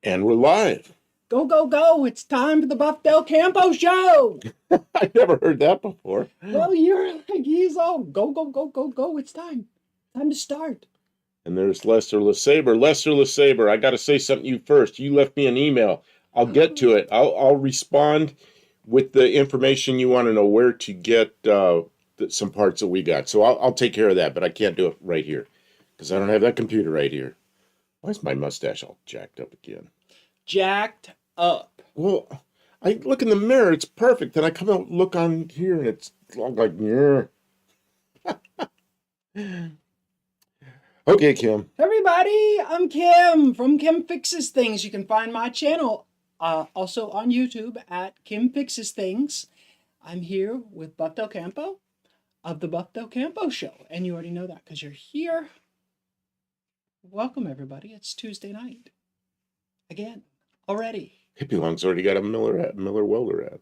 And we're live. Go, go, go. It's time for the Buff Del Campo show. I never heard that before. Well, you're like, he's all go, go, go, go, go. It's time. Time to start. And there's Lester LeSabre. Lester LeSabre, I got to say something to you first. You left me an email. I'll get to it. I'll respond with the information you want to know where to get some parts that we got. So I'll take care of that, but I can't do it right here because I don't have that computer right here. Why is my mustache all jacked up again? Jacked up. Well, I look in the mirror, it's perfect. Then I come out, look on here, and it's all like, yeah. Okay, Kim. Everybody, I'm Kim from Kim Fixes Things. You can find my channel also on YouTube at Kim Fixes Things. I'm here with Buff Del Campo of the Buff Del Campo show. And you already know that because you're here. Welcome, everybody. It's Tuesday night. Again, already. Hippie Long's already got a Miller welder ad.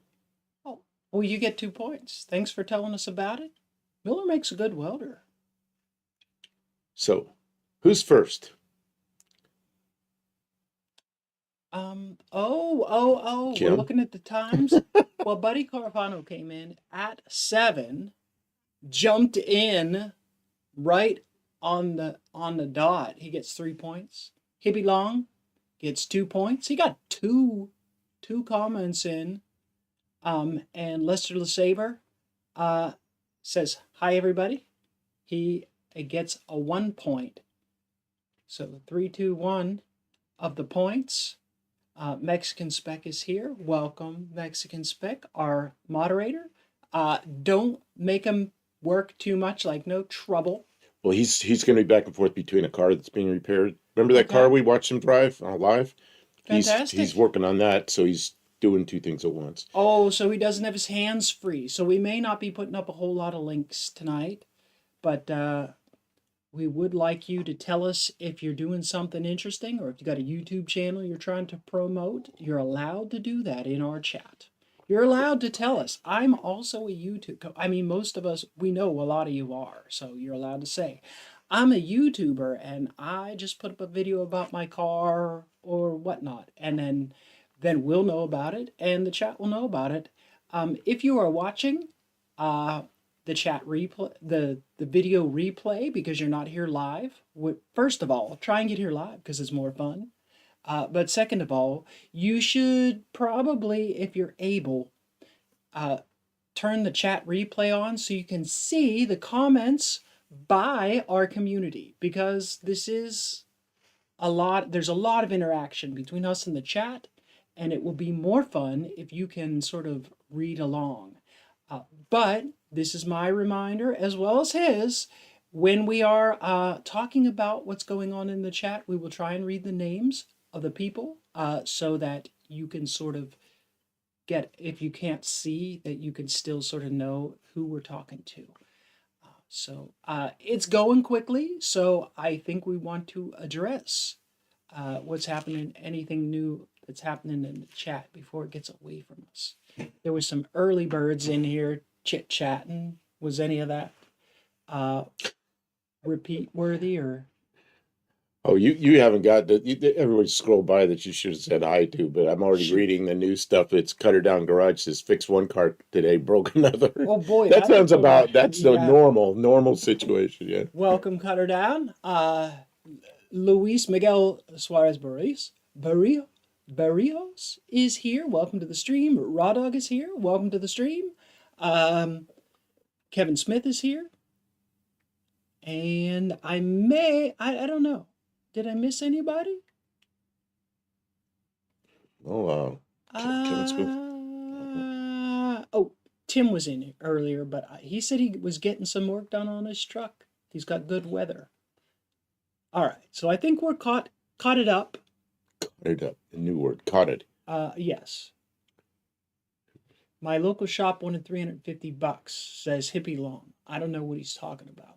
Oh, well, you get 2 points. Thanks for telling us about it. Miller makes a good welder. So, who's first? Kim? Kim? We're looking at the times. Well, Buddy Carfano came in at 7, jumped in right on the dot. He gets 3 points. Hippie Long gets 2 points. He got two comments in. And Lester LeSabre says, hi, everybody. He gets a 1 point. So 3, 2, 1 of the points. Mexican Spec is here. Welcome, Mexican Spec, our moderator. Don't make him work too much, like no trouble. Well, he's going to be back and forth between a car that's being repaired. Remember that car we watched him drive live? Fantastic. He's working on that, so he's doing 2 things at once. Oh, so he doesn't have his hands free. So we may not be putting up a whole lot of links tonight, but we would like you to tell us if you're doing something interesting or if you got a YouTube channel you're trying to promote. You're allowed to do that in our chat. You're allowed to tell us. I'm also a YouTube. I mean, most of us, we know a lot of you are, so you're allowed to say, I'm a YouTuber and I just put up a video about my car or whatnot, and then we'll know about it and the chat will know about it. If you are watching the chat replay, the video replay, because you're not here live, first of all, try and get here live because it's more fun. But second of all, you should probably, if you're able, turn the chat replay on so you can see the comments by our community, because this is there's a lot of interaction between us and the chat, and it will be more fun if you can sort of read along. But this is my reminder, as well as his, when we are talking about what's going on in the chat, we will try and read the names of the people so that you can sort of get, if you can't see, that you can still sort of know who we're talking to. So it's going quickly, so I think we want to address what's happening, anything new that's happening in the chat before it gets away from us. There was some early birds in here chit-chatting. Was any of that repeat worthy or? Oh, you haven't got everybody scrolled by that you should have said hi to, but I'm already reading the new stuff. It's Cutter Down Garage says fix one car today, broke another. Oh boy, that sounds about that's the normal situation. Yeah. Welcome, Cutter Down. Luis Miguel Suarez Barrios is here. Welcome to the stream. Raw Dog is here. Welcome to the stream. Kevin Smith is here. And I don't know. Did I miss anybody? Oh, Kevin Smith. Oh, Tim was in earlier, but he said he was getting some work done on his truck. He's got good weather. All right, so I think we're caught it up. Caught it up. A new word. Caught it. Yes. My local shop wanted $350, says Hippie Long. I don't know what he's talking about.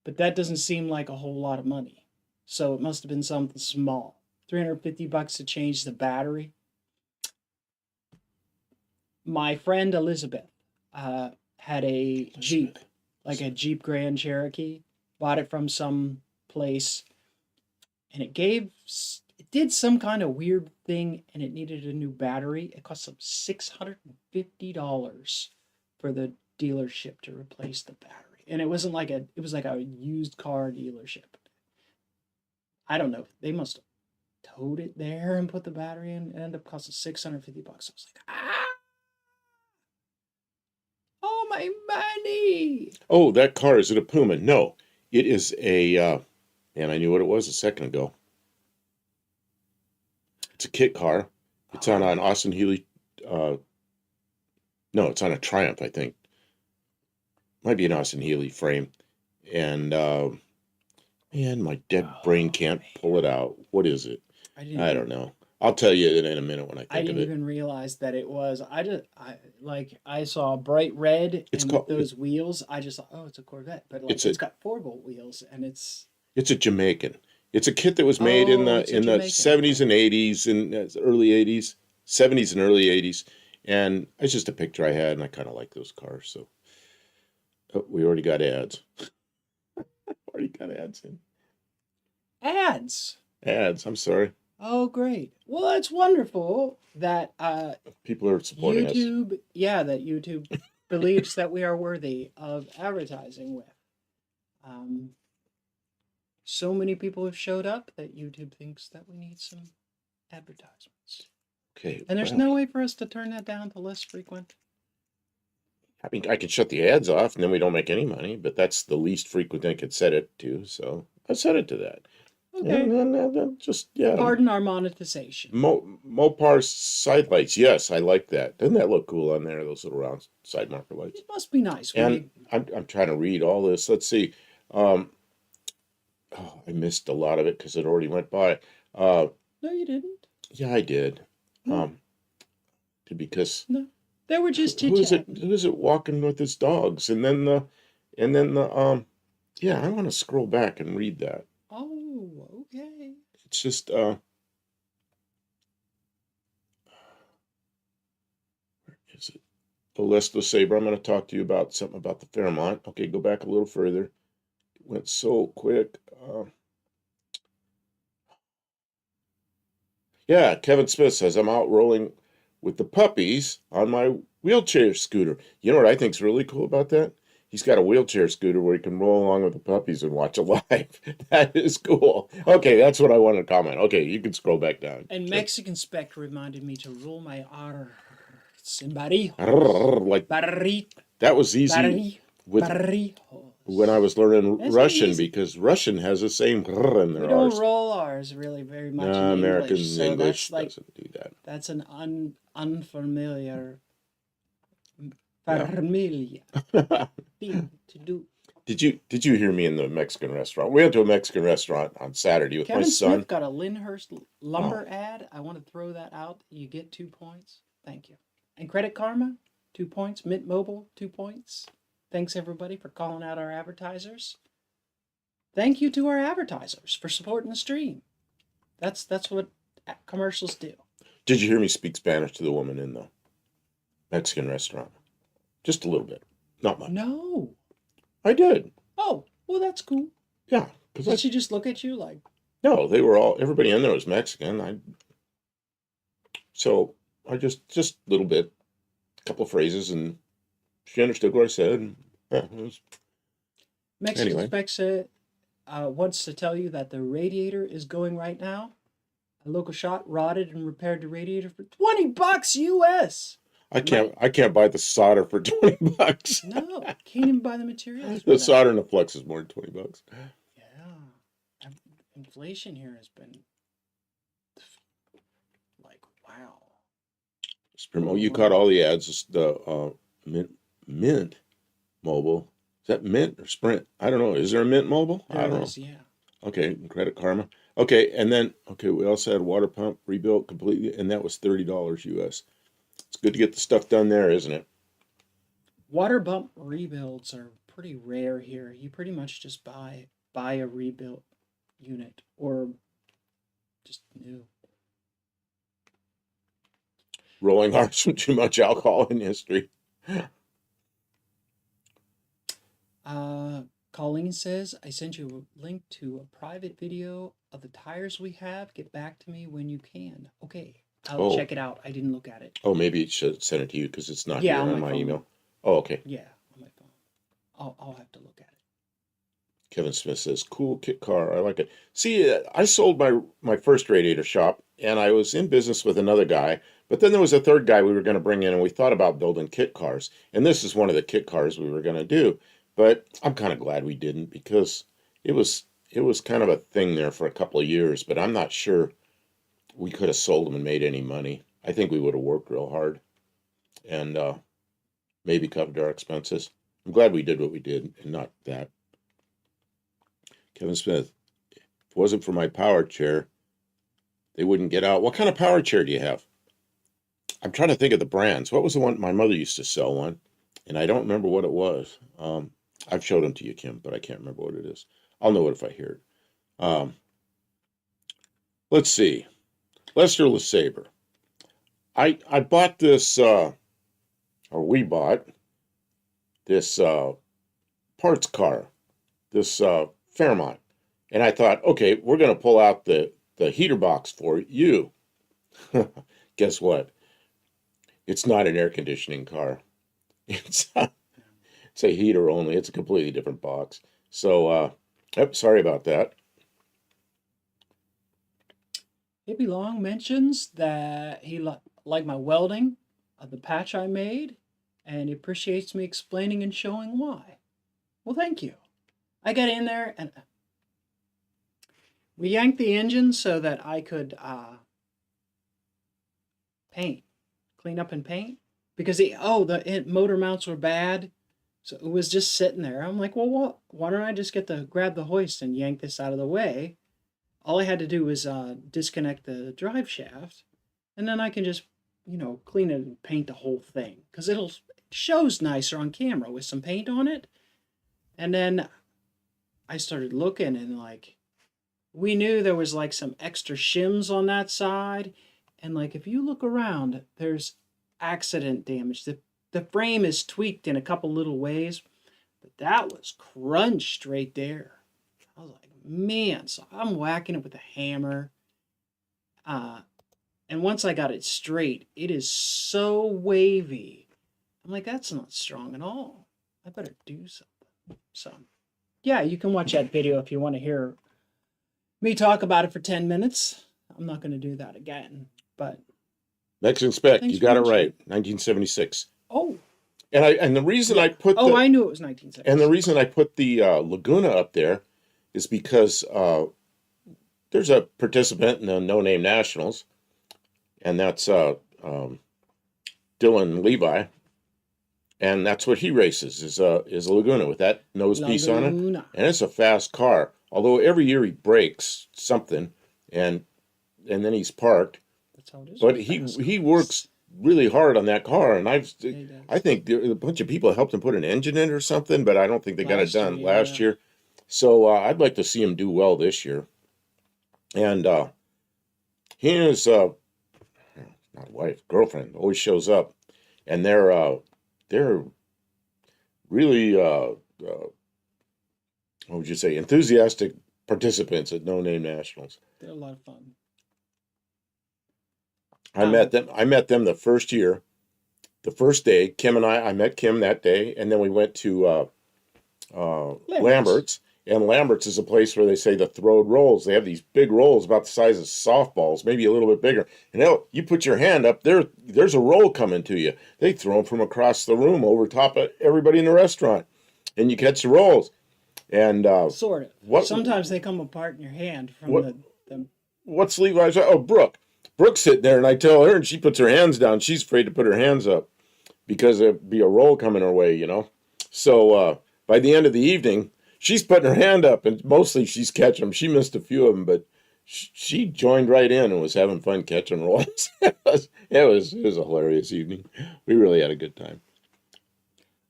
But that doesn't seem like a whole lot of money. So it must have been something small. $350 to change the battery. My friend Elizabeth had a Jeep, like a Jeep Grand Cherokee. Bought it from some place. And it gave it did some kind of weird thing and it needed a new battery. It cost them $650 for the dealership to replace the battery. And it wasn't like it was like a used car dealership. I don't know. They must have towed it there and put the battery in. It ended up costing $650. I was like, ah, oh my money. Oh, that car, is it a Puma? No, it is a, man, I knew what it was a second ago. It's a kit car. It's on an Austin Healey, no, it's on a Triumph, I think. Might be an Austin Healey frame. And, man, my dead brain can't pull it out. What is it? I don't know. I'll tell you in a minute when I think I of didn't it. even realize that it was. I saw bright red It's and called- with those wheels. I just thought, oh, it's a Corvette, but like it's got 4-bolt wheels and it's It's a Jamaican. It's a kit that was made in it's a the Jamaican. 70s and 80s and early 80s, 70s and early 80s. And it's just a picture I had, and I kind of like those cars. So we already got ads. Already got ads in. ads. Ads. I'm sorry. Oh, great. Well, it's wonderful that People are supporting us. YouTube, that YouTube believes that we are worthy of advertising with. So many people have showed up that YouTube thinks that we need some advertisements. Okay. And there's well, no way for us to turn that down to less frequent. I mean, I could shut the ads off, and then we don't make any money. But that's the least frequent I could set it to. So I set it to that. Okay. And just Pardon our monetization. Mopar side lights. Yes, I like that. Doesn't that look cool on there? Those little round side marker lights. It must be nice. And I'm trying to read all this. Let's see. I missed a lot of it because it already went by. No, you didn't. Yeah, I did. No. Because No, they were just who is chit-chat. it? Who is it walking with his dogs? And then the yeah, I want to scroll back and read that. Oh, okay. It's just where is it? Oh, Lesto Saber, I'm going to talk to you about something about the Fairmont. Okay, go back a little further. It went so quick. Yeah, Kevin Smith says, I'm out rolling with the puppies on my wheelchair scooter. You know what I think's really cool about that? He's got a wheelchair scooter where he can roll along with the puppies and watch it live. That is cool. Okay, that's what I wanted to comment. Okay, you can scroll back down. And Mexican Spec reminded me to roll my R's in barrijos. Like Barri- that was easy barri- with barrijos. when I was learning That's Russian easy. because Russian has the same in We their don't R's. roll R's really very much in American English. So English that's like doesn't do that. that's an unfamiliar Yeah. familiar thing to do. Did you hear me in the Mexican restaurant? We went to a Mexican restaurant on Saturday with Kevin my son. Smith got a Lyndhurst lumber ad. I want to throw that out. You get 2 points. Thank you. And Credit Karma, 2 points. Mint Mobile, 2 points. Thanks everybody for calling out our advertisers. Thank you to our advertisers for supporting the stream. That's what commercials do. Did you hear me speak Spanish to the woman in the Mexican restaurant? Just a little bit, not much. No. I did. Oh, well that's cool. Yeah, because Did she just look at you like? no, everybody in there was Mexican. So I just a little bit, a couple of phrases, and she understood what I said. Yeah, it was, Mexican Anyway. Spec said, wants to tell you that the radiator is going right now. A local shop rotted and repaired the radiator for $20 US. I can't buy the solder for $20. No, can't even buy the materials. For The that. solder and the flux is more than $20. Yeah, inflation here has been like wow. Sprimo, you caught all the ads. It's the Mint Mobile. Is that Mint or Sprint? I don't know. Is there a Mint Mobile? I don't know. Yeah. Okay, Credit Karma. Okay, and then we also had water pump rebuilt completely, and that was $30 US. It's good to get the stuff done there, isn't it? Water pump rebuilds are pretty rare here. You pretty much just buy a rebuilt unit or just new. Rolling R's from too much alcohol in history. Colleen says, I sent you a link to a private video of the tires we have. Get back to me when you can. Okay, I'll Oh, check it out. I didn't look at it. oh, maybe it should send it to you because it's not Yeah, here on on my my phone. email. Oh, okay. Yeah, on my phone. I'll have to look at it. Kevin Smith says, "Cool kit car. I like it." See, I sold my first radiator shop, and I was in business with another guy. But then there was a third guy we were going to bring in, and we thought about building kit cars. And this is one of the kit cars we were going to do. But I'm kind of glad we didn't because it was kind of a thing there for a couple of years. But I'm not sure we could have sold them and made any money. I think we would have worked real hard and maybe covered our expenses. I'm glad we did what we did and not that. Kevin Smith, if it wasn't for my power chair, they wouldn't get out. What kind of power chair do you have? I'm trying to think of the brands. What was the one? My mother used to sell one, and I don't remember what it was. I've showed them to you, Kim, but I can't remember what it is. I'll know it if I hear it. Let's see. Lester LeSabre. I bought this, or we bought this parts car, this Fairmont. And I thought, okay, we're going to pull out the heater box for you. Guess what? It's not an air conditioning car. It's a heater only. It's a completely different box. So, sorry about that. Hippie Long mentions that he liked my welding of the patch I made, and he appreciates me explaining and showing why. Well, thank you. I got in there and we yanked the engine so that I could clean up and paint, because the motor mounts were bad, so it was just sitting there. I'm like, well, why don't I just grab the hoist and yank this out of the way? All I had to do was disconnect the drive shaft, and then I can just, clean it and paint the whole thing, because it shows nicer on camera with some paint on it. And then I started looking, and we knew there was some extra shims on that side, and if you look around, there's accident damage. The frame is tweaked in a couple little ways, but that was crunched right there. I was like, man, so I'm whacking it with a hammer. And once I got it straight, it is so wavy. I'm like, that's not strong at all. I better do something. So, yeah, you can watch that video if you want to hear me talk about it for 10 minutes. I'm not going to do that again, but... Mexican Spec, Thanks you got it for right, 1976. Oh. And the reason I put I knew it was 1976. And the reason I put the Laguna up there is because there's a participant in the No Name Nationals, and that's Dylan Levi, and that's what he races is a Laguna with that nose piece on it, and it's a fast car. Although every year he breaks something, and then he's parked. That's how it is. But he works really hard on that car, and I think a bunch of people helped him put an engine in or something, but I don't think they got it done last year. So I'd like to see him do well this year. And he and his not wife, girlfriend, always shows up, and they're really what would you say, enthusiastic participants at No Name Nationals. They're a lot of fun. I met them the first year, the first day. Kim and I met Kim that day, and then we went to Lambert's. And Lambert's is a place where they say the throwed rolls. They have these big rolls about the size of softballs, maybe a little bit bigger. And you put your hand up, there's a roll coming to you. They throw them from across the room over top of everybody in the restaurant, and you catch the rolls. And sort of. Sometimes they come apart in your hand from the. What's Levi's? Oh, Brooke. Brooke's sitting there, and I tell her, and she puts her hands down. She's afraid to put her hands up because there'd be a roll coming her way, So by the end of the evening, she's putting her hand up, and mostly she's catching them. She missed a few of them, but she joined right in and was having fun catching rolls. It was a hilarious evening. We really had a good time.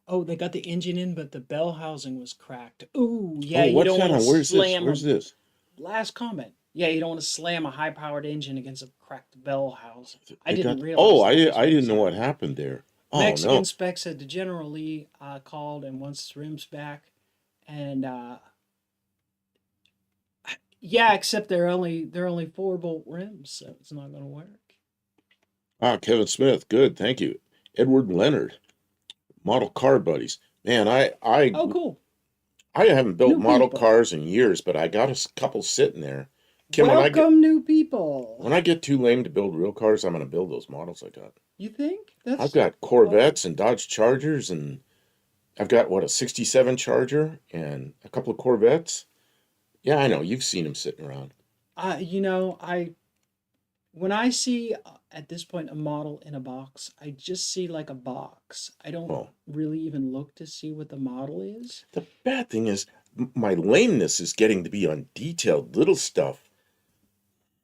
Oh, they got the engine in, but the bell housing was cracked. Ooh, yeah, you don't want to slam. Where's this? Last comment. Yeah, you don't want to slam a high-powered engine against a cracked bell housing. I didn't realize. Oh, I didn't know what happened there. Oh, Mexican no. Spec said the General Lee called and wants rims back, and yeah, except they're only 4-bolt rims, so it's not going to work. Ah, Kevin Smith, good, thank you. Edward Leonard, model car buddies. Man, Oh, cool. I haven't built New model people. cars in years, but I got a couple sitting there. Kim, Welcome, new people. when I get too lame to build real cars, I'm gonna build those models I got. You think? I've got Corvettes and Dodge Chargers, and I've got a '67 Charger and a couple of Corvettes. Yeah, I know you've seen them sitting around. You know, when I see at this point a model in a box, I just see like a box. I don't Well, really even look to see what the model is. the bad thing is my lameness is getting to be on detailed little stuff.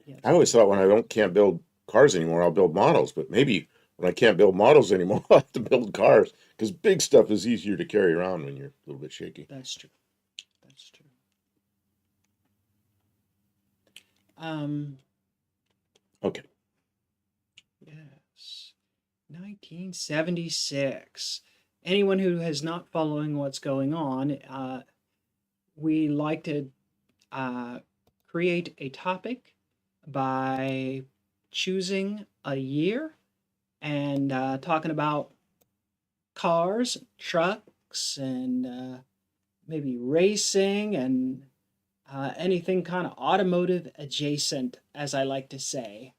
Yes. I always thought when can't build cars anymore, I'll build models, but maybe when I can't build models anymore, I'll have to build cars because big stuff is easier to carry around when you're a little bit shaky. That's true. That's true. Okay. Yes. 1976. Anyone who has not following what's going on, we like to create a topic by choosing a year and talking about cars, trucks, and maybe racing and anything kind of automotive adjacent, as I like to say,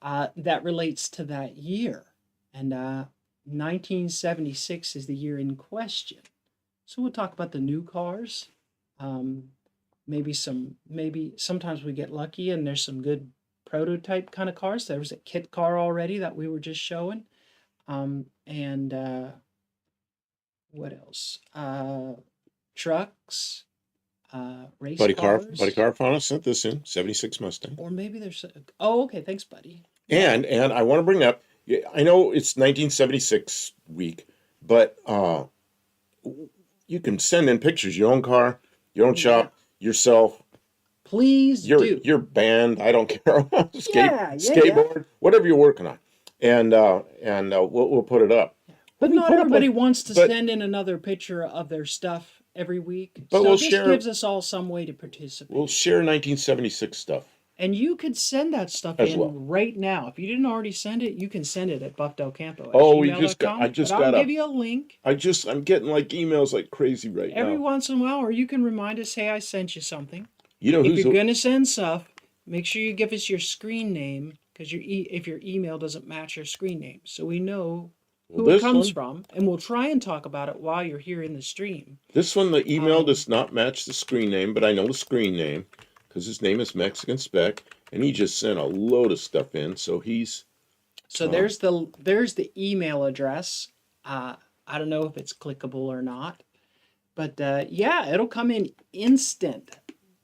that relates to that year. And 1976 is the year in question. So we'll talk about the new cars. Maybe sometimes we get lucky and there's some good prototype kind of cars. There was a kit car already that we were just showing. And what else? Trucks, race cars. Buddy Car Fauna sent this in, 76 Mustang. Or maybe there's okay, thanks, buddy. And I want to bring up, I know it's 1976 week, but you can send in pictures, your own car, your own shop, yourself. Please do. Your band, I don't care. Skateboard, yeah. whatever you're working on. And we'll put it up. But not everybody wants to send in another picture of their stuff every week. But so this gives us all some way to participate. We'll share 1976 stuff. And you could send that stuff in right now. If you didn't already send it, you can send it at buff.campo. I just got give you a link. I'm getting like emails like crazy right now. Every once in a while, or you can remind us, hey, I sent you something. You know, if you're going to send stuff, make sure you give us your screen name, because if your email doesn't match your screen name, so we know who it comes from, and we'll try and talk about it while you're here in the stream. This one, the email does not match the screen name, but I know the screen name because his name is Mexican Spec, and he just sent a load of stuff in. So he's there's the email address. I don't know if it's clickable or not, but yeah, it'll come in instant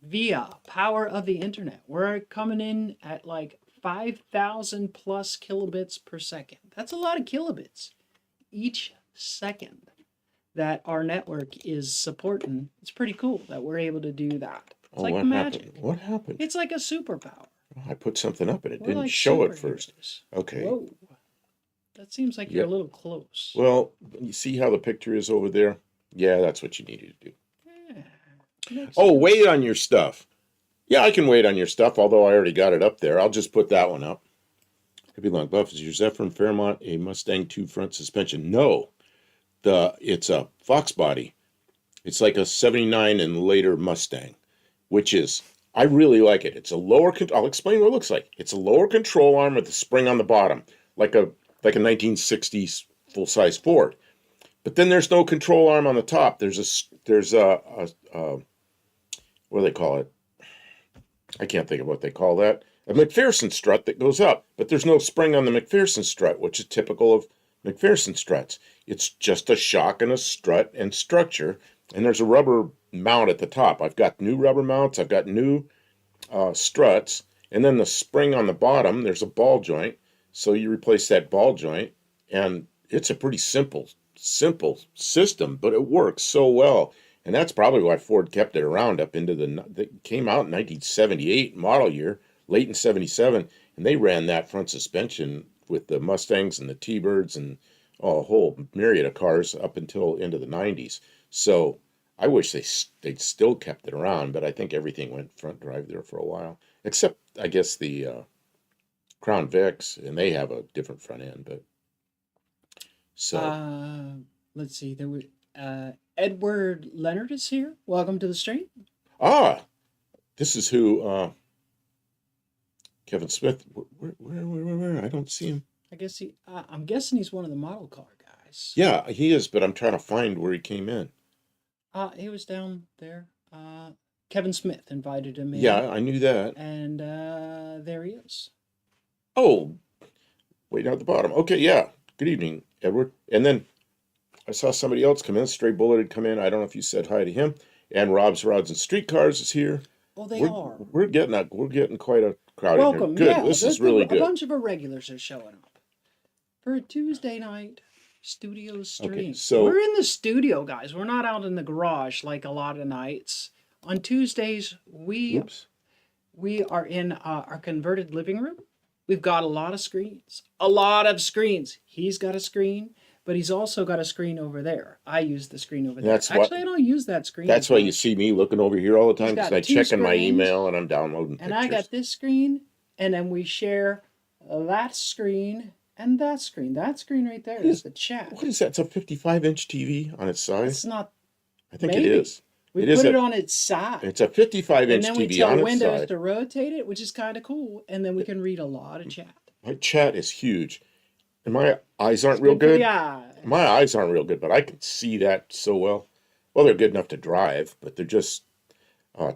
via power of the internet. We're coming in at like 5,000 plus kilobits per second. That's a lot of kilobits each second that our network is supporting. It's pretty cool that we're able to do that. It's like magic. What happened? It's like a superpower. I put something up and it didn't show at first. Okay. Whoa. That seems like you're a little close. Well, you see how the picture is over there? Yeah, that's what you needed to do. Yeah. Wait on your stuff. Yeah, I can wait on your stuff, although I already got it up there. I'll just put that one up. Could be long. Buff, is your Zephyr and Fairmont a Mustang 2 front suspension? No. It's a Fox body. It's like a 79 and later Mustang, which is, I really like it. It's a lower, I'll explain what it looks like. It's a lower control arm with a spring on the bottom, like a 1960s full-size Ford. But then there's no control arm on the top. There's a what do they call it? I can't think of what they call that. A McPherson strut that goes up, but there's no spring on the McPherson strut, which is typical of McPherson struts. It's just a shock and a strut and structure, and there's a rubber mount at the top. I've got new rubber mounts. I've got new struts, and then the spring on the bottom, there's a ball joint. So you replace that ball joint, and it's a pretty simple system, but it works so well. And that's probably why Ford kept it around up into it came out in 1978 model year, late in 77, and they ran that front suspension with the Mustangs and the T-Birds and a whole myriad of cars up until into the 90s. So I wish they'd still kept it around, but I think everything went front drive there for a while, except I guess the Crown Vics, and they have a different front end. But so Uh, let's see. There was Edward Leonard is here. Welcome to the stream. ah, this is who Kevin Smith. Where? I don't see him. I guess I'm guessing he's one of the model car guys. Yeah, he is, but I'm trying to find where he came in. He was down there. Kevin Smith invited him in. Yeah, I knew that. And there he is. Oh, way down at the bottom. Okay, yeah. Good evening, Edward. And then I saw somebody else come in. Stray Bullet had come in. I don't know if you said hi to him. And Rob's Rods and Streetcars is here. Oh, they are. We're getting quite a crowd Welcome. in here. Good. Yeah, this is really good. A bunch of our regulars are showing up for a Tuesday night studio stream. Okay, so we're in the studio, guys. We're not out in the garage like a lot of nights. On Tuesdays, we are in our converted living room. We've got a lot of screens. A lot of screens. He's got a screen, but he's also got a screen over there. I use the screen over there. Actually, I don't use that screen. That's why you see me looking over here all the time, because I check in my email and I'm downloading pictures. And I got this screen, and then we share that screen and that screen. That screen right there is the chat. What is that? It's a 55-inch TV on its side? It's not. I think it is. We put it on its side. It's a 55-inch TV on its side. And then we tell Windows to rotate it, which is kind of cool. And then we can read a lot of chat. My chat is huge. And my eyes aren't real good. My eyes aren't real good, but I can see that so well. Well, they're good enough to drive, but they're just...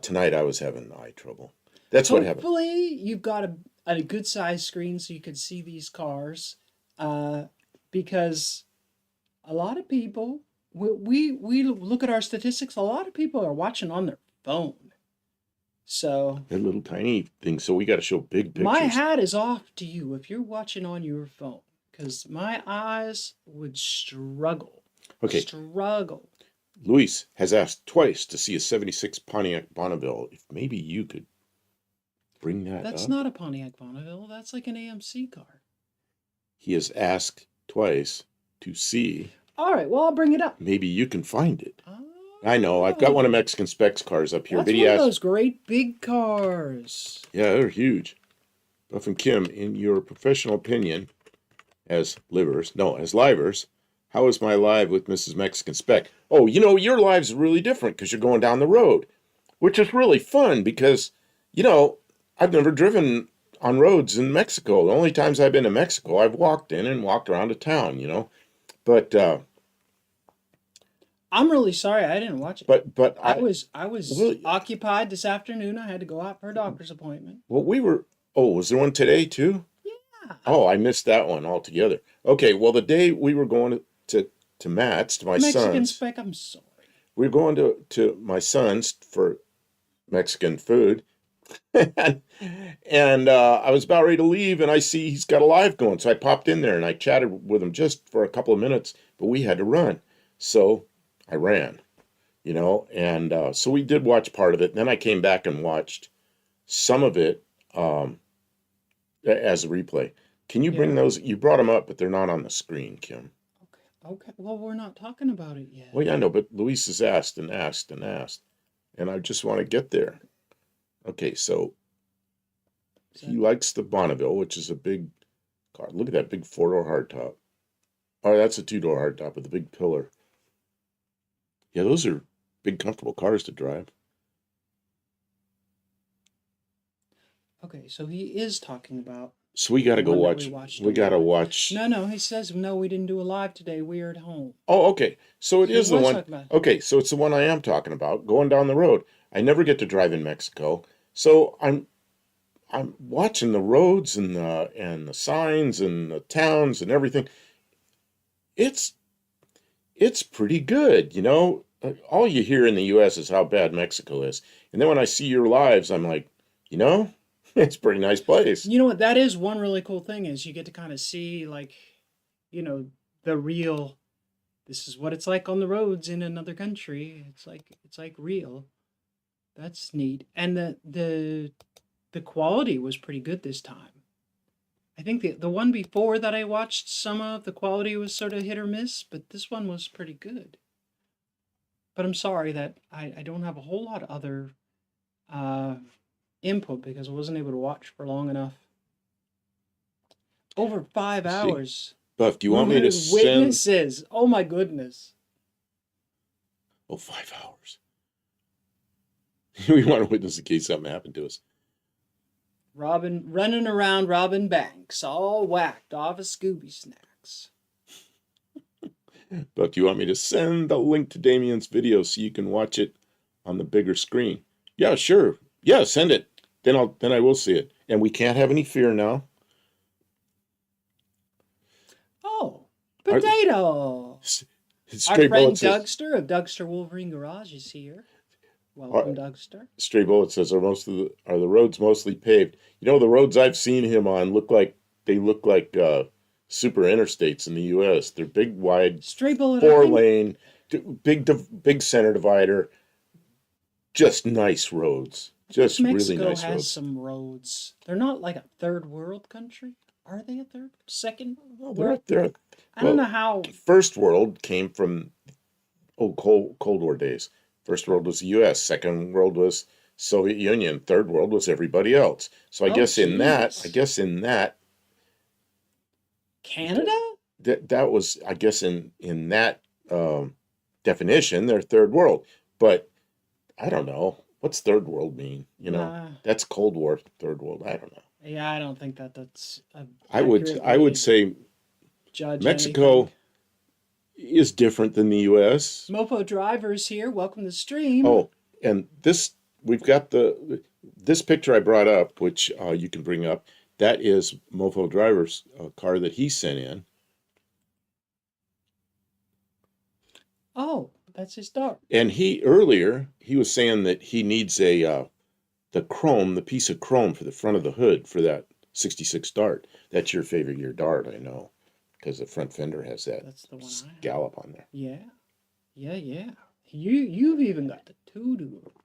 tonight I was having eye trouble. That's what happened. Hopefully you've got a good size screen so you can see these cars. Because a lot of people... We look at our statistics. A lot of people are watching on their phone. So they're little tiny things. So we got to show big pictures. My hat is off to you if you're watching on your phone, because my eyes would struggle. Okay. Struggle. Luis has asked twice to see a '76 Pontiac Bonneville. If maybe you could bring that up. That's not a Pontiac Bonneville. That's like an AMC car. He has asked twice to see. All right, well, I'll bring it up. Maybe you can find it. I know. I've got one of Mexican Specs cars up here. That's one of those great big cars. Yeah, they're huge. Buff and Kim, in your professional opinion, as livers, how is my live with Mrs. Mexican Spec? Oh, your live's really different because you're going down the road, which is really fun because, I've never driven on roads in Mexico. The only times I've been to Mexico, I've walked in and walked around a town, But I'm really sorry I didn't watch it. But I was occupied this afternoon. I had to go out for a doctor's appointment. Well, was there one today too? Yeah. Oh, I missed that one altogether. Okay, well, the day we were going to Matt's, to my son's. Mexican Spec, I'm sorry. We were going to my son's for Mexican food. and I was about ready to leave, and I see he's got a live going. So I popped in there, and I chatted with him just for a couple of minutes, but we had to run. So I ran, and so we did watch part of it. And then I came back and watched some of it as a replay. Can you bring those? You brought them up, but they're not on the screen, Kim. Okay. Well, we're not talking about it yet. Well, yeah, I know, but Luis has asked and asked and asked, and I just want to get there. Okay, so he likes the Bonneville, which is a big car. Look at that big 4-door hardtop. Oh, that's a 2-door hardtop with a big pillar. Yeah, those are big, comfortable cars to drive. Okay, so he is talking about. So we got to go watch. We got to watch. No, he says, no, we didn't do a live today. We are at home. Oh, okay. So it is the one. Okay, so it's the one I am talking about, going down the road. I never get to drive in Mexico. So I'm watching the roads and the signs and the towns and everything. It's pretty good, All you hear in the U.S. is how bad Mexico is, and then when I see your lives, I'm like, it's a pretty nice place. You know what? That is one really cool thing is you get to kind of see the real. This is what it's like on the roads in another country. It's like real. That's neat. And the quality was pretty good this time. I think the one before that I watched some of, the quality was sort of hit or miss, but this one was pretty good. But I'm sorry that I don't have a whole lot of other uh, input because I wasn't able to watch for long enough. Over five Let's see. hours. Buff, do you want me to 200 send? witnesses. Oh my goodness. Oh, 5 hours. We want to witness in case something happened to us. Robin running around robbing banks, all whacked off of Scooby snacks. Buff, do you want me to send the link to Damien's video so you can watch it on the bigger screen? Yeah, sure. Yeah, send it. Then I will see it. And we can't have any fear now. Oh, potato. Our Stray friend Bullet says, Dougster of Dougster Wolverine Garage is here. Welcome, Dougster. Stray Bullet says, are the roads mostly paved? You know, the roads I've seen him on look like super interstates in the U.S. They're big, wide, Stray Bullet, 4-lane, big center divider. Just nice roads. Just really nice Mexico has roads. some roads. They're not like a third world country. Are they a second? Well, they're I don't know how. First world came from Cold War days. First world was the U.S. Second world was Soviet Union. Third world was everybody else. So I guess in that Canada? That was, I guess in that definition, they're third world. But I don't know. What's third world mean? You know, that's Cold War, third world. I don't know. Yeah, I don't think that's. I would say Mexico anything. is different than the U.S. Mopo Drivers here. Welcome to the stream. Oh, and we've got this picture I brought up, which you can bring up. That is Mopo Driver's car that he sent in. Oh, that's his dog. And earlier he was saying that he needs the piece of chrome for the front of the hood for that 66 Dart. That's your favorite year Dart, I know, because the front fender has that scallop on there. Yeah. You've even got the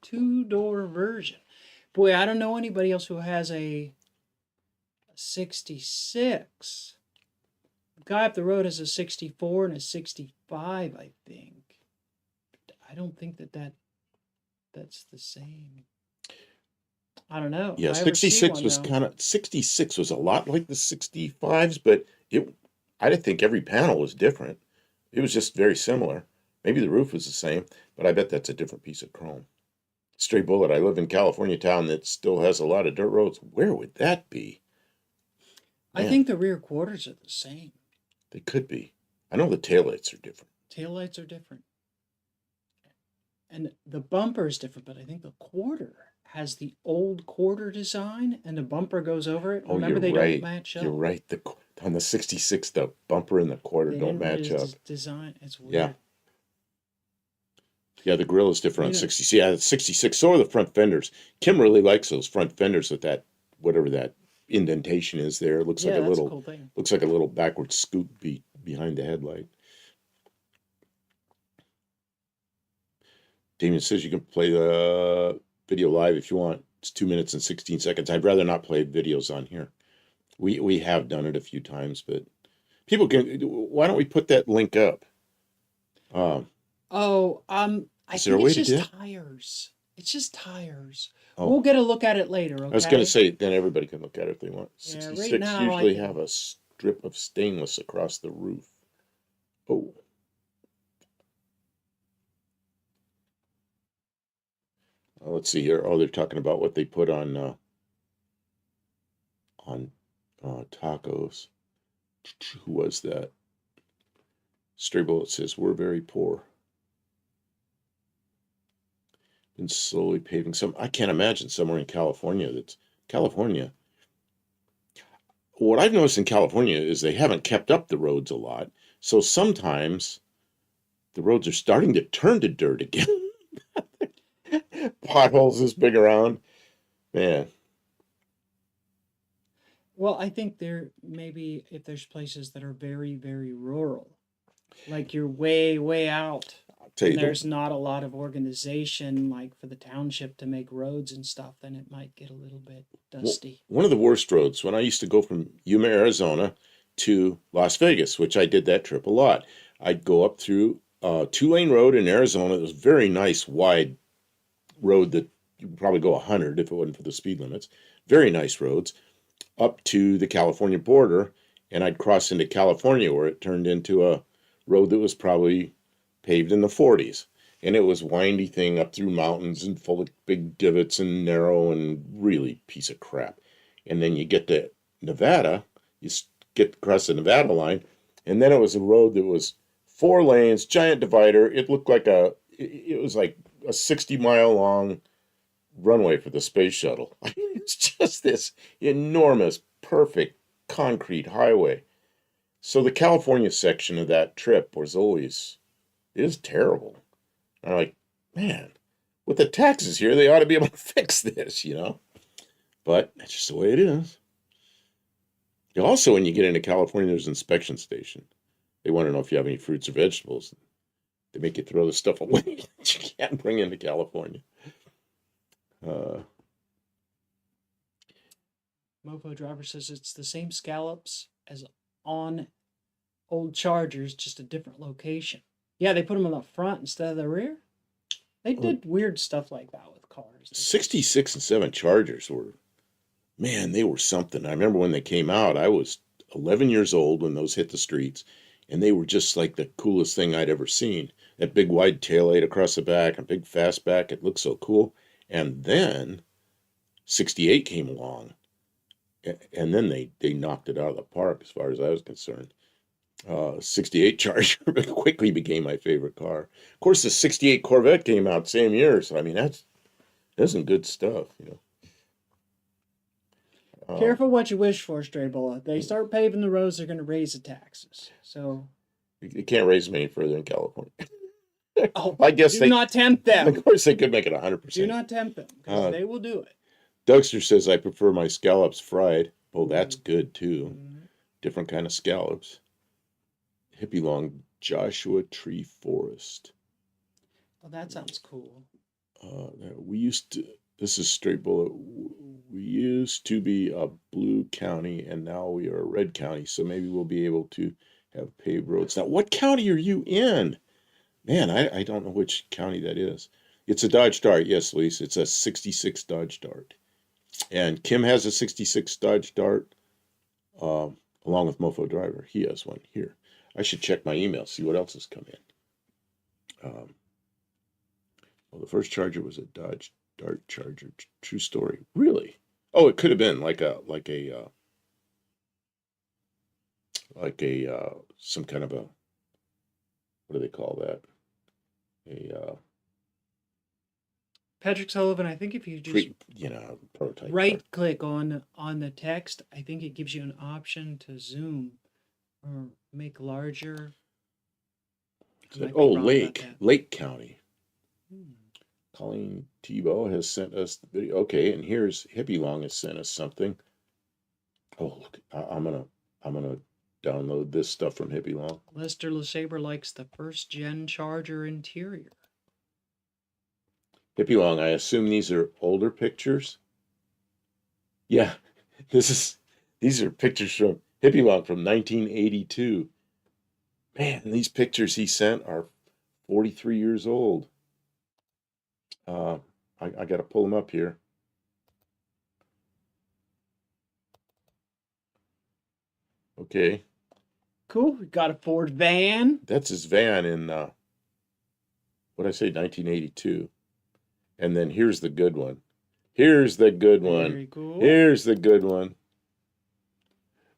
two-door version. Boy, I don't know anybody else who has a 66. The guy up the road has a 64 and a 65, I think. I don't think that's the same. I don't know. Yeah, 66 was a lot like the 65s, but I didn't think every panel was different. It was just very similar. Maybe the roof was the same, but I bet that's a different piece of chrome. Stray Bullet, I live in California town that still has a lot of dirt roads. Where would that be? Man. I think the rear quarters are the same. They could be. I know the taillights are different. Taillights are different. And the bumper is different, but I think the quarter has the old quarter design, and the bumper goes over it. Remember, they don't match up. You're right. On the 66, the bumper and the quarter don't match up. Design, it's weird. Yeah, the grill is different on 66. Yeah, 66. So are the front fenders. Kim really likes those front fenders with that, whatever that indentation is there. It looks like a little, cool thing. Looks like a little backward scoop behind the headlight. Damien says you can play the video live if you want. It's 2 minutes and 16 seconds. I'd rather not play videos on here. We have done it a few times, but people can. Why don't we put that link up? I think it's just tires. It's just tires. Oh. We'll get a look at it later, okay? I was going to say, then everybody can look at it if they want. 66 usually have a strip of stainless across the roof. Oh. Let's see here. Oh, they're talking about what they put on tacos. Who was that? Stray Bullet says, we're very poor. Been slowly paving some. I can't imagine somewhere in California California. What I've noticed in California is they haven't kept up the roads a lot. So sometimes the roads are starting to turn to dirt again. Potholes this big around. Man. Well, I think maybe if there's places that are very, very rural, like you're way, way out, and there's not a lot of organization like for the township to make roads and stuff, then it might get a little bit dusty. One of the worst roads, when I used to go from Yuma, Arizona to Las Vegas, which I did that trip a lot, I'd go up through 2-lane road in Arizona. It was very nice, wide road that you would probably go 100 if it wasn't for the speed limits. Very nice roads up to the California border, and I'd cross into California where it turned into a road that was probably paved in the 40s. And it was windy thing up through mountains and full of big divots and narrow and really piece of crap. And then you get to Nevada, you get across the Nevada line, and then it was a road that was 4 lanes, giant divider. It looked like it was like a 60-mile long runway for the space shuttle. I mean, it's just this enormous, perfect concrete highway. So the California section of that trip is terrible. I'm like, man, with the taxes here, they ought to be able to fix this, you know? But that's just the way it is. Also, when you get into California, there's an inspection station. They want to know if you have any fruits or vegetables. They make you throw the stuff away that you can't bring into California. Mofo Driver says it's the same scallops as on old Chargers, just a different location. Yeah, they put them on the front instead of the rear. They did weird stuff like that with cars. 66 and 7 Chargers were, man, they were something. I remember when they came out, I was 11 years old when those hit the streets, and they were just like the coolest thing I'd ever seen. That big wide taillight across the back and big fastback, it looked so cool. And then 68 came along, and then they knocked it out of the park as far as I was concerned. 68 Charger quickly became my favorite car. Of course, the 68 Corvette came out same year, so I mean that's some good stuff, you know. Careful what you wish for, Stray Bullet. They start paving the roads, they're going to raise the taxes. So you can't raise them any further in California. oh, I guess do not tempt them. Of course, they could make it 100%. Do not tempt them, because they will do it. Dougster says I prefer my scallops fried. Oh, that's good too. Different kind of scallops. Hippie Long Joshua Tree Forest. Well, that sounds cool. This is Straight Bullet. We used to be a blue county, and now we are a red county, so maybe we'll be able to have paved roads. Now, what county are you in? Man, I don't know which county that is. It's a Dodge Dart. Yes, Lisa, it's a 66 Dodge Dart. And Kim has a 66 Dodge Dart, along with Mofo Driver. He has one here. I should check my email, see what else has come in. Well, the first Charger was a Dodge Dart Charger. True story. Really? Oh, it could have been like a some kind of a, what do they call that? Patrick Sullivan, I think if you just prototype. Right click on the text, I think it gives you an option to zoom or make larger. Lake County. Colleen Tebow has sent us the video. Okay, and here's Hippie Long has sent us something. Oh, look, I'm gonna download this stuff from Hippie Long. Lester LeSabre likes the first gen Charger interior. Hippie Long, I assume these are older pictures. Yeah, these are pictures from Hippie Long from 1982. Man, these pictures he sent are 43 years old. I got to pull them up here. Okay. Cool. We got a Ford van. That's his van in, what did I say, 1982. And then here's the good one. Here's the good one. Very cool. Here's the good one.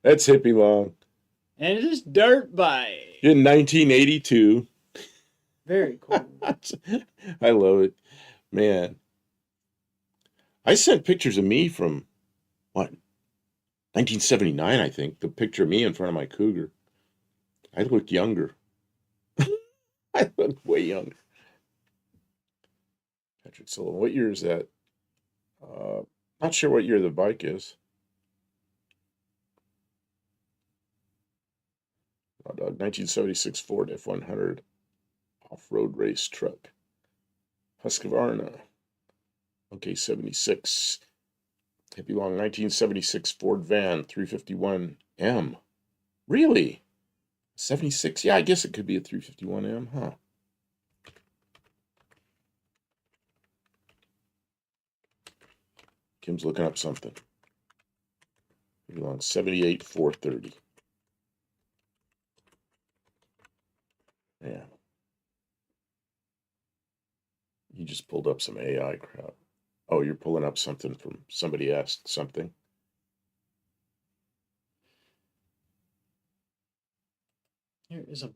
That's Hippie Long. And it is dirt bike. In 1982. Very cool. I love it. Man. I sent pictures of me from, 1979, I think. The picture of me in front of my Cougar. I looked younger. I looked way younger. Patrick Sullivan, what year is that? Not sure what year the bike is. Raw Dog, 1976 Ford F100 off-road race truck. Husqvarna. Okay, 76. Hippie Long, 1976 Ford van 351M. Really? 76? Yeah, I guess it could be a 351M, huh? Kim's looking up something. Maybe on 78,430. Yeah. You just pulled up some AI crap. Oh, you're pulling up something from somebody asked something. Here is a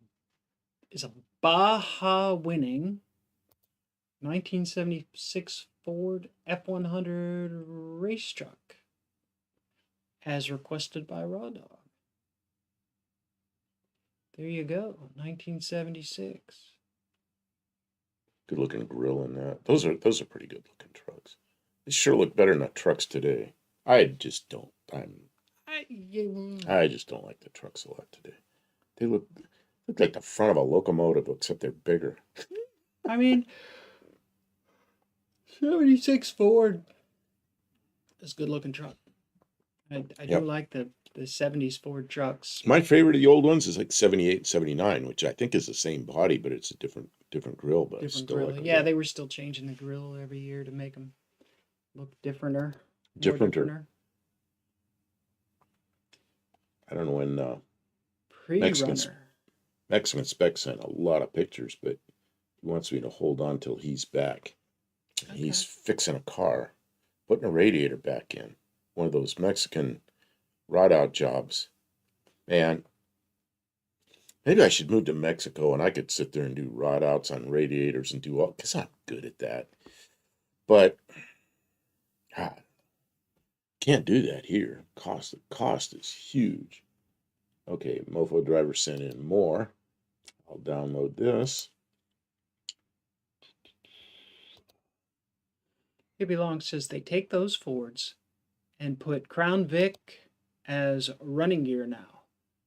Baja winning 1976 Ford F100 race truck, as requested by Raw Dog. There you go, 1976. Good looking grill in that. Those are pretty good looking trucks. They sure look better than the trucks today. I just don't. I just don't like the trucks a lot today. They look like the front of a locomotive, except they're bigger. I mean, 76 Ford is a good looking truck. I do like the 70s Ford trucks. My favorite of the old ones is like 78 and 79, which I think is the same body, but it's a different grill. But different grill. Like yeah, they were still changing the grill every year to make them look differenter. Differenter. I don't know when Mexican Spec sent a lot of pictures, but he wants me to hold on till he's back. Okay. He's fixing a car, putting a radiator back in. One of those Mexican rod out jobs. Man, maybe I should move to Mexico and I could sit there and do rod outs on radiators and do all, because I'm good at that. But, God, can't do that here. The cost is huge. Okay, Mofo driver sent in more. I'll download this. It belongs says they take those Fords and put Crown Vic as running gear now.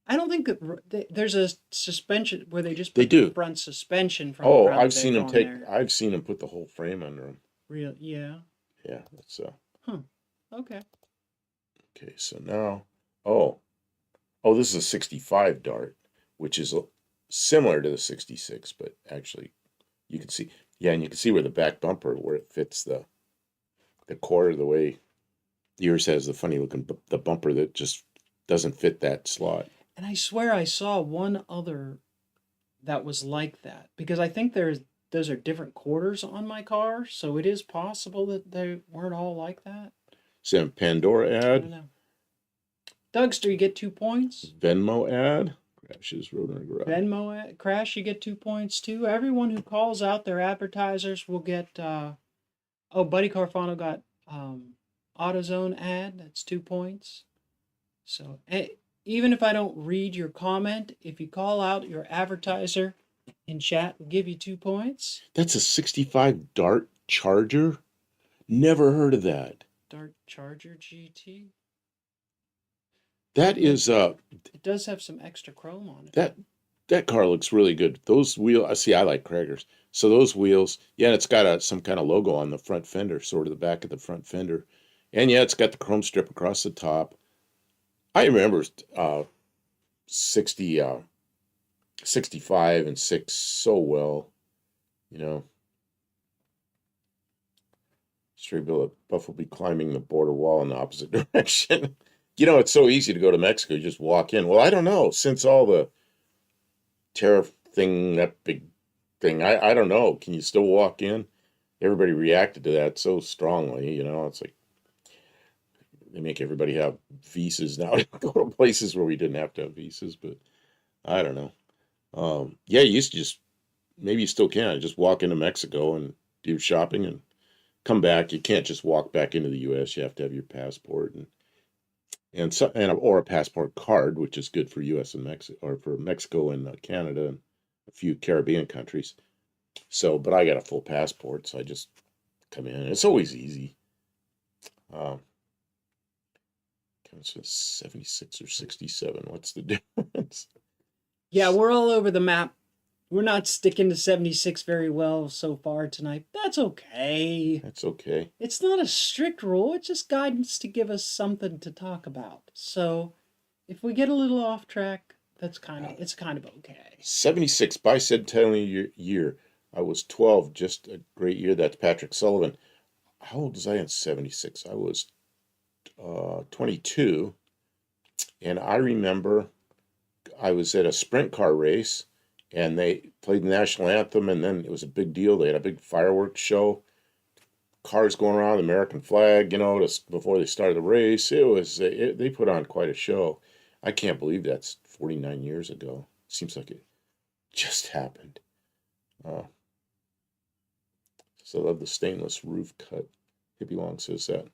I don't think that there's a suspension where they just put the front suspension from. Oh, I've seen them take. I've seen them put the whole frame under them. Real, yeah. Yeah, that's Okay. Okay, so now, oh, this is a 65 Dart, which is similar to the 66, but actually, you can see, and you can see where the back bumper, where it fits the quarter the way yours has the funny looking the bumper that just doesn't fit that slot. And I swear I saw one other that was like that, because I think those are different quarters on my car, so it is possible that they weren't all like that. Some Pandora ad. I don't know. Dougster, you get 2 points. Venmo ad. Crashes road in a garage. Venmo ad, crash, you get 2 points too. Everyone who calls out their advertisers will get. Buddy Carfano got AutoZone ad. That's 2 points. So even if I don't read your comment, if you call out your advertiser in chat, we'll give you 2 points. That's a 65 Dart Charger? Never heard of that. Dart Charger GT? That is it does have some extra chrome on it. That car looks really good. Those wheels, I like Kragers. So those wheels, yeah, it's got some kind of logo on the front fender, sort of the back of the front fender. And yeah, it's got the chrome strip across the top. I remember 65 and 6 so well, you know. Straight bill of Buff will be climbing the border wall in the opposite direction. You know, it's so easy to go to Mexico. You just walk in. Well, I don't know. Since all the tariff thing, that big thing, I don't know. Can you still walk in? Everybody reacted to that so strongly. You know, it's like they make everybody have visas now to go to places where we didn't have to have visas. But I don't know. Yeah, you used to just, maybe you still can, just walk into Mexico and do shopping and come back. You can't just walk back into the U.S. You have to have your passport or a passport card, which is good for U.S. and Mexico, or for Mexico and Canada and a few Caribbean countries. So, but I got a full passport, so I just come in. It's always easy. Comes to 76 or 67. What's the difference? Yeah, we're all over the map. We're not sticking to 76 very well so far tonight. That's okay. That's okay. It's not a strict rule. It's just guidance to give us something to talk about. So if we get a little off track, it's kind of okay. 76 bicentennial year. I was 12, just a great year. That's Patrick Sullivan. how old was I in 76? I was 22, and I remember I was at a sprint car race, and they played the national anthem, and then it was a big deal. They had a big fireworks show, cars going around, the American flag, before they started the race. They put on quite a show. I can't believe that's 49 years ago. Seems like it just happened. Uh, so I love the stainless roof cut. Hippie Long says that.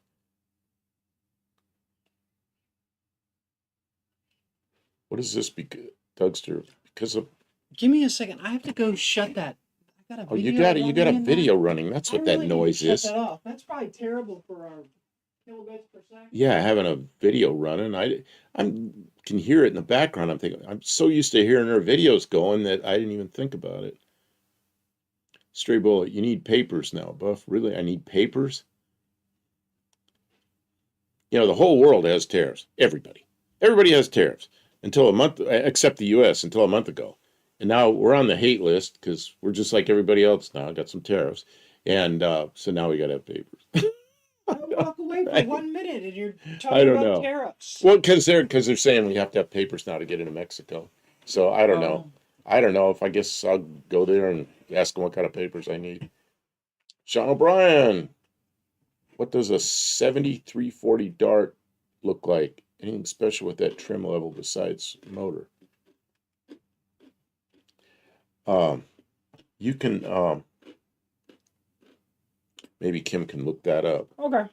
What is this? Dougster? Because of Give me a second. I have to go shut that. I got a oh, video you got running a in video there. running. That's I what that really need to noise shut is. that off. That's probably terrible for our kilobits per second. Yeah, having a video running. I'm can hear it in the background. I'm thinking I'm so used to hearing her videos going that I didn't even think about it. Stray Bullet, you need papers now, Buff. Really, I need papers. The whole world has tariffs. Everybody has tariffs until a month, except the U.S. until a month ago, and now we're on the hate list because we're just like everybody else now. Got some tariffs, and so now we got to have papers. I'll walk away for 1 minute and you're I talking don't about know. tariffs. Well, because they're saying we have to have papers now to get into Mexico. So I don't know. I don't know if I guess I'll go there and ask them what kind of papers I need. Sean O'Brien, what does a 7340 Dart look like? Anything special with that trim level besides motor? You can maybe Kim can look that up. Okay.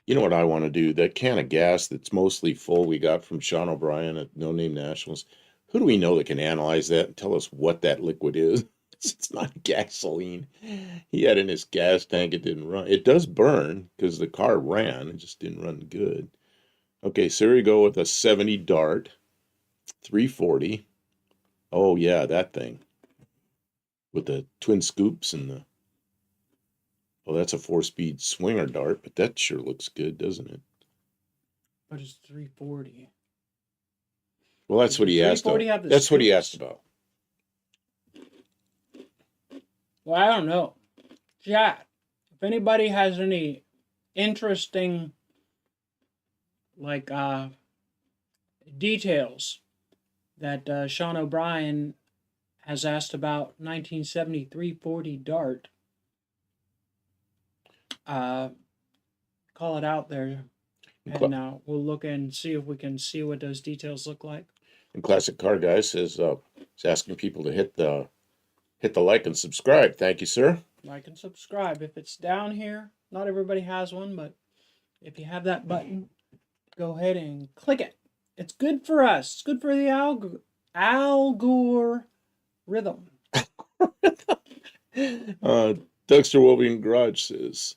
You know what I want to do? That can of gas that's mostly full we got from Sean O'Brien at No Name Nationals. Who do we know that can analyze that and tell us what that liquid is? It's not gasoline. He had in his gas tank, it didn't run. It does burn because the car ran, it just didn't run good. Okay, so here we go with a 70 Dart, 340. Oh yeah, that thing. With the twin scoops and the oh, that's a 4-speed swinger Dart, but that sure looks good, doesn't it? But it's 340. Well, that's what he asked about. That's what he asked about. Well, I don't know. Chat. If anybody has any interesting, details that Sean O'Brien has asked about 1973 40 Dart, call it out there. And we'll look and see if we can see what those details look like. And Classic Car Guy says he's asking people to hit the like and subscribe. Thank you, sir. Like and subscribe. If it's down here, not everybody has one, but if you have that button, go ahead and click it. It's good for us. It's good for the algorithm. Dexter Wolverine Garage says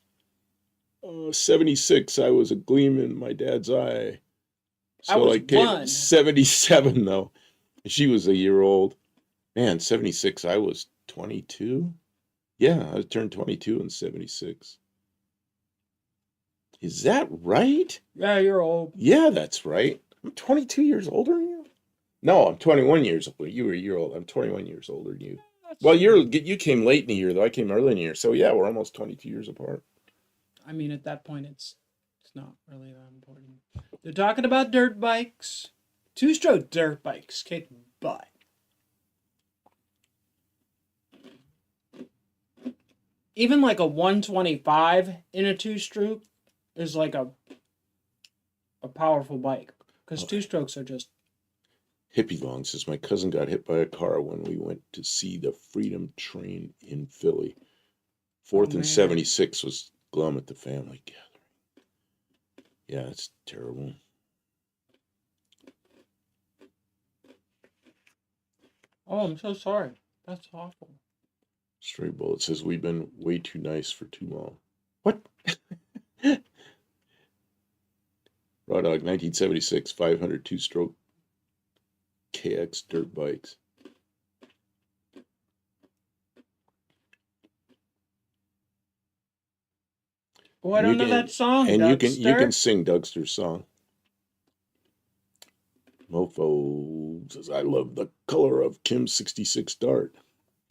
76, I was a gleam in my dad's eye. So I was like 77 though. She was a year old. Man, 76, I was 22. Yeah, I turned 22 in 76. Is that right? Yeah, you're old. Yeah, that's right. I'm 22 years older than you. No, I'm 21 years older. You were a year old. I'm 21 years older than you. Well, you came late in the year though. I came early in the year. So yeah, we're almost 22 years apart. I mean, at that point, it's not really that important. They're talking about dirt bikes, 2-stroke dirt bikes, kick butt. Even like a 125 in a 2-stroke is like a powerful bike because 2-strokes are just. Hippie Long says my cousin got hit by a car when we went to see the Freedom Train in Philly. 4th and 76 was glum at the family gathering. Yeah, it's terrible. Oh, I'm so sorry. That's awful. Stray Bullet says we've been way too nice for too long. What? Raw Dog 1976 500 2-stroke KX dirt bikes. Oh, I don't know that song. And you can sing Dougster's song. Mofo says I love the color of Kim's 66 Dart.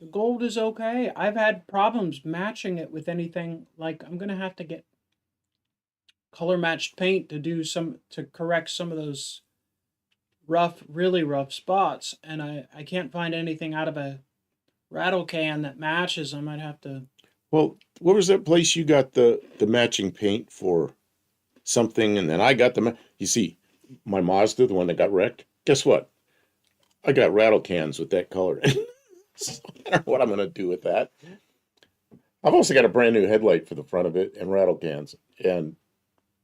The gold is okay. I've had problems matching it with anything. Like, I'm gonna have to get color matched paint to correct some of those rough, really rough spots, and I can't find anything out of a rattle can that matches. I might have to. Well, what was that place you got the matching paint for something, and then I got you see, my Mazda, the one that got wrecked. Guess what? I got rattle cans with that color. So I don't know what I'm gonna do with that. I've also got a brand new headlight for the front of it and rattle cans and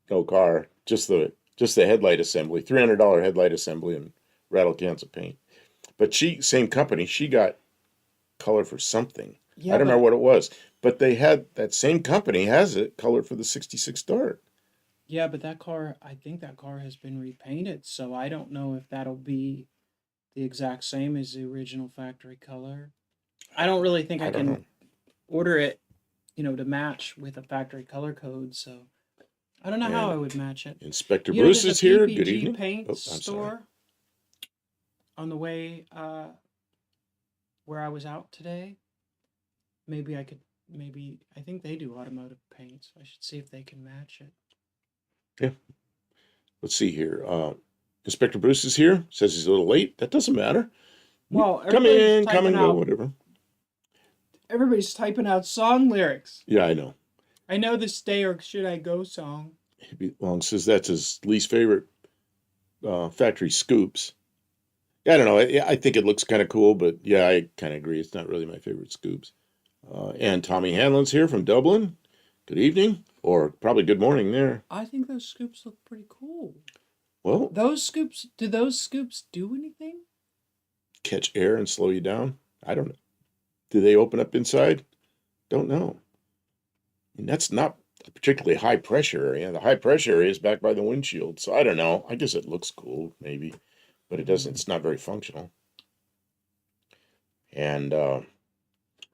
no car, just the headlight assembly, $300 headlight assembly and rattle cans of paint. But same company, she got color for something. Yeah, I don't but remember what it was, but they had that same company has it color for the '66 Dart. yeah, but that car, I think that car has been repainted, so I don't know if that'll be the exact same as the original factory color. I don't really think I I don't know. can order it, to match with a factory color code. So I don't know how And I would match it. Inspector Bruce There's a is here. Good PPG evening. paint Oh, I'm sorry. store on the way where I was out today. Maybe I could. Maybe I think they do automotive paints. I should see if they can match it. Yeah. Let's see here. Inspector Bruce is here. Says he's a little late. That doesn't matter. Well, Come in, come and go, out. whatever. Everybody's typing out song lyrics. Yeah, I know. I know the Stay or Should I Go song. Long says that's his least favorite factory scoops. Yeah, I don't know. I think it looks kind of cool, but yeah, I kind of agree. It's not really my favorite scoops. And Tommy Hanlon's here from Dublin. Good evening, or probably good morning there. I think those scoops look pretty cool. Well, Do those scoops do anything? catch air and slow you down. I don't know. Do they open up inside? Don't know. And that's not a particularly high pressure area. The high pressure area is back by the windshield. So I don't know. I guess it looks cool, maybe, but it doesn't. It's not very functional. And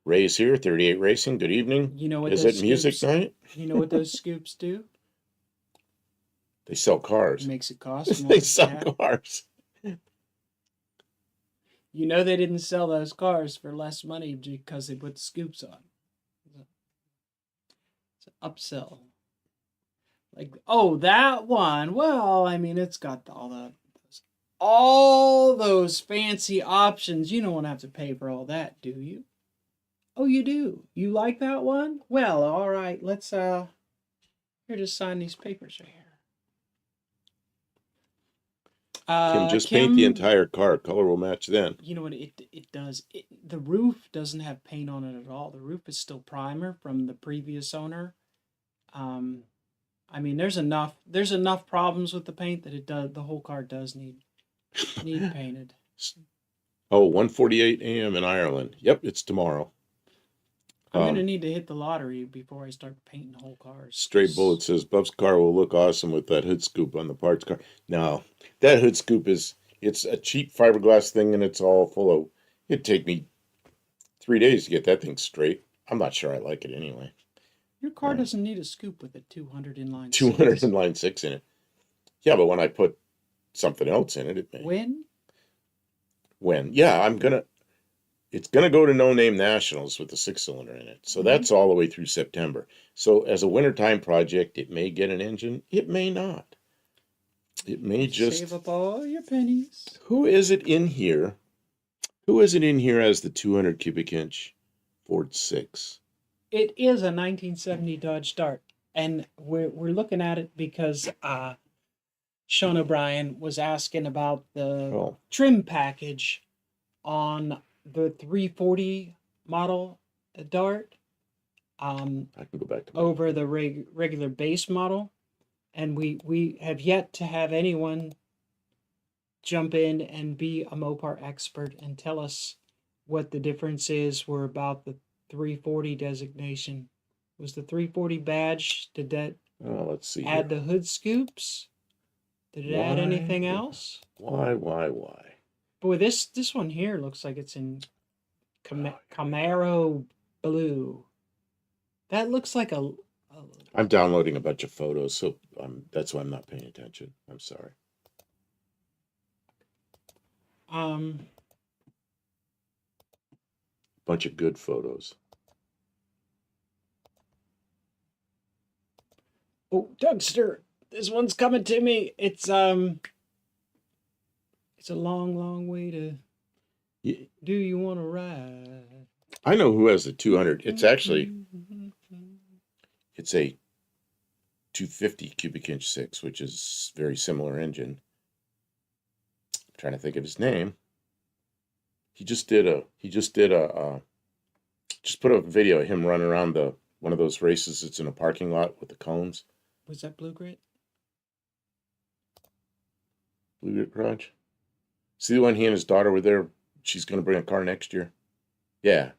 Ray's here, 38 Racing. Good evening. You know what Is those it music scoops, night? You know what those scoops do? They sell cars. It makes it cost more. They sell Yeah. cars. You know they didn't sell those cars for less money because they put the scoops on. It's an upsell. Like, oh, that one. Well, I mean, it's got all those fancy options. You don't want to have to pay for all that, do you? Oh, you do. You like that one? Well, all right. Let's here, just sign these papers right here. Kim, just paint the entire car. Color will match then. You know what it does? The roof doesn't have paint on it at all. The roof is still primer from the previous owner. I mean, there's enough problems with the paint that the whole car does need painted. Oh, 1:48 a.m. in Ireland. Yep, it's tomorrow. I'm gonna need to hit the lottery before I start painting whole cars. Straight Bullet says Buff's car will look awesome with that hood scoop on the parts car. No, that hood scoop it's a cheap fiberglass thing and it's all full of. It'd take me 3 days to get that thing straight. I'm not sure I like it anyway. Your car doesn't need a scoop with a 200 inline 200 6. inline 6 in it. Yeah, but when I put something else in it, it may. When? Yeah, it's gonna go to No Name Nationals with the 6-cylinder in it. So that's all the way through September. So as a wintertime project, it may get an engine. It may not. It may just save up all your pennies. Who is it in here? Who is it in here as the 200 cubic inch Ford 6? It is a 1970 Dodge Dart, and we're looking at it because Sean O'Brien was asking about the trim package on the 340 model Dart. I can go back to over the regular base model, and we have yet to have anyone jump in and be a Mopar expert and tell us what the difference is. We're about the 340 designation. Was the 340 badge, did that let's see add here. the hood scoops? Did it add anything else? Why? Boy, this one here looks like it's in Camaro blue. That looks like a I'm downloading a bunch of photos, so that's why I'm not paying attention. I'm sorry. bunch of good photos. Oh, Dougster, this one's coming to me. It's a long, long way to. Yeah, Do you want to ride? I know who has the 200. It's actually it's a 250 cubic inch 6, which is very similar engine. I'm trying to think of his name. He just put a video of him running around one of those races that's in a parking lot with the cones. Was that Blue Grit? Blue Grit Garage. See the one he and his daughter were there? She's going to bring a car next year. Yeah.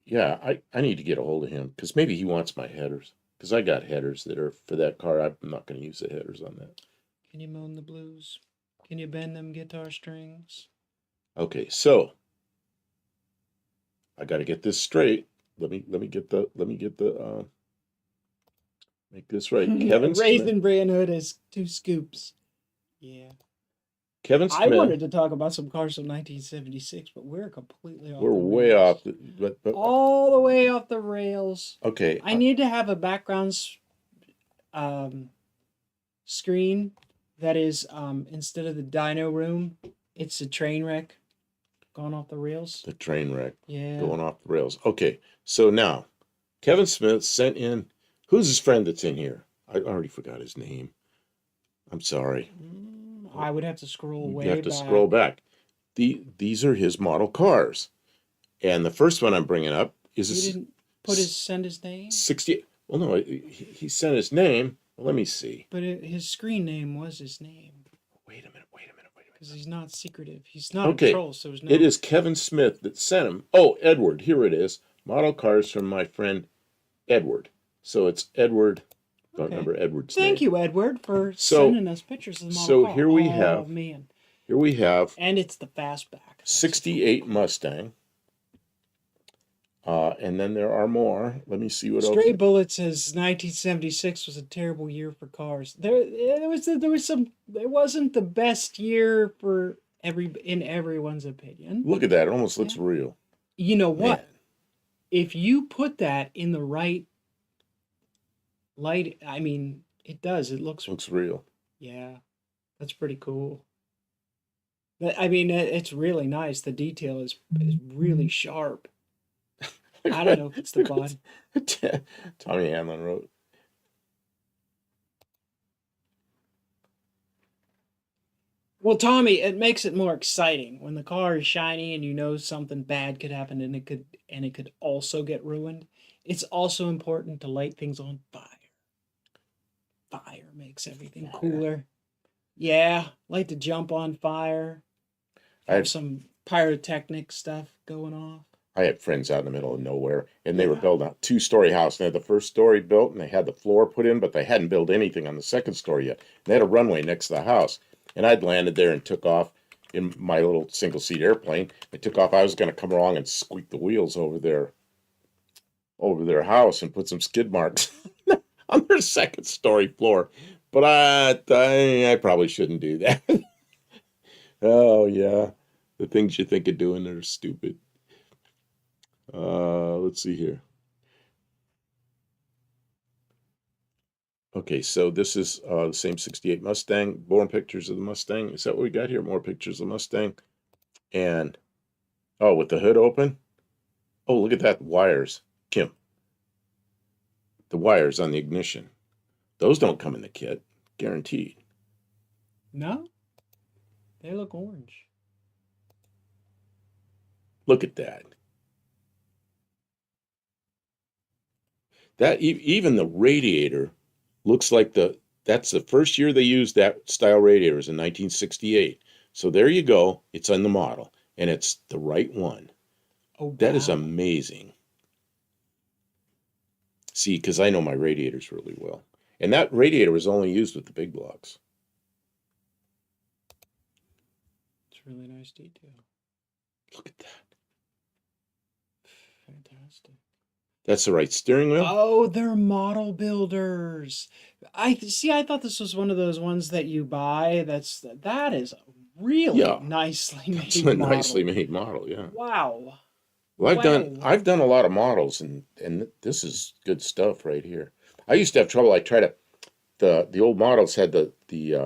Yeah, I need to get a hold of him because maybe he wants my headers. Because I got headers that are for that car. I'm not going to use the headers on that. Can you moan the blues? Can you bend them guitar strings? Okay, so I got to get this straight. Let me get the make this right. Kevin Raisin Smith. Bran Hood is 2 scoops. Yeah. Kevin I Smith. wanted to talk about some cars from 1976, but we're completely off. We're the way rails. off. But All the way off the rails. okay. I need to have a background screen that is instead of the dyno room, it's a train wreck gone off the rails. The train wreck. Yeah. Going off the rails. Okay, so now Kevin Smith sent in. Who's his friend that's in here? I already forgot his name. I'm sorry. I would have to scroll way You have to back. scroll back. These are his model cars, and the first one I'm bringing up is He didn't send his name. 60. Well, no, he sent his name. Well, let me see. But his screen name was his name. Wait a minute. Because he's not secretive. He's not Okay, a troll, so there's no... It is Kevin Smith that sent him. Oh, Edward. Here it is. Model cars from my friend Edward. So it's Edward. Don't remember Edward's name. Thank you, Edward, for sending us pictures of the model car. Here we oh, have. Man. Here we have. And it's the fastback. 68 Mustang. And then there are more. Let me see what else. Stray Bullet says 1976 was a terrible year for cars. There wasn't the best year for in everyone's opinion. Look at that. It almost looks real. You know what? Man. If you put that in the right light, I mean, it does. It looks real. Yeah. That's pretty cool. I mean, it's really nice. The detail is really sharp. I don't know if it's the body. Tommy Hamlin wrote. Well, Tommy, it makes it more exciting when the car is shiny and you know something bad could happen and it could also get ruined. It's also important to light things on fire. Fire makes everything cooler. Yeah, like to jump on fire. Have some pyrotechnic stuff going off. I had friends out in the middle of nowhere, and they were building a 2-story house. They had the first story built, and they had the floor put in, but they hadn't built anything on the second story yet. They had a runway next to the house, and I'd landed there and took off in my little single-seat airplane. I took off. I was going to come along and squeak the wheels over their house and put some skid marks on their second-story floor. But I probably shouldn't do that. Oh, yeah. The things you think of doing are stupid. Let's see here. Okay, so this is the same 68 Mustang. More pictures of the Mustang. Is that what we got here? More pictures of the Mustang. And, oh, with the hood open. Oh, look at that. Wires. Kim. The wires on the ignition. Those don't come in the kit. Guaranteed. No? They look orange. Look at that. That even the radiator looks like that's the first year they used that style radiators in 1968. So there you go. It's on the model, and it's the right one. Oh, wow. That is amazing. See, because I know my radiators really well. And that radiator was only used with the big blocks. It's really nice detail. Look at that. Fantastic. That's the right steering wheel. Oh, they're model builders. I thought this was one of those ones that you buy. That is a really nicely made It's a model. nicely made model, yeah. Wow. Well, Wow. I've done a lot of models, and this is good stuff right here. I used to have trouble. I try to the old models had the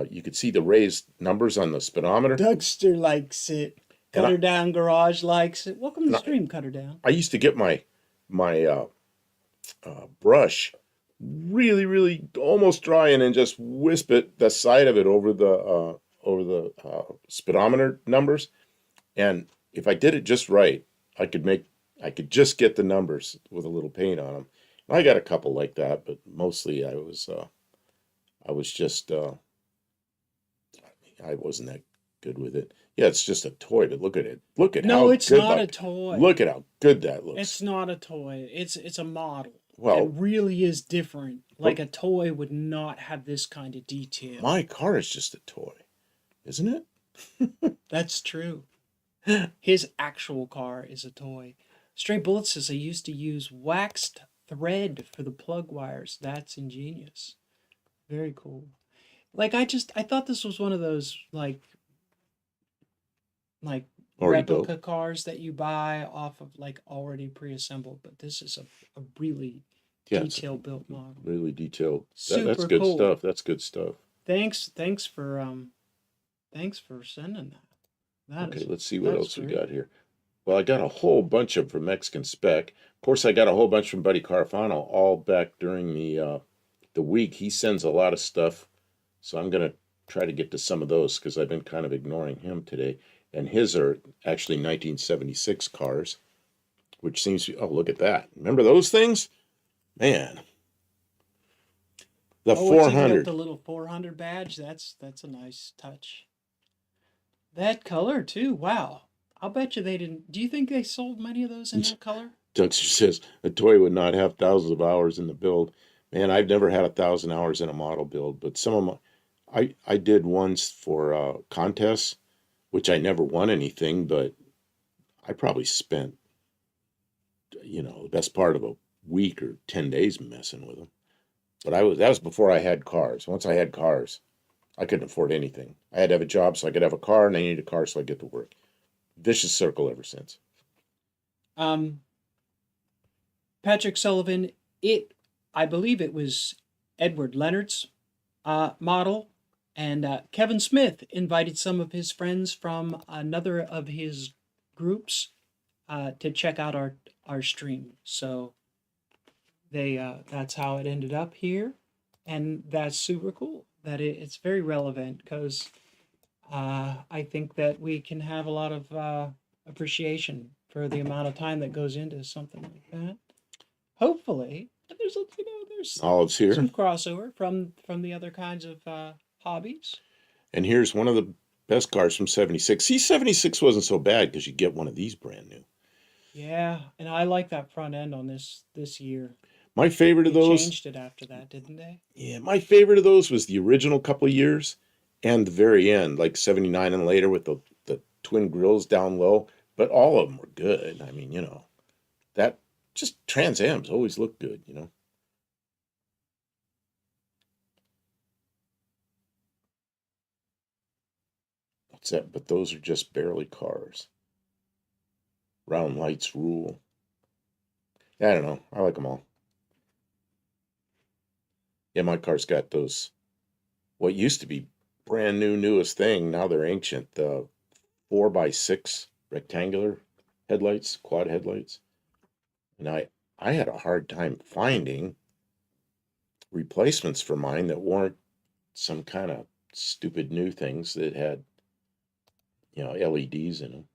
you could see the raised numbers on the speedometer, Dougster likes it. and Cutter Down Garage likes it. Welcome to and the I, stream, Cutter Down. I used to get my brush really almost dry, and then just wisp it the side of it over the speedometer numbers. And if I did it just right, I could just get the numbers with a little paint on them. I got a couple like that, but mostly I was just I wasn't that good with it. Yeah, it's just a toy, but look at it. Look at No, how it's good not a that. toy. Look at how good that looks. It's not a toy. It's a model. It Well, really is different. Like but a toy would not have this kind of detail. my car is just a toy, isn't it? That's true. His actual car is a toy. Stray Bullet says I used to use waxed thread for the plug wires. That's ingenious. Very cool. Like I thought this was one of those like Already replica built. cars that you buy off of like already pre-assembled, but this is a really Yeah, it's detail built model. really detailed. That's Super good cool. stuff. That's good stuff. Thanks for sending that. Okay, let's see what else we great. got here. Well, I got a whole bunch of from Mexican Spec. Of course, I got a whole bunch from Buddy Carfano, all back during the week. He sends a lot of stuff, so I'm gonna try to get to some of those because I've been kind of ignoring him today. And his are actually 1976 cars, which seems to, oh, look at that. Remember those things? Man. The Oh, what's even got 400. the little 400 badge? That's a nice touch. That color too. Wow. I'll bet you they didn't. Do you think they sold many of those in that color? Duxer says a toy would not have thousands of hours in the build. Man, I've never had 1,000 hours in a model build, but some of my, I did ones for contests, which I never won anything, but I probably spent, the best part of a week or 10 days messing with them. But that was before I had cars. Once I had cars, I couldn't afford anything. I had to have a job so I could have a car, and I needed a car so I get to work. Vicious circle ever since. Patrick Sullivan, I believe it was Edward Leonard's model, and Kevin Smith invited some of his friends from another of his groups to check out our stream. So that's how it ended up here, and that's super cool. That it's very relevant because I think that we can have a lot of appreciation for the amount of time that goes into something like that. Hopefully, there's Olive's here. some crossover from the other kinds of hobbies. And here's one of the best cars from 76. See, 76 wasn't so bad because you get one of these brand new. Yeah, and I like that front end on this year. My favorite of They those. changed it after that, didn't they? Yeah, my favorite of those was the original couple of years and the very end, like 79 and later with the twin grills down low. But all of them were good. I mean, that just Trans Am's always look good. What's that? But those are just barely cars. Round lights rule. I don't know. I like them all. Yeah, my car's got those, what used to be brand new, newest thing. Now they're ancient. The 4x6 rectangular headlights, quad headlights. And I had a hard time finding replacements for mine that weren't some kind of stupid new things that had, LEDs in them.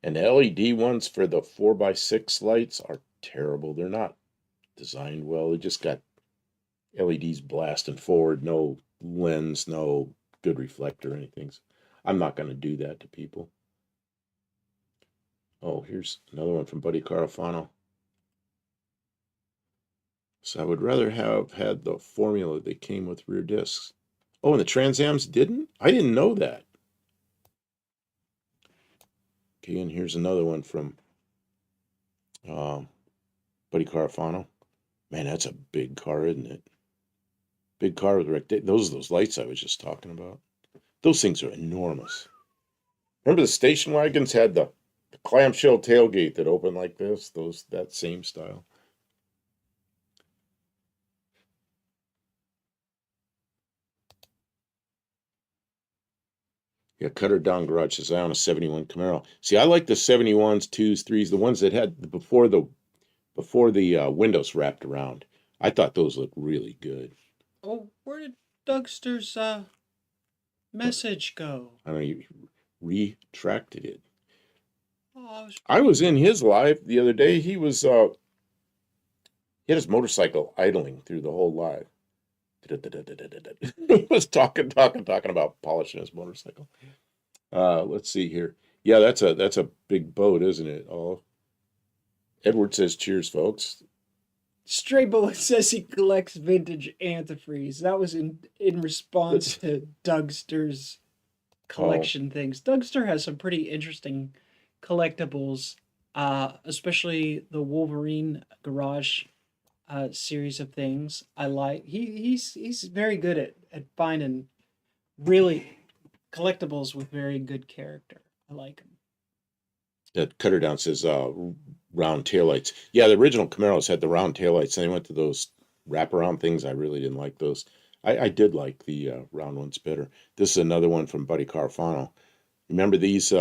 And the LED ones for the 4x6 lights are terrible. They're not designed well. They just got LEDs blasting forward, no lens, no good reflector or anything. So I'm not going to do that to people. Oh, here's another one from Buddy Carafano. So I would rather have had the formula that came with rear discs. Oh, and the Trans Ams didn't? I didn't know that. Okay, and here's another one from Buddy Carafano. Man, that's a big car, isn't it? Big car with those lights I was just talking about. Those things are enormous. Remember the station wagons had the Clamshell tailgate that opened like this, that same style. Yeah, Cutter Down Garage says I own a 71 Camaro. See, I like the 71s, 2s, 3s, the ones that had before the windows wrapped around. I thought those looked really good. Oh, where did Dougster's message go? I don't know, you retracted it. Oh, I was in his live the other day. He had his motorcycle idling through the whole live. He was talking about polishing his motorcycle. Let's see here. Yeah, that's a big boat, isn't it? Oh, Edward says, "Cheers, folks." Stray Bullet says he collects vintage antifreeze. That was in response to Dougster's collection things. Dougster has some pretty interesting collectibles, especially the Wolverine Garage series of things. I like. He's very good at finding really collectibles with very good character. I like him. That Cutter Down says round taillights. Yeah, the original Camaros had the round taillights, and they went to those wraparound things. I really didn't like those. I did like the round ones better. This is another one from Buddy Carfano. Remember these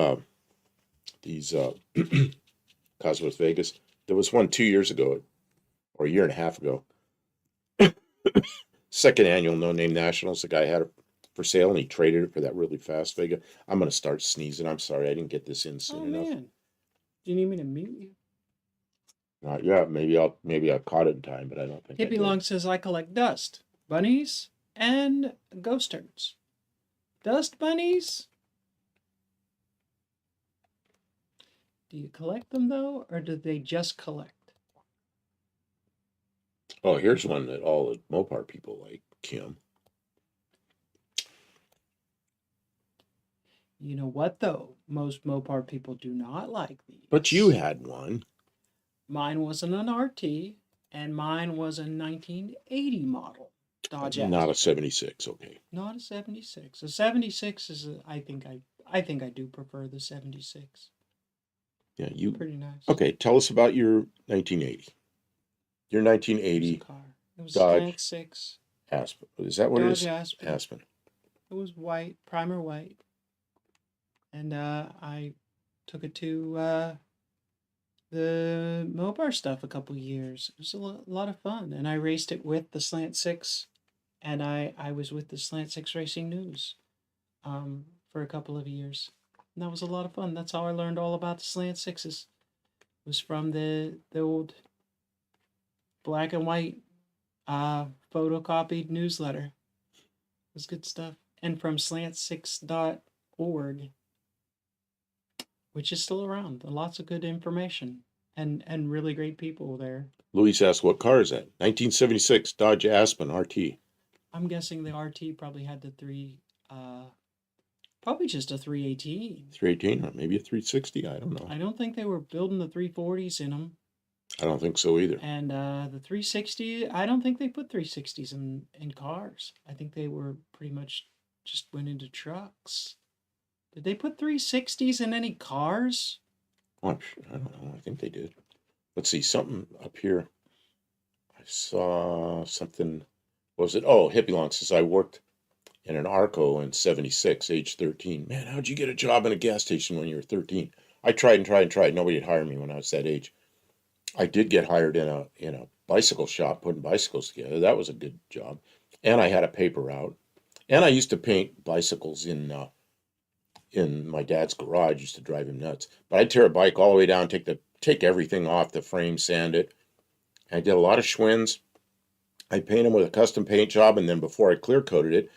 Cosmos Vegas? There was one 2 years ago, or a year and a half ago. Second annual No Name Nationals. The guy had it for sale, and he traded it for that really fast Vega. I'm gonna start sneezing. I'm sorry, I didn't get this in soon enough. Man, do you need me to mute you? Not yet. Maybe I caught it in time, but I don't think I Hippie did. Long says I collect dust bunnies and ghost turds. Dust bunnies. Do you collect them though, or do they just collect? Oh, here's one that all the Mopar people like, Kim. You know what though? Most Mopar people do not like these. But you had one. Mine wasn't an RT, and mine was a 1980 model Dodge Aspen. Not a 76, okay. Not a 76. A 76 is I think I do prefer the 76. Yeah, you pretty nice. Okay, tell us about your 1980. Your 1980 car. It was Dodge Slant 6. Aspen. Is that what Dodge it is? Aspen. Aspen. It was white, primer white. And I took it to the Mopar stuff a couple years. It was a lot of fun. And I raced it with the Slant 6. And I was with the Slant 6 Racing News for a couple of years. And that was a lot of fun. That's how I learned all about the Slant 6s. It was from the old black and white photocopied newsletter. It was good stuff. And from slant6.org, which is still around. Lots of good information and really great people there. Luis asked, what car is that? 1976 Dodge Aspen RT. I'm guessing the RT probably had the probably just a 318. 318 or maybe a 360, I don't know. I don't think they were building the 340s in them. I don't think so either. And the 360, I don't think they put 360s in cars. I think they were pretty much just went into trucks. Did they put 360s in any cars? Oh, I don't know. I think they did. Let's see, something up here. I saw something. What was it? Oh, Hippie Long says I worked in an Arco in 76, age 13. Man, how'd you get a job in a gas station when you were 13? I tried and tried and tried. Nobody would hire me when I was that age. I did get hired in a bicycle shop putting bicycles together. That was a good job. And I had a paper route. And I used to paint bicycles in my dad's garage. Used to drive him nuts. But I'd tear a bike all the way down, take everything off the frame, sand it. And I did a lot of Schwinn's. I'd paint them with a custom paint job, and then before I clear coated it,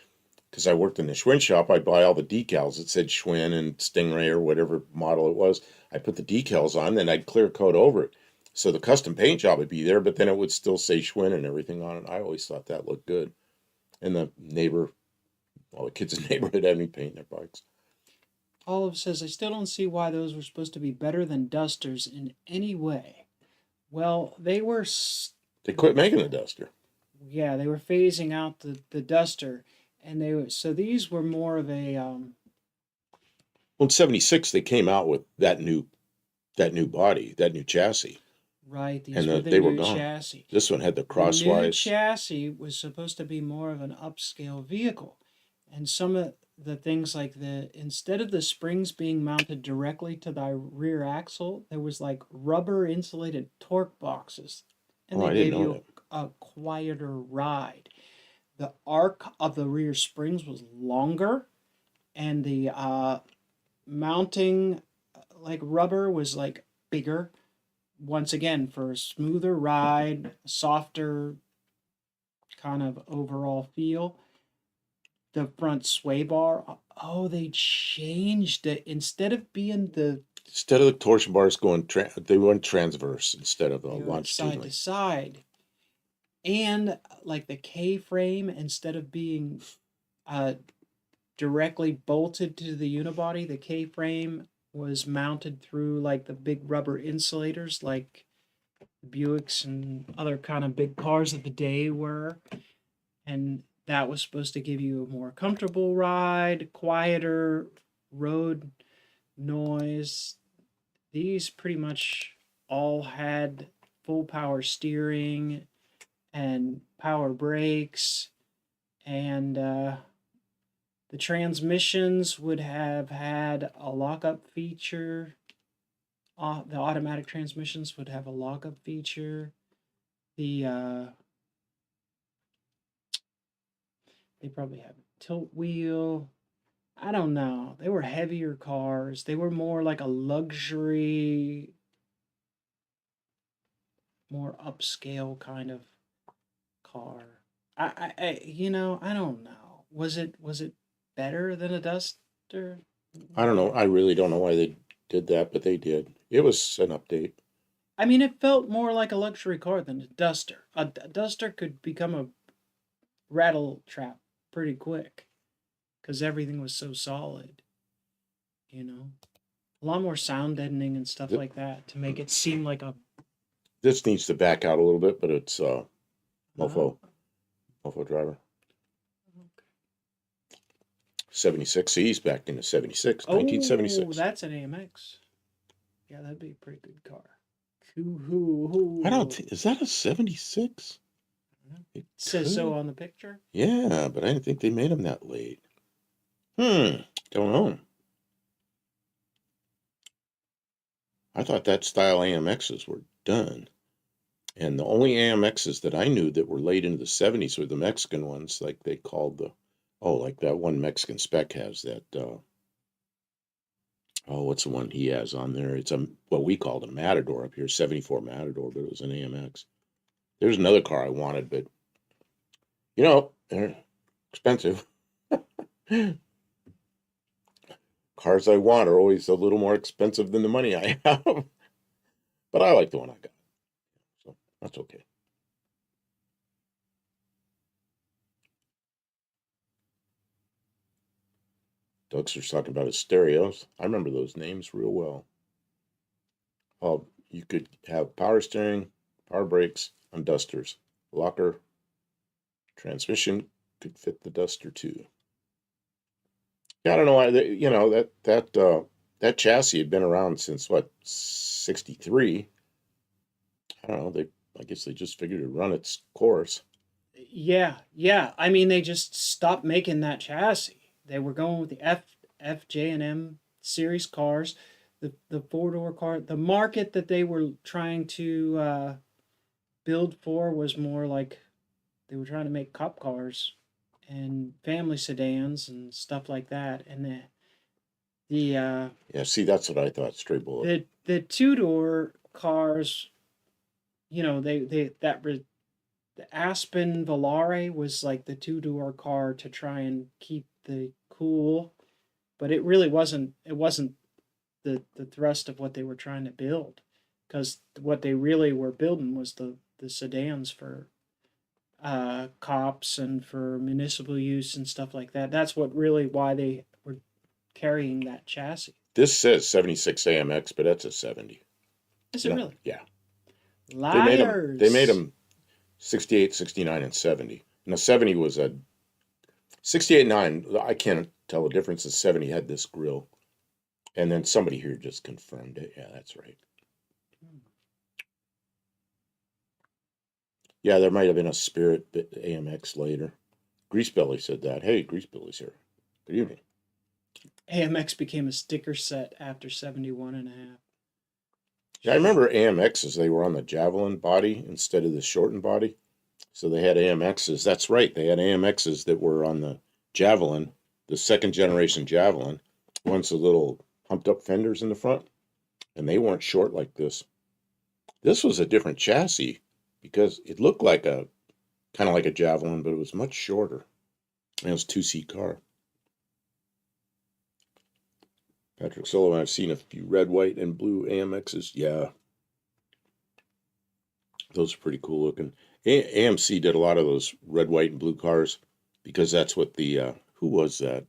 because I worked in the Schwinn shop, I'd buy all the decals that said Schwinn and Stingray or whatever model it was. I'd put the decals on, then I'd clear coat over it. So the custom paint job would be there, but then it would still say Schwinn and everything on it. I always thought that looked good. And the kids in the neighborhood had me painting their bikes. Olive says, I still don't see why those were supposed to be better than Dusters in any way. Well, they were... They quit making the Duster. Yeah, they were phasing out the Duster. And so these were more of a... Well, in 76, they came out with that new that new body, that new chassis. Right, these And were the they were new gone. chassis. This one had the The new crosswise. chassis was supposed to be more of an upscale vehicle. And some of the things like instead of the springs being mounted directly to the rear axle, there was like rubber insulated torque boxes. And Oh, they I didn't gave know you that. a quieter ride. The arc of the rear springs was longer, and the mounting like rubber was like bigger. Once again, for a smoother ride, softer kind of overall feel. The front sway bar, oh, they changed it. Instead of being Instead of the torsion bars going, they went transverse instead of they went side to longitudinally. side. And like the K frame, instead of being uh, directly bolted to the unibody, the K frame was mounted through like the big rubber insulators, like Buicks and other kind of big cars of the day were. And that was supposed to give you a more comfortable ride, quieter road noise. These pretty much all had full power steering and power brakes, and the transmissions would have had a lockup feature. The automatic transmissions would have a lockup feature. They probably have a tilt wheel. I don't know. They were heavier cars. They were more like a luxury, more upscale kind of car. I don't know. Was it better than a Duster? I don't know. I really don't know why they did that, but they did. It was an update. I mean, it felt more like a luxury car than a Duster. A Duster could become a rattle trap pretty quick because everything was so solid. You know, a lot more sound deadening and stuff Th- like that to make it seem like a This needs to back out a little bit, but it's uh, mofo driver. 76. See, he's back into 76, oh, 1976. that's an AMX. Yeah, that'd be a pretty good car. Hoo. I don't think, is that a 76? It Says so could. on the picture. Yeah, but I didn't think they made them that late. Don't know. I thought that style AMXs were done. And the only AMXs that I knew that were late into the 70s were the Mexican ones, like they called like that one Mexican spec has that, what's the one he has on there? It's what we called a Matador up here, 74 Matador, but it was an AMX. There's another car I wanted, but, they're expensive. Cars I want are always a little more expensive than the money I have. But I like the one I got. So that's okay. Dougster's talking about his stereos. I remember those names real well. You could have power steering, power brakes on Dusters. Locker, transmission could fit the Duster too. Yeah, I don't know why that chassis had been around since what, 63. I don't know. I guess they just figured it'd run its course. Yeah. I mean, they just stopped making that chassis. They were going with the J and M series cars, the 4-door car. The market that they were trying to build for was more like they were trying to make cop cars and family sedans and stuff like that. And the Yeah, see, that's what I thought. Straight bullet. the 2-door cars, the Aspen Volare was like the 2-door car to try and keep the cool, but it really wasn't. It wasn't the thrust of what they were trying to build, because what they really were building was the sedans for cops and for municipal use and stuff like that. That's why they were carrying that chassis. This says 76 AMX, but that's a 70. Is it really? Yeah. Liars. They made them 68, 69, and 70. And the 70 was a 68 9. I can't tell the difference. The 70 had this grill. And then somebody here just confirmed it. Yeah, that's right. Yeah, there might have been a Spirit AMX later. Greasebelly said that. Hey, Greasebelly's here. Good evening. AMX became a sticker set after 71 and a half. Yeah, I remember AMXs. They were on the Javelin body instead of the shortened body. So they had AMXs. That's right. They had AMXs that were on the Javelin, the second generation Javelin. One's the little humped up fenders in the front, and they weren't short like this. This was a different chassis because it looked like a kind of like a Javelin, but it was much shorter. And it was a two-seat car. Patrick Sullivan, I've seen a few red, white, and blue AMXs. Yeah, those are pretty cool looking. AMC did a lot of those red, white, and blue cars because that's what the who was that?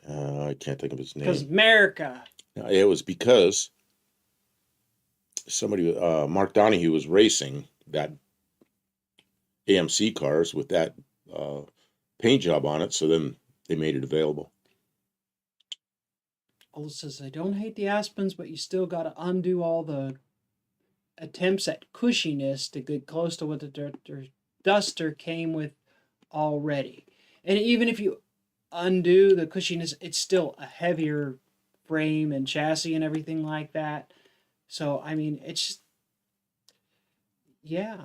I can't think of his Because name. America. It was because somebody, Mark Donahue, was racing that AMC cars with that paint job on it. So then they made it available. Ola says, I don't hate the Aspens, but you still got to undo all the attempts at cushiness to get close to what the Duster came with already. And even if you undo the cushiness, it's still a heavier frame and chassis and everything like that. So, I mean, it's, yeah.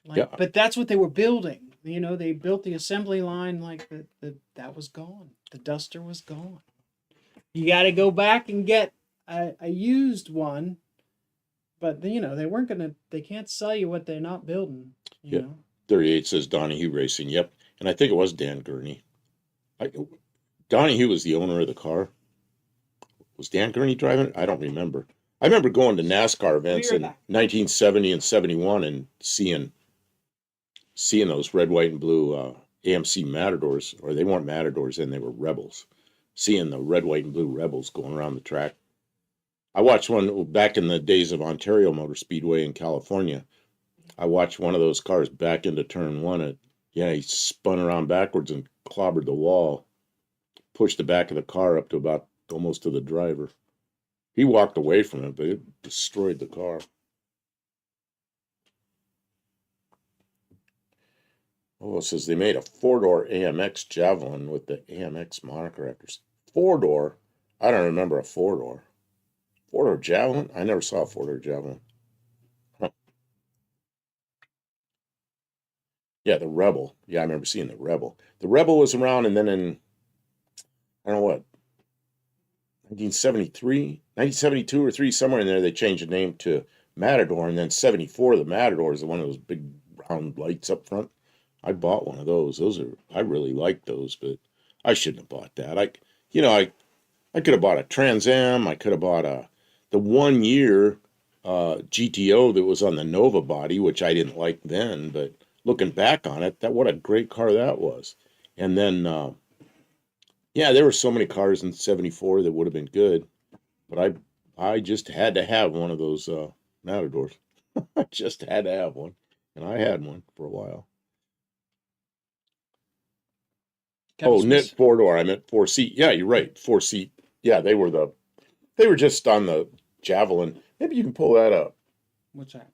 Like, Yeah. But that's what they were building. You know, they built the assembly line like that was gone. The Duster was gone. You got to go back and get a used one, but you know they can't sell you what they're not building. You know. 38 says Donahue Racing. Yep, and I think it was Dan Gurney. Donahue was the owner of the car. Was Dan Gurney driving it? I don't remember. I remember going to NASCAR events in 1970 and 71 and seeing those red, white, and blue AMC Matadors, or they weren't Matadors then, they were Rebels. Seeing the red, white, and blue Rebels going around the track. I watched one back in the days of Ontario Motor Speedway in California. I watched one of those cars back into turn one. He spun around backwards and clobbered the wall, pushed the back of the car up to about almost to the driver. He walked away from it, but it destroyed the car. Oh, it says they made a four-door AMX Javelin with the AMX moniker after. Four-door? I don't remember a four-door. Four-door Javelin? I never saw a four-door Javelin. Huh. Yeah, the Rebel. Yeah, I remember seeing the Rebel. The Rebel was around, and then in, I don't know what, 1973, 1972 or 3, somewhere in there, they changed the name to Matador, and then 74, the Matador is the one of those big round lights up front. I bought one of those. I really like those, but I shouldn't have bought that. I could have bought a Trans Am. I could have bought the 1 year GTO that was on the Nova body, which I didn't like then, but looking back on it, what a great car that was. And then, there were so many cars in 74 that would have been good, but I just had to have one of those Matadors. I just had to have one, and I had one for a while. Knit four-door. I meant 4-seat. Yeah, you're right. 4-seat. Yeah, they were just on the Javelin. Maybe you can pull that up. What's that?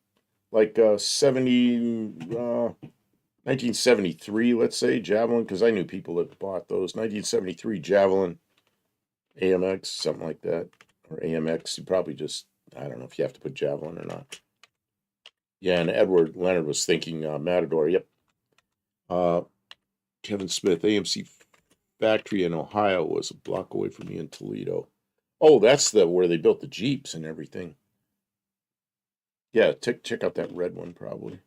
Like 1973, let's say, Javelin, because I knew people that bought those. 1973 Javelin AMX, something like that. Or AMX. You probably just, I don't know if you have to put Javelin or not. Yeah, and Edward Leonard was thinking Matador. Yep. Kevin Smith, AMC factory in Ohio was a block away from me in Toledo. Oh, that's where they built the Jeeps and everything. Yeah, check out that red one probably.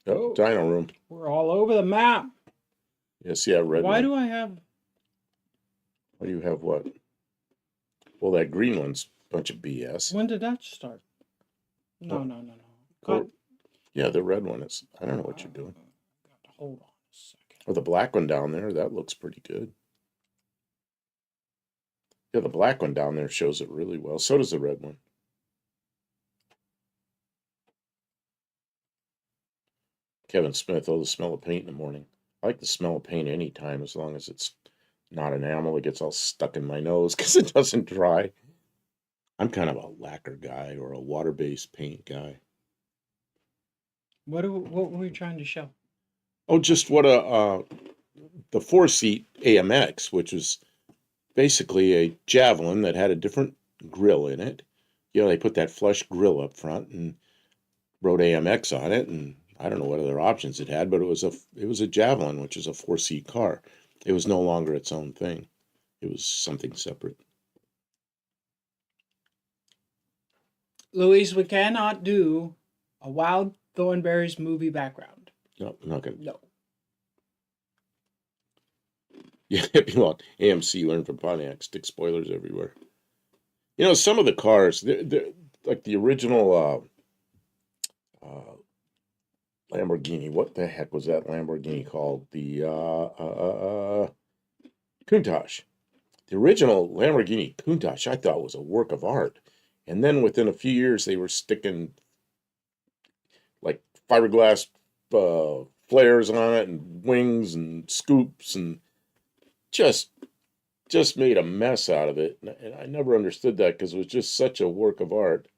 Oh, dyno room. We're all over the map. Yes, yeah, red one. Why do you have what? Well, that green one's a bunch of BS. When did that start? No. Yeah, the red one is. I don't know what you're doing. Hold on a second. Oh, the black one down there, that looks pretty good. Yeah, the black one down there shows it really well. So does the red one. Kevin Smith, the smell of paint in the morning. I like the smell of paint anytime as long as it's not enamel. It gets all stuck in my nose because it doesn't dry. I'm kind of a lacquer guy or a water-based paint guy. What were we trying to show? Oh, just what the 4-seat AMX, which was basically a Javelin that had a different grill in it. They put that flush grill up front and wrote AMX on it, and I don't know what other options it had, but it was a Javelin, which is a 4-seat car. It was no longer its own thing. It was something separate. Louise, we cannot do a Wild Thornberrys movie background. No, I'm not gonna. No. Yeah, well, AMC learned from Pontiac. Stick spoilers everywhere. Some of the cars, they're like the original Lamborghini. What the heck was that Lamborghini called? The Countach. The original Lamborghini Countach, I thought was a work of art. And then within a few years, they were sticking like fiberglass flares on it and wings and scoops and just made a mess out of it. And I never understood that because it was just such a work of art.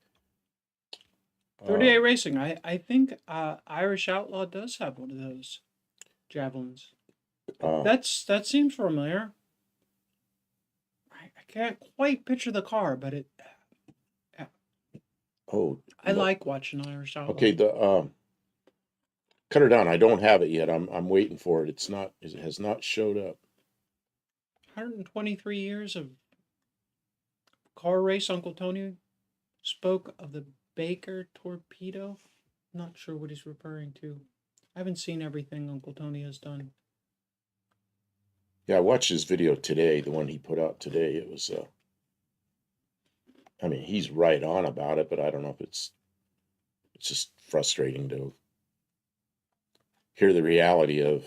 38 Racing. I think Irish Outlaw does have one of those Javelins. That seems familiar. I can't quite picture the car, but it. I like watching Irish Outlaw. Okay, the cut her down. I don't have it yet. I'm waiting for it. It has not showed up. 123 years of car race. Uncle Tony spoke of the Baker torpedo. Not sure what he's referring to. I haven't seen everything Uncle Tony has done. Yeah, I watched his video today, the one he put out today. It was, I mean, he's right on about it, but I don't know if it's just frustrating to hear the reality of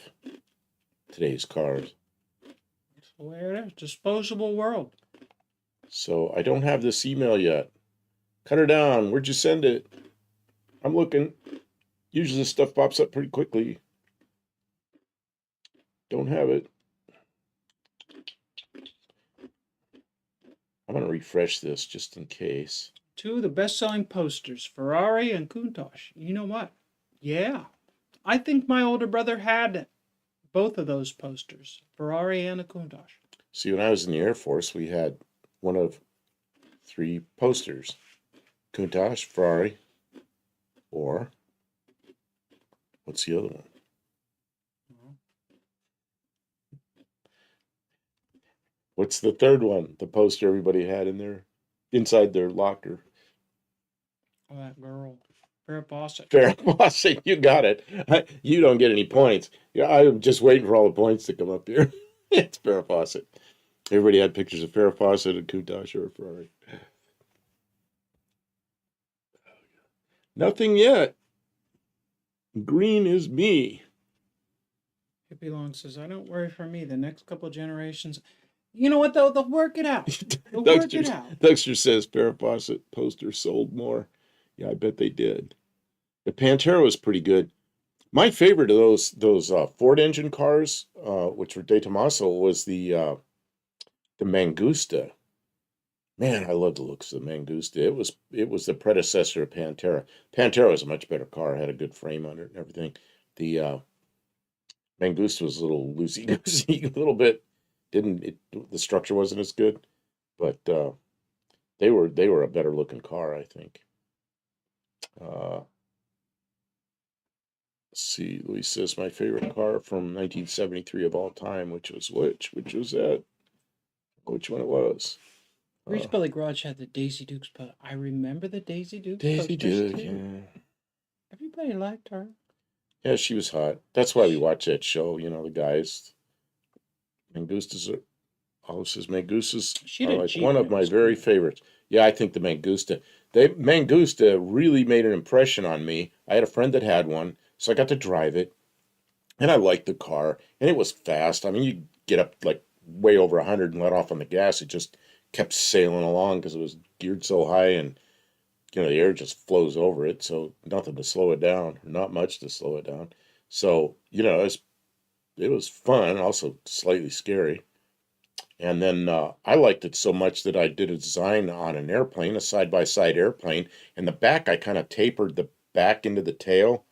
today's cars. That's the way it is. Disposable world. So I don't have this email yet. Cut her down. Where'd you send it? I'm looking. Usually this stuff pops up pretty quickly. Don't have it. I'm going to refresh this just in case. Two of the best-selling posters, Ferrari and Countach. You know what? Yeah. I think my older brother had both of those posters, Ferrari and a Countach. See, when I was in the Air Force, we had one of 3 posters. Countach, Ferrari, or what's the other one? What's the third one? The poster everybody had in there, inside their locker. Oh, that girl. Farrah Fawcett. Farrah Fawcett, you got it. You don't get any points. Yeah, I'm just waiting for all the points to come up here. It's Farrah Fawcett. Everybody had pictures of Farrah Fawcett and Countach or Ferrari. Nothing yet. Green is me. Hippie Long says, I don't worry for me. The next couple of generations. You know what, though? They'll work it out. They'll work it out. Dexter says Farrah Fawcett poster sold more. Yeah, I bet they did. The Pantera was pretty good. My favorite of those Ford engine cars, which were De Tomaso, was the Mangusta. Man, I love the looks of the Mangusta. It was the predecessor of Pantera. Pantera was a much better car, had a good frame on it and everything. The Mangusta was a little loosey-goosey, a little bit. The structure wasn't as good, but they were a better looking car, I think. Let's see, Luis says my favorite car from 1973 of all time, which was which? Which was that? Which one it was? Reach Belly Garage had the Daisy Dukes, but I remember the Daisy Dukes. Daisy Duke, too. yeah. Everybody liked her. Yeah, she was hot. That's why we watch that show. The guys. Mangustas are. Alice's Mangustas are like one of my very favorites. Yeah, I think the Mangusta. Mangusta really made an impression on me. I had a friend that had one, so I got to drive it, and I liked the car, and it was fast. I mean, you get up like way over 100 and let off on the gas. It just kept sailing along because it was geared so high, and the air just flows over it, so nothing to slow it down, not much to slow it down. So it was fun, also slightly scary. And then I liked it so much that I did a design on an airplane, a side-by-side airplane. And the back, I kind of tapered the back into the tail.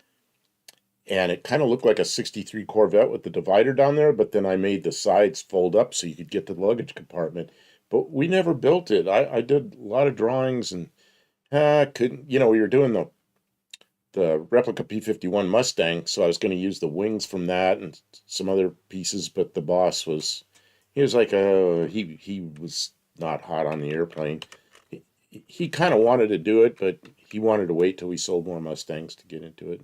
And it kind of looked like a 63 Corvette with the divider down there. But then I made the sides fold up so you could get to the luggage compartment. But we never built it. I did a lot of drawings and couldn't, we were doing the replica P-51 Mustang, so I was going to use the wings from that and some other pieces, but the boss he was like, he was not hot on the airplane. He kind of wanted to do it, but he wanted to wait till we sold more Mustangs to get into it.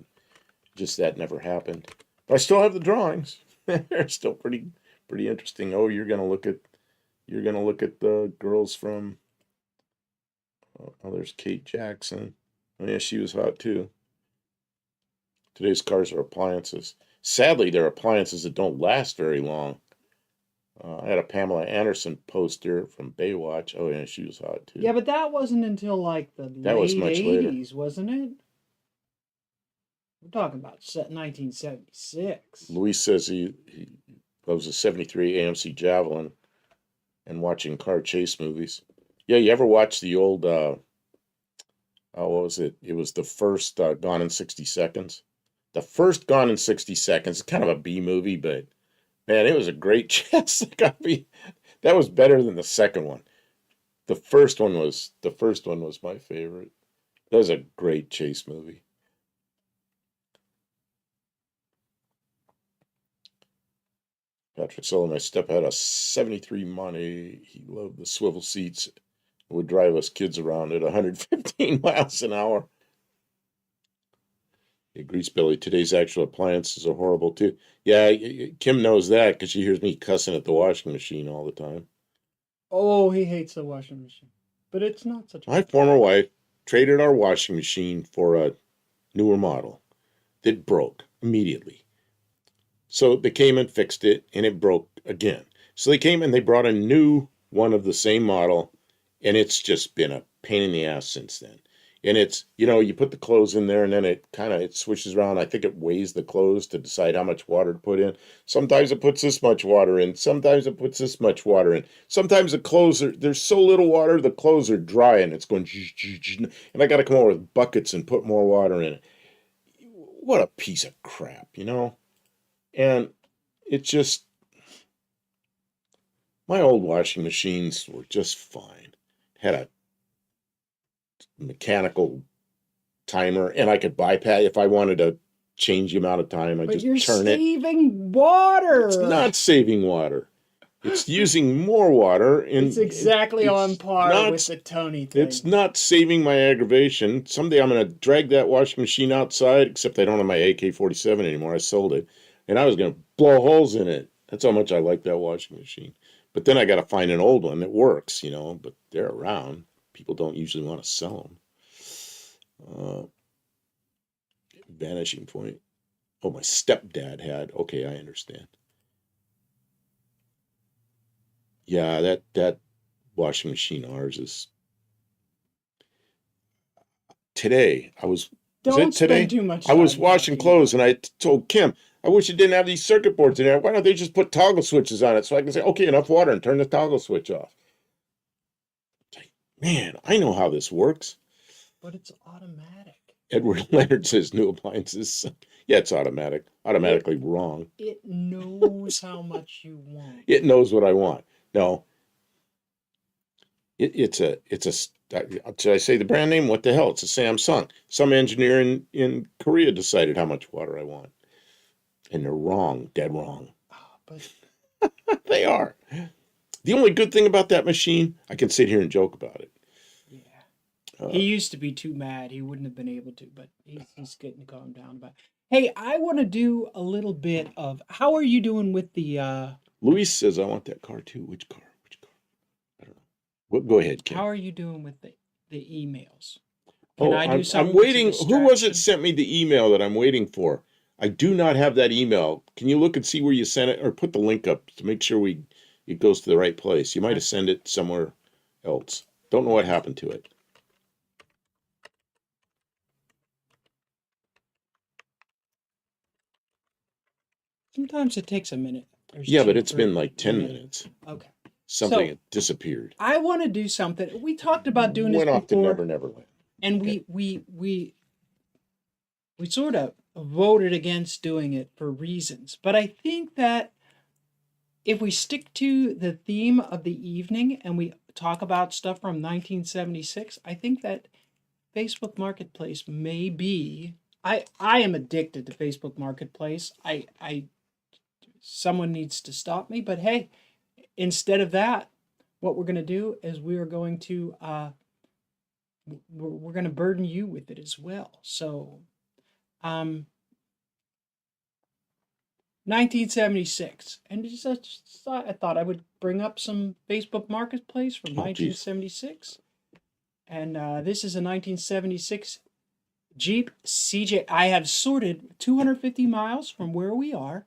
Just that never happened. But I still have the drawings. They're still pretty interesting. Oh, you're gonna look at the girls from. Oh, there's Kate Jackson. Oh yeah, she was hot too. Today's cars are appliances. Sadly, they're appliances that don't last very long. I had a Pamela Anderson poster from Baywatch. Oh yeah, she was hot too. Yeah, but that wasn't until like the That was late much later. 80s, wasn't it? We're talking about 1976. Luis says he loves a 73 AMC Javelin and watching car chase movies. Yeah, you ever watch the old, what was it? It was the first Gone in 60 Seconds. The first Gone in 60 Seconds, it's kind of a B movie, but man, it was a great chase. That was better than the second one. The first one was my favorite. That was a great chase movie. Patrick Sullivan, my step had a 73 Monte. He loved the swivel seats. Would drive us kids around at 115 miles an hour. Yeah, Grease Billy, today's actual appliances are horrible too. Yeah, Kim knows that because she hears me cussing at the washing machine all the time. Oh, he hates the washing machine. But it's not such a... My former wife traded our washing machine for a newer model that broke immediately. So they came and fixed it, and it broke again. So they came and they brought a new one of the same model, and it's just been a pain in the ass since then. And it's, you put the clothes in there, and then it switches around. I think it weighs the clothes to decide how much water to put in. Sometimes it puts this much water in. Sometimes it puts this much water in. Sometimes the clothes there's so little water, the clothes are dry, and it's going, and I got to come over with buckets and put more water in it. What a piece of crap, And it just, my old washing machines were just fine. Had a mechanical timer, and I could bypass if I wanted to change the amount of time. I just turn it. You're saving water. It's not saving water. It's using more water. And it's exactly on par with the Tony thing. It's not saving my aggravation. Someday I'm going to drag that washing machine outside, except I don't have my AK-47 anymore. I sold it. And I was going to blow holes in it. That's how much I like that washing machine. But then I got to find an old one that works, but they're around. People don't usually want to sell them. Vanishing point. Oh, my stepdad had. Okay, I understand. Yeah, that washing machine, ours is. Today, Don't spend too much time. I was washing clothes, and I told Kim, I wish it didn't have these circuit boards in there. Why don't they just put toggle switches on it so I can say, okay, enough water, and turn the toggle switch off? Man, I know how this works. But it's automatic. Edward Leonard says new appliances. Yeah, it's automatic. Automatically wrong. It knows how much you want. It knows what I want. No. It's a. Should I say the brand name? What the hell? It's a Samsung. Some engineer in Korea decided how much water I want. And they're wrong. Dead wrong. But they are. The only good thing about that machine, I can sit here and joke about it. Yeah. He used to be too mad. He wouldn't have been able to, but he's getting calmed down about it. Hey, I want to do a little bit of, how are you doing with the... Luis says, I want that car too. Which car? I don't know. Go ahead, Kim. How are you doing with the emails? I'm waiting. Who was it sent me the email that I'm waiting for? I do not have that email. Can you look and see where you sent it, or put the link up to make sure it goes to the right place? You might have sent it somewhere else. Don't know what happened to it. Sometimes it takes a minute. Yeah, but it's been like 10 minutes. Okay. something So had disappeared. I want to do something. We talked about doing this Went off to before, Never Land. and Okay. we sort of voted against doing it for reasons. But I think that if we stick to the theme of the evening and we talk about stuff from 1976, I think that Facebook Marketplace may be. I am addicted to Facebook Marketplace. I someone needs to stop me. But hey, instead of that, what we're going to do is we are going to we're going to burden you with it as well. So, 1976, and I thought I would bring up some Facebook Marketplace from Oh, geez. 1976, and this is a 1976 Jeep CJ. I have sorted 250 miles from where we are,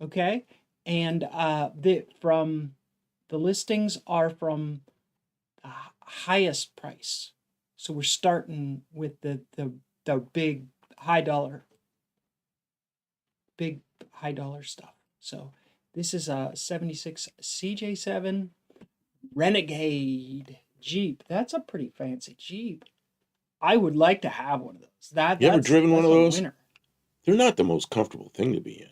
okay, and the listings are from the highest price. So we're starting with the big high dollar stuff. So this is a 76 CJ7 Renegade Jeep. That's a pretty fancy Jeep. I would like to have one of those. You ever driven one of a those? winner. They're not the most comfortable thing to be in.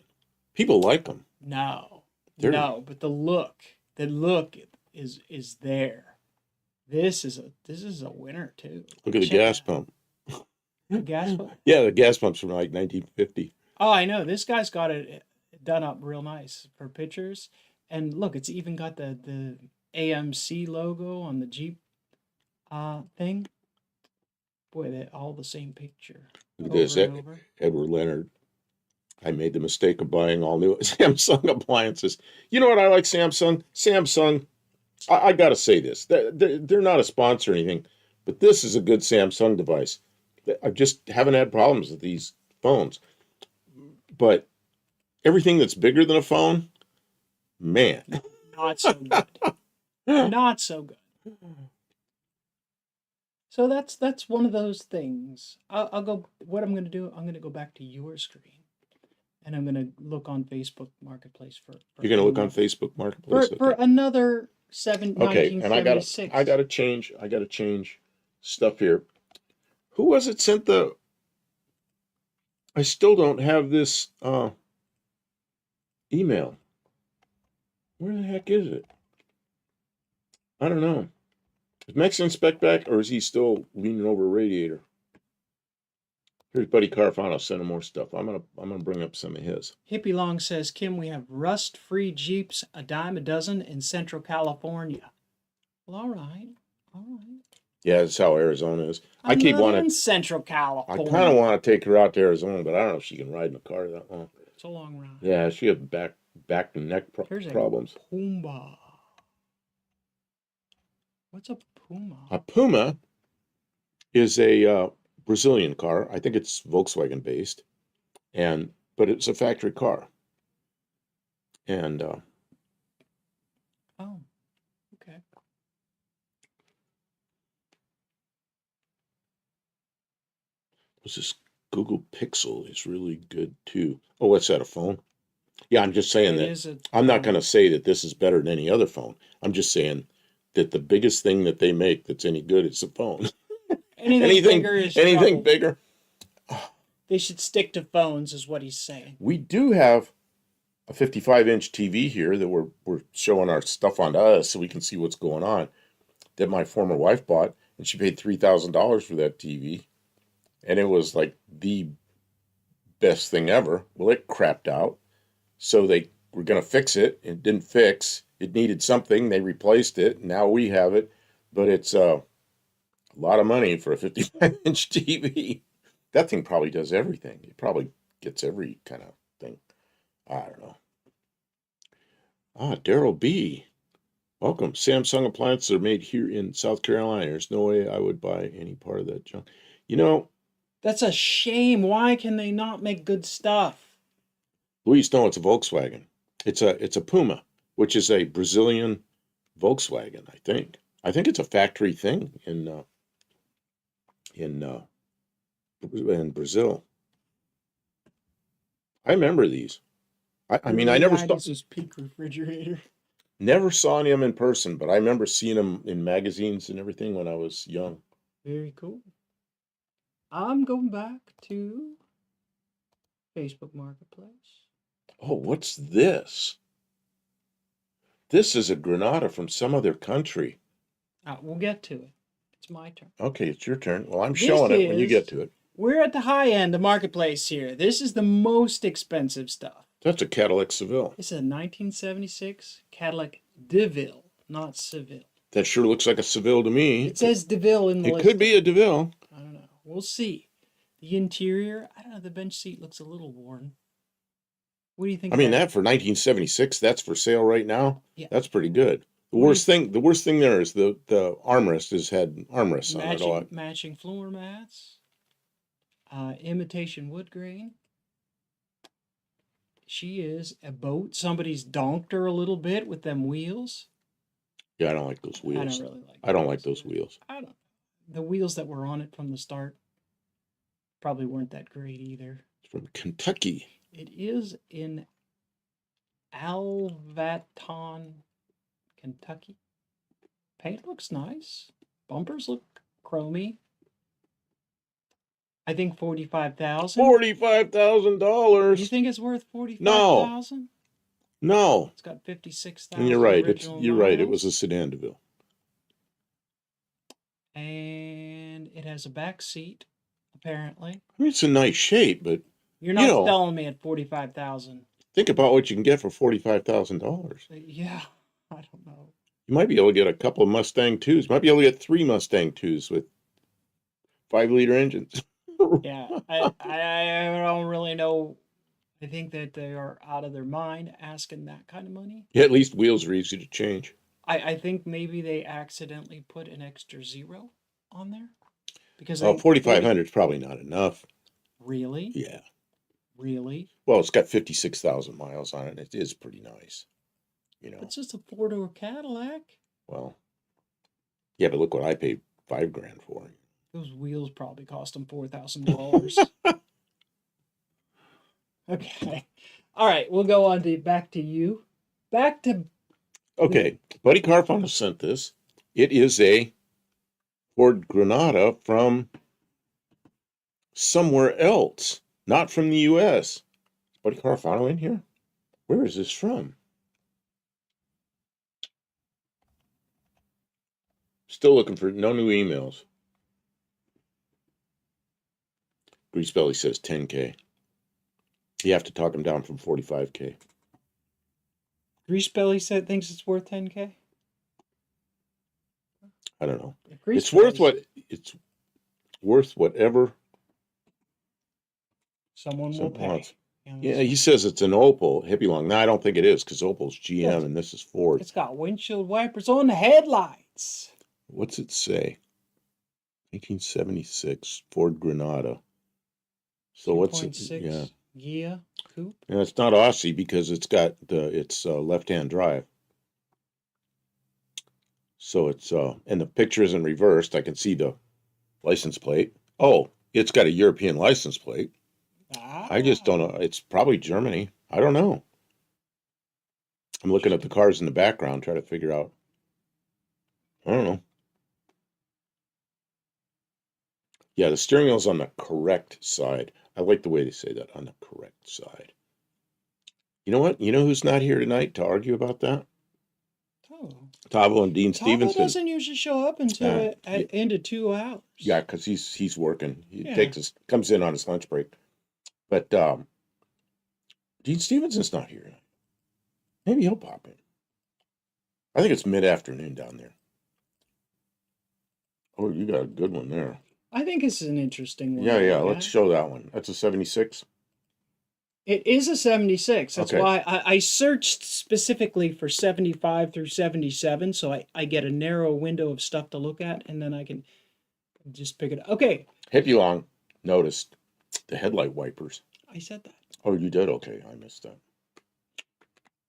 People like them. No, They're- but the look is there. This is a winner too. Look at the Check gas it. pump. The gas pump. Yeah, the gas pump's from like 1950. Oh, I know. This guy's got it done up real nice for pictures. And look, it's even got the AMC logo on the Jeep thing. Boy, they're all the same picture. Look at this, Over and over. Edward Leonard. I made the mistake of buying all new Samsung appliances. You know what I like Samsung? Samsung, I got to say this. They're not a sponsor or anything, but this is a good Samsung device. I just haven't had problems with these phones. But everything that's bigger than a phone, man. Not so good. Not so good. So that's one of those things. I'll go. What I'm going to do, I'm going to go back to your screen, and I'm going to look on Facebook Marketplace for You're going to look on Facebook Marketplace? for another Okay, and I got 1976. to change stuff here. Who was it sent the? I still don't have this email. Where the heck is it? I don't know. Is Mexican Spec back, or is he still leaning over a radiator? Here's Buddy Carfano sending more stuff. I'm gonna bring up some of his. Hippie Long says, Kim, we have rust-free Jeeps, a dime a dozen in Central California. Well, all right. Yeah, that's how Arizona is. I'm I keep not wanting. in Central I California. kind of want to take her out to Arizona, but I don't know if she can ride in a car that long. It's a long ride. Yeah, she has back and neck problems. Puma. What's a Puma? A Puma is a Brazilian car. I think it's Volkswagen based, but it's a factory car. And Oh, okay. this Google Pixel is really good too. Oh, what's that? A phone? Yeah, I'm just saying I'm not going to say that this is better than any other phone. I'm just saying that the biggest thing that they make that's any good is a phone. Anything bigger is anything trouble. bigger. They should stick to phones, is what he's saying. We do have a 55-inch TV here that we're showing our stuff on us so we can see what's going on. That my former wife bought, and she paid $3,000 for that TV, and it was like the best thing ever. Well, it crapped out, so they were going to fix it. It didn't fix. It needed something. They replaced it. Now we have it, but it's a lot of money for a 55-inch TV. That thing probably does everything. It probably gets every kind of thing. I don't know. Daryl B. Welcome. Samsung appliances are made here in South Carolina. There's no way I would buy any part of that junk. You know, that's a shame. Why can they not make good stuff? Luis, no, it's a Volkswagen. It's a Puma, which is a Brazilian Volkswagen, I think. I think it's a factory thing in Brazil. I remember these. I mean, I never stopped. This is peak refrigerator. Never saw him in person, but I remember seeing him in magazines and everything when I was young. Very cool. I'm going back to Facebook Marketplace. Oh, what's this? This is a Granada from some other country. We'll get to it. It's my turn. Okay, it's your turn. Well, I'm This showing it when you is- get to it. We're at the high end of Marketplace here. This is the most expensive stuff. That's a Cadillac Seville. This is a 1976 Cadillac DeVille, not Seville. That sure looks like a Seville to me. It says DeVille in the It list. could be a DeVille. I don't know. We'll see. The interior, I don't know. The bench seat looks a little worn. What do you think? I mean, that for 1976, that's for sale right now. Yeah. That's pretty good. The worst thing there is the armrest has had armrests on it a lot. Matching floor mats. Imitation wood grain. She is a boat. Somebody's donked her a little bit with them wheels. Yeah, I don't like those wheels. I don't really like. I don't like those wheels. I don't. The wheels that were on it from the start probably weren't that great either. It's from Kentucky. It is in Alvaton, Kentucky. Paint looks nice. Bumpers look chromy. I think $45,000. $45,000. You think it's worth $45,000? No. It's got 56,000. And you're right. You're right. It miles. was a sedan DeVille. And it has a back seat, apparently. I mean, it's a nice shape, but You're not selling me at $45,000. think about what you can get for $45,000. Yeah, I don't know. You might be able to get a couple of Mustang 2s. Might be able to get 3 Mustang 2s with 5-liter engines. Yeah, I don't really know. I think that they are out of their mind asking that kind of money. Yeah, at least wheels are easy to change. I think maybe they accidentally put an extra zero on there. Because 4,500 is probably not enough. Really? Yeah. Really? Well, it's got 56,000 miles on it. It is pretty nice. You know. It's just a 4-door Cadillac. Well, yeah, but look what I paid $5,000 for. Those wheels probably cost them $4,000. Okay. All right, we'll go on to back to you. Back to. Okay, Buddy Carfano sent this. It is a Ford Granada from somewhere else, not from the U.S. Is Buddy Carfano in here? Where is this from? Still looking for no new emails. Greasebelly says 10K. You have to talk him down from 45K. Greasebelly thinks it's worth 10K. I don't know. It's worth whatever someone will pay. Wants. Yeah, he says it's an Opel hippie long. No, I don't think it is because Opel's GM and this is Ford. It's got windshield wipers on the headlights. What's it say? 1876 Ford Granada. So what's it? Yeah, coupe. And it's not Aussie because it's got it's left-hand drive. So it's and the picture isn't reversed. I can see the license plate. Oh, it's got a European license plate. I just don't know. It's probably Germany. I don't know. I'm looking at the cars in the background, trying to figure out. I don't know. Yeah, the steering wheel's on the correct side. I like the way they say that, on the correct side. You know what? You know who's not here tonight to argue about that? Tavo and Dean Stevenson. Tavo doesn't usually show up until into 2 hours. Yeah, because he's working. He comes in on his lunch break. But Dean Stevenson's not here. Maybe he'll pop in. I think it's mid-afternoon down there. Oh, you got a good one there. I think this is an interesting one. Yeah. Let's show that one. That's a 76. It is a 76. That's why I searched specifically for 75 through 77, so I get a narrow window of stuff to look at, and then I can just pick it up. Okay. Hippie Long noticed the headlight wipers. I said that. Oh, you did? Okay, I missed that.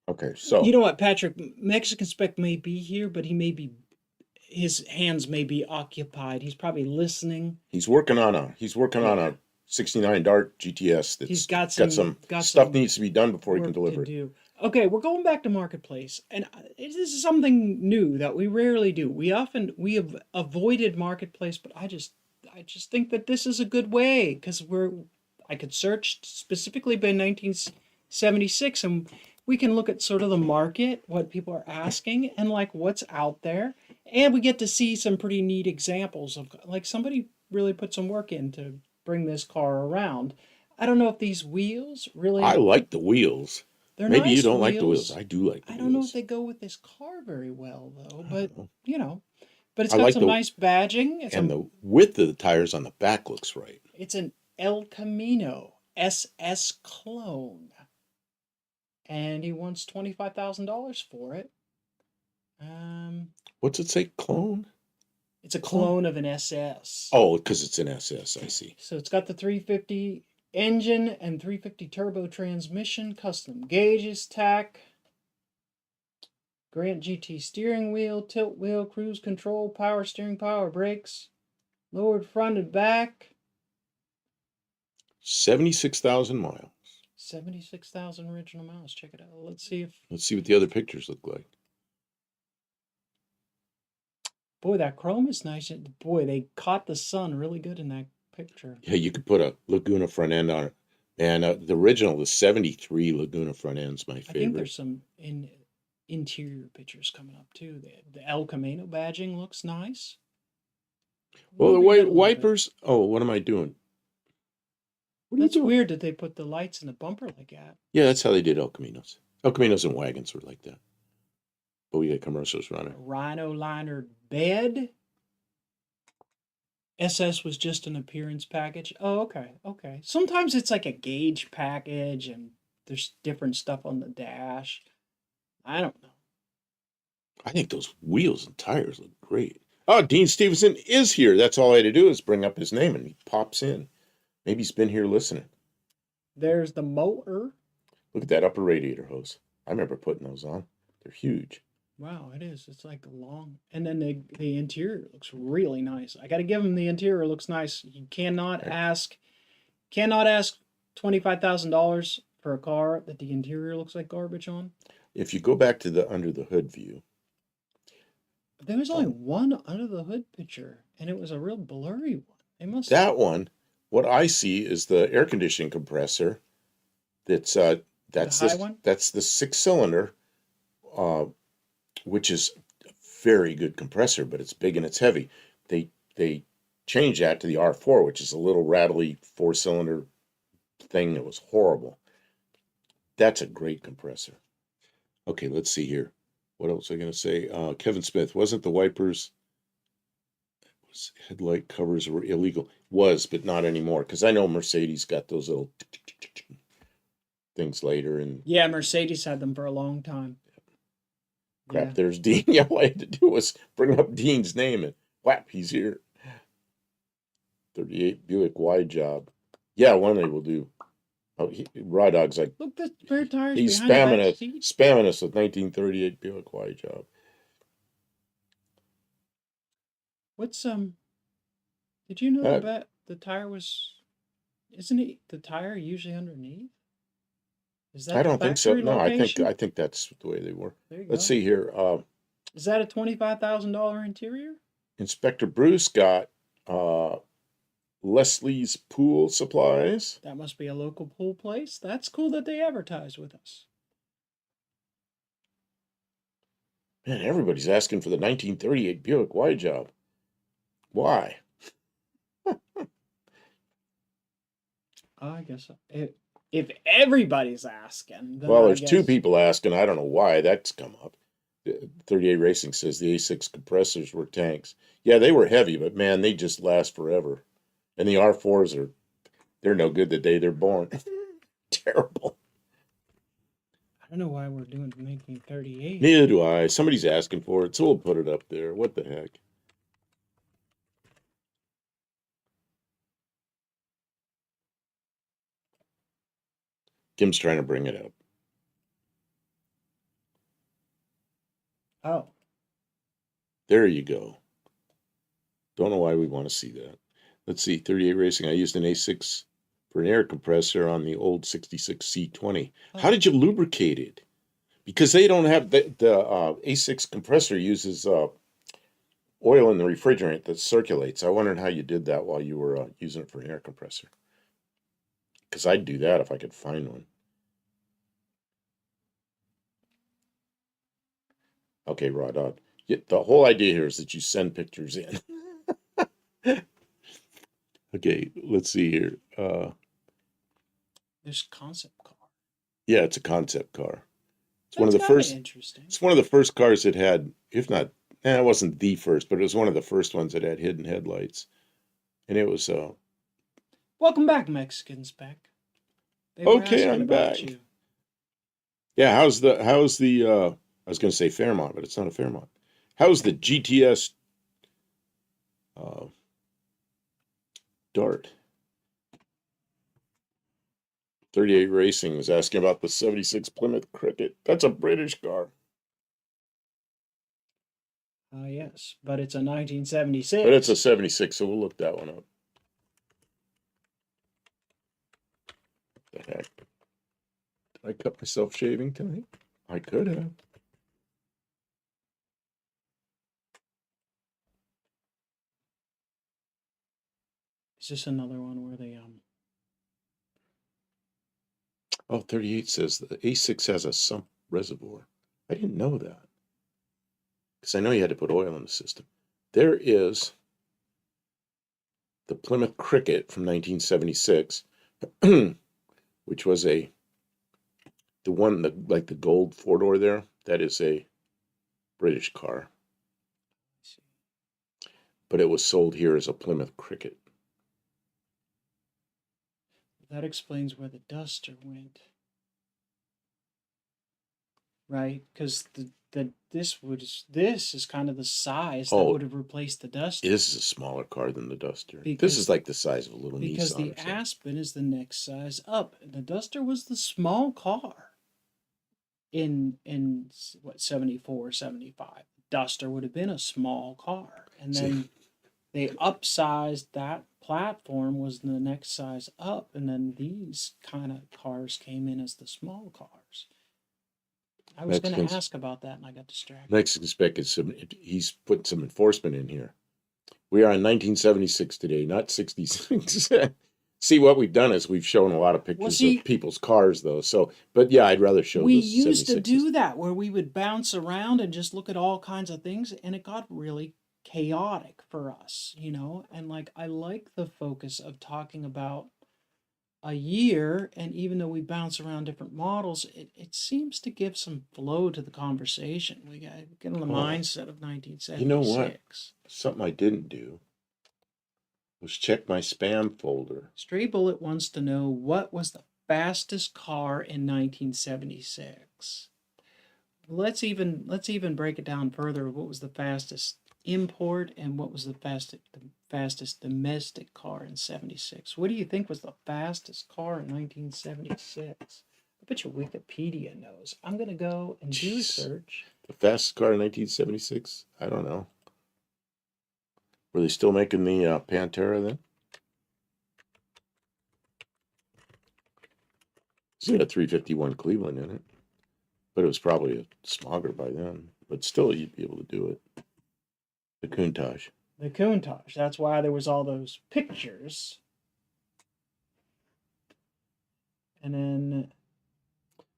Okay, so. You know what, Patrick? Mexican Spec may be here, but his hands may be occupied. He's probably listening. He's working on a 69 Dart GTS that's got some stuff needs to be done before he can deliver it. Okay, we're going back to marketplace, and this is something new that we rarely do. We have avoided marketplace, but I just think that this is a good way because I could search specifically by 1976, and we can look at sort of the market, what people are asking, and like what's out there, and we get to see some pretty neat examples of like somebody really put some work in to bring this car around. I don't know if these wheels I really. like the wheels. They're Maybe you nice don't like the wheels. wheels. I do like the I don't know if wheels. they go with this car very well though, I but don't know. you know, but it's I got like some the nice badging. and the width of the tires on the back looks right. It's an El Camino SS clone, and he wants $25,000 for it. Um, What's it say? Clone? it's a Clone? clone of an SS. Oh, because it's an SS. I see. So it's got the 350 engine and 350 turbo transmission, custom gauges, tack, Grant GT steering wheel, tilt wheel, cruise control, power steering, power brakes, lowered front and back. 76,000 miles. 76,000 original miles. Check it out. Let's see if. Let's see what the other pictures look like. Boy, that chrome is nice. Boy, they caught the sun really good in that picture. Yeah, you could put a Laguna front end on it. And the original, the 73 Laguna front end's my I think favorite. there's some interior pictures coming up too. The El Camino badging looks nice. Well, the Maybe white a little bit. wipers. Oh, what am I doing? What are you That's doing? weird that they put the lights in the bumper like that. Yeah, that's how they did El Caminos. El Caminos and wagons were like that. But we got commercials A running. rhino liner bed. SS was just an appearance package. Oh, okay, okay. Sometimes it's like a gauge package and there's different stuff on the dash. I don't know. I think those wheels and tires look great. Oh, Dean Stevenson is here. That's all I had to do is bring up his name and he pops in. Maybe he's been here listening. There's the motor. Look at that upper radiator hose. I remember putting those on. They're huge. Wow, it is. It's like a long. And then the interior looks really nice. I got to give him the interior looks nice. You cannot ask $25,000 for a car that the interior looks like garbage on. If you go back to the under the hood view, There was only one under the hood picture, and it was a real blurry one. They must. that one, what I see is the air conditioning compressor. That's The high one? that's the 6-cylinder, which is a very good compressor, but it's big and it's heavy. They changed that to the R4, which is a little rattly 4-cylinder thing that was horrible. That's a great compressor. Okay, let's see here. What else was I going to say? Kevin Smith, wasn't the wipers, headlight covers were illegal? Was, but not anymore. Because I know Mercedes got those little things later. And Yeah, Mercedes had them for a long time. crap, Yeah. there's Dean. Yeah, all I had to do was bring up Dean's name and whap, he's here. 38 Buick wide job. Yeah, one day we'll do. Oh, Raw Dog's like, Look, the spare tires he's behind the spamming back us, seat. spamming us with 1938 Buick wide job. What's Did you know the tire was? Isn't it the tire usually underneath? Is that I the don't think so. factory No, location? I think that's the way they were. There you Let's go. see here. Is that a $25,000 interior? Inspector Bruce got Leslie's Pool Supplies. That must be a local pool place. That's cool that they advertise with us. Man, everybody's asking for the 1938 Buick wide job. Why? I guess if everybody's asking, then Well, I there's two guess- people asking. I don't know why that's come up. 38 Racing says the A6 compressors were tanks. Yeah, they were heavy, but man, they just last forever. And the R4s they're no good the day they're born. Terrible. I don't know why we're doing 1938. Neither do I. Somebody's asking for it, so we'll put it up there. What the heck? Kim's trying to bring it up. Oh, There you go. Don't know why we want to see that. Let's see, 38 Racing. I used an A6 for an air compressor on the old 66 C20. How did you lubricate it? Because they don't have the A6 compressor uses oil in the refrigerant that circulates. I wondered how you did that while you were using it for an air compressor. Because I'd do that if I could find one. Okay, Rod Odd. Yeah, the whole idea here is that you send pictures in. Okay, let's see here. This concept car. Yeah, it's a concept car. It's That's one of the kind of first. interesting. It's one of the first cars that had, if not, it wasn't the first, but it was one of the first ones that had hidden headlights, and it was Welcome back, Mexican Spec. They were okay. asking I'm about back. you. Yeah, how's the I was going to say Fairmont, but it's not a Fairmont. How's the GTS Dart? 38 Racing was asking about the 76 Plymouth Cricket. That's a British car. Yes, but it's a 1976. But it's a 76, so we'll look that one up. What the heck? Did I cut myself shaving tonight? I could have. Is this another one where they Oh, 38 says the A6 has a sump reservoir. I didn't know that. Because I know you had to put oil in the system. There is the Plymouth Cricket from 1976, which was the one like the gold four-door there. That is a British car. But it was sold here as a Plymouth Cricket. That explains where the Duster went. Right? Because this is kind of the size that would have replaced the Duster. This is a smaller car than the Duster. Because, this is like the size of a little Nissan. Because the Aspen is the next size up. The Duster was the small car in what, 74, 75. Duster would have been a small car. And then they upsized that platform, was the next size up, and then these kind of cars came in as the small cars. I was going to ask about that, and I got distracted. Mexican Spec is he's putting some enforcement in here. We are in 1976 today, not 66. See, what we've done is we've shown a lot of pictures of people's cars, though. So, but yeah, I'd rather show. We used to do that where we would bounce around and just look at all kinds of things, and it got really chaotic for us, you know. And like, I like the focus of talking about a year, and even though we bounce around different models, it seems to give some flow to the conversation. We got to get in the mindset of 1976. You know what? Something I didn't do was check my spam folder. Stray Bullet wants to know what was the fastest car in 1976. Let's even break it down further. What was the fastest import and what was the fastest domestic car in 76? What do you think was the fastest car in 1976? I bet your Wikipedia knows. I'm going to go and do a search. The fastest car in 1976? I don't know. Were they still making the Pantera then? It had a 351 Cleveland in it. But it was probably a Smogger by then. But still, you'd be able to do it. The Countach. The Countach. That's why there was all those pictures. And then...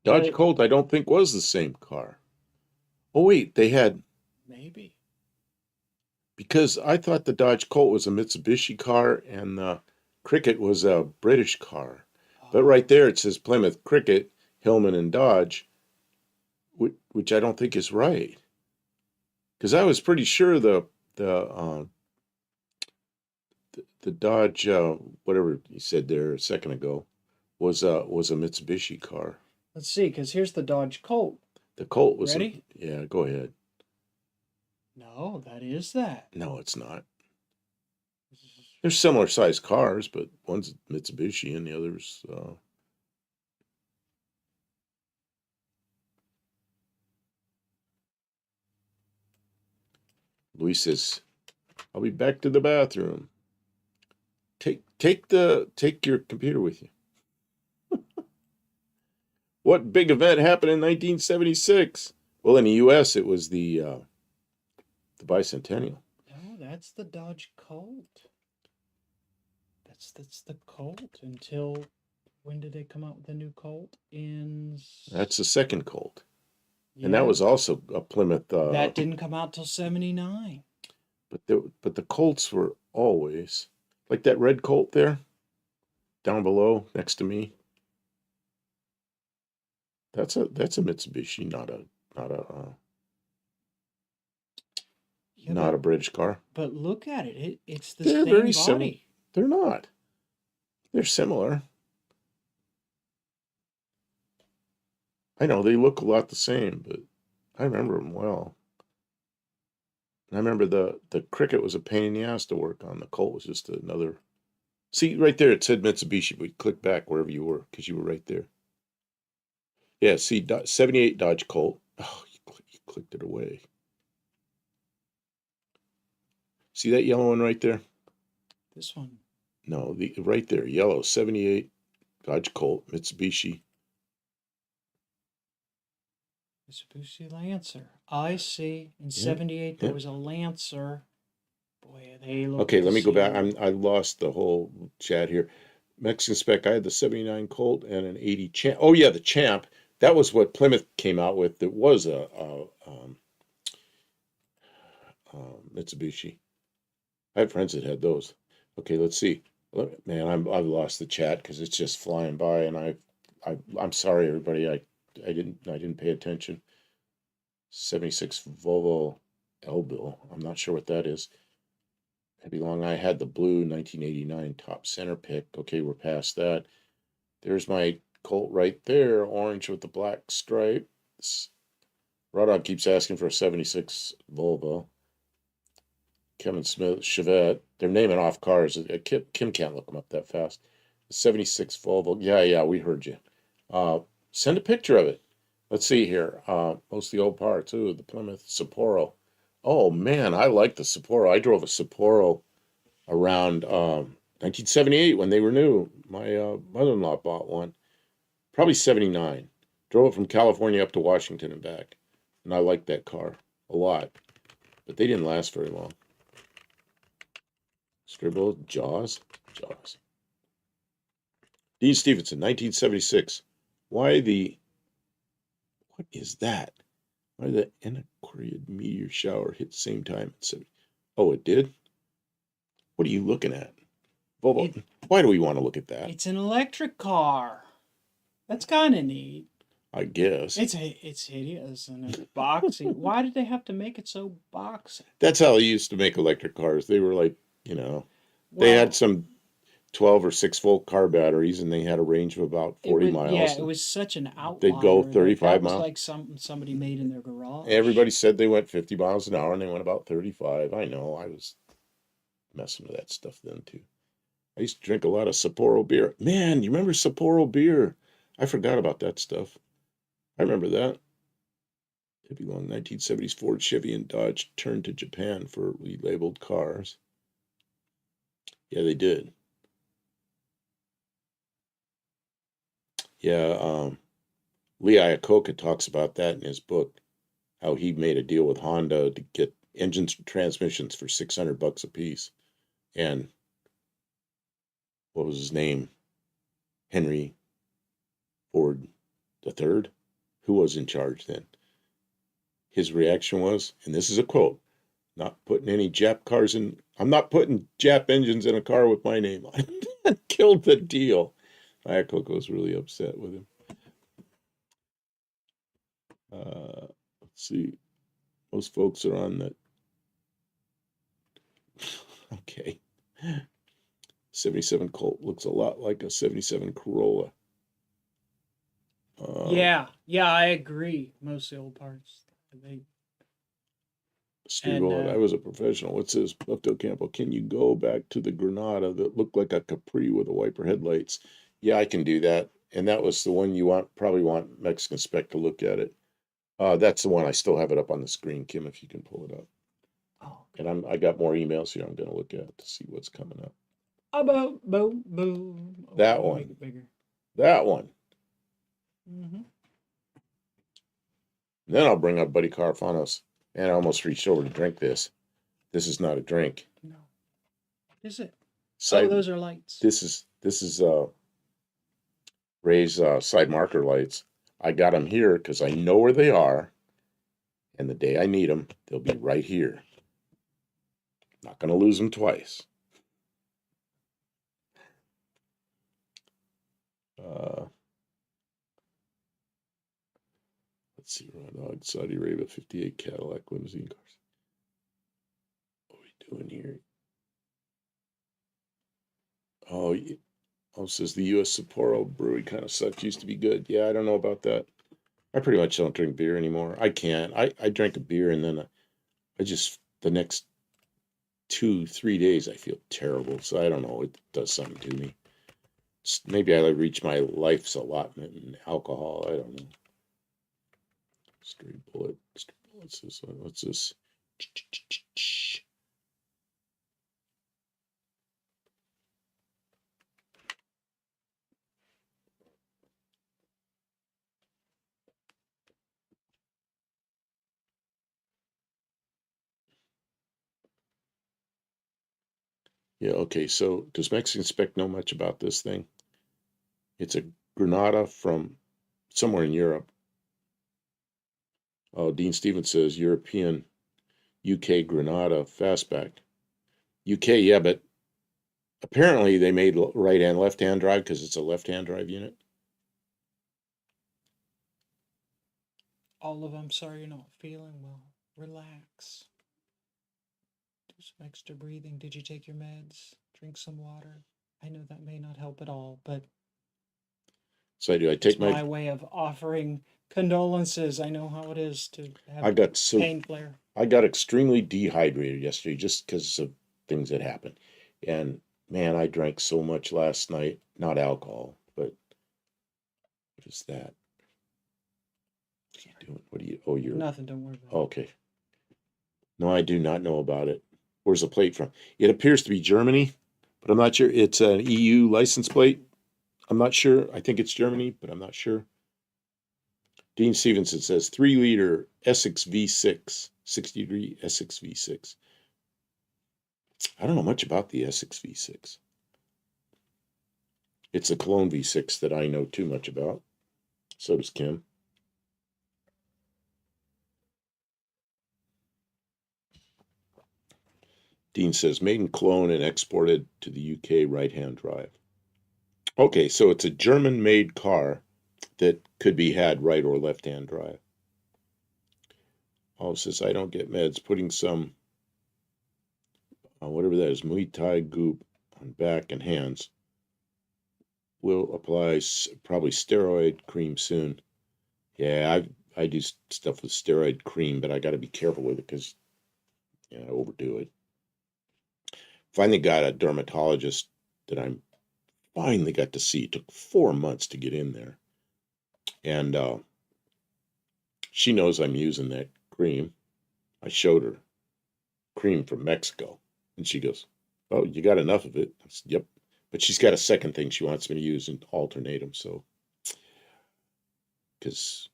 Dodge Colt, I don't think, was the same car. Oh, wait, they had... Maybe. Because I thought the Dodge Colt was a Mitsubishi car and the Cricket was a British car. Oh. But right there it says Plymouth Cricket, Hillman and Dodge, which I don't think is right. Because I was pretty sure the Dodge, whatever you said there a second ago, was a Mitsubishi car. Let's see, because here's the Dodge Colt. The Colt was... Ready? Yeah, go ahead. No, that is that. No, it's not. They're similar sized cars, but one's Mitsubishi and the other's... Luis says, "I'll be back to the bathroom. Take your computer with you." What big event happened in 1976? Well, in the U.S., it was the bicentennial. No, that's the Dodge Colt. That's the Colt. Until when did they come out with the new Colt? That's the second Colt. Yeah, And that was also a Plymouth. that didn't come out till '79. But the Colts were always like that red Colt there, down below next to me. That's a Mitsubishi, not a Yeah, not a British car. but look at it. It's the They're same very body. similar. They're not. They're similar. I know they look a lot the same, but I remember them well. And I remember the Cricket was a pain in the ass to work on. The Colt was just another. See, right there, it said Mitsubishi, but click back wherever you were, because you were right there. Yeah, see, 78 Dodge Colt. Oh, you clicked it away. See that yellow one right there? This one. No, right there, yellow, 78 Dodge Colt, Mitsubishi. Mitsubishi Lancer. I see. In '78 there was a Lancer. Boy, they look. Okay, let me go back. I lost the whole chat here. Mexican spec. I had the '79 Colt and an '80 Champ. Oh yeah, the Champ. That was what Plymouth came out with. It was a Mitsubishi. I had friends that had those. Okay, let's see. Man, I've lost the chat because it's just flying by, and I'm sorry everybody. I didn't pay attention. 76 Volvo L-Bill. I'm not sure what that is. Maybe long. I had the blue 1989 top center pick. Okay, we're past that. There's my Colt right there, orange with the black stripes. Rodon keeps asking for a 76 Volvo. Kevin Smith, Chevette. They're naming off cars. Kim can't look them up that fast. 76 Volvo. Yeah, we heard you. Send a picture of it. Let's see here. Mostly old parts. Ooh, the Plymouth Sapporo. Oh, man, I like the Sapporo. I drove a Sapporo around 1978 when they were new. My mother-in-law bought one. Probably 79. Drove it from California up to Washington and back. And I liked that car a lot. But they didn't last very long. Scribble, Jaws. Dean Stevenson, 1976. What is that? Why did the Anacreid meteor shower hit the same time at 70? Oh, it did? What are you looking at? Volvo. Why do we want to look at that? It's an electric car. That's kind of neat. I guess. It's hideous and it's boxy. Why did they have to make it so boxy? That's how they used to make electric cars. They were like, they had some 12 or 6-volt car batteries, and they had a range of about 40 miles. Yeah, it was such an outlier. They'd go 35 miles. It was like something somebody made in their garage. Everybody said they went 50 miles an hour, and they went about 35. I know. I was messing with that stuff then, too. I used to drink a lot of Sapporo beer. Man, you remember Sapporo beer? I forgot about that stuff. I remember that. It belonged 1970s Ford, Chevy, and Dodge turned to Japan for relabeled cars. Yeah, they did. Yeah, Lee Iacocca talks about that in his book, how he made a deal with Honda to get engines and transmissions for $600 a piece. And what was his name? Henry Ford III, who was in charge then. His reaction was, and this is a quote, not putting any Jap cars in, I'm not putting Jap engines in a car with my name on it. Killed the deal. Iacocca was really upset with him. Let's see. Most folks are on that. Okay. 77 Colt looks a lot like a 77 Corolla. Yeah, I agree. Most of the old parts. I was a professional. What's this? Lefto Campo. Can you go back to the Granada that looked like a Capri with a wiper headlights? Yeah, I can do that. And that was the one you probably want Mexican Spec to look at it. That's the one. I still have it up on the screen, Kim, if you can pull it up. Oh, okay. And I got more emails here I'm going to look at to see what's coming up. Boom. That one. Make it bigger. That one. Mm-hmm. And then I'll bring up Buddy Carfanos. And I almost reached over to drink this. This is not a drink. No. What is it? Side, Oh, those are lights. This is Ray's side marker lights. I got them here because I know where they are. And the day I need them, they'll be right here. Not going to lose them twice. Let's see, Ron Dog, Saudi Arabia, 58 Cadillac limousine cars. What are we doing here? Oh, says the U.S. Sapporo brewery kind of sucks. Used to be good. Yeah, I don't know about that. I pretty much don't drink beer anymore. I can't. I drank a beer and then I just, the next 2-3 days, I feel terrible. So I don't know. It does something to me. Maybe I reach my life's allotment in alcohol. I don't know. Straight bullet. What's this one? What's this? Yeah, okay. So does Mexican Spec know much about this thing? It's a Granada from somewhere in Europe. Oh, Dean Stevens says European UK Granada fastback. UK, yeah, but apparently they made right-hand, left-hand drive because it's a left-hand drive unit. Olive, I'm sorry you're not feeling well. Relax. Do some extra breathing. Did you take your meds? Drink some water. I know that may not help at all, but So I do. I take it's my way of offering condolences. I know how it is to have pain flare. I got extremely dehydrated yesterday just because of things that happened. And man, I drank so much last night. Not alcohol, but what is that? What are you doing? What are you? Oh, you're nothing. Don't worry about it. Okay. No, I do not know about it. Where's the plate from? It appears to be Germany, but I'm not sure. It's an EU license plate. I'm not sure. I think it's Germany, but I'm not sure. Dean Stevenson says 3-liter Essex V6, 60-degree Essex V6. I don't know much about the Essex V6. It's the Cologne V6 that I know too much about. So does Kim. Dean says made in Cologne and exported to the UK right-hand drive. Okay, so it's a German-made car that could be had right or left-hand drive. Oh, says I don't get meds. Putting some, whatever that is, Muay Thai goop on back and hands. Will apply probably steroid cream soon. Yeah, I do stuff with steroid cream, but I got to be careful with it because I overdo it. Finally got a dermatologist that I'm finally got to see. It took 4 months to get in there. And she knows I'm using that cream. I showed her cream from Mexico. And she goes, oh, you got enough of it? I said, yep. But she's got a second thing she wants me to use and alternate them. So, because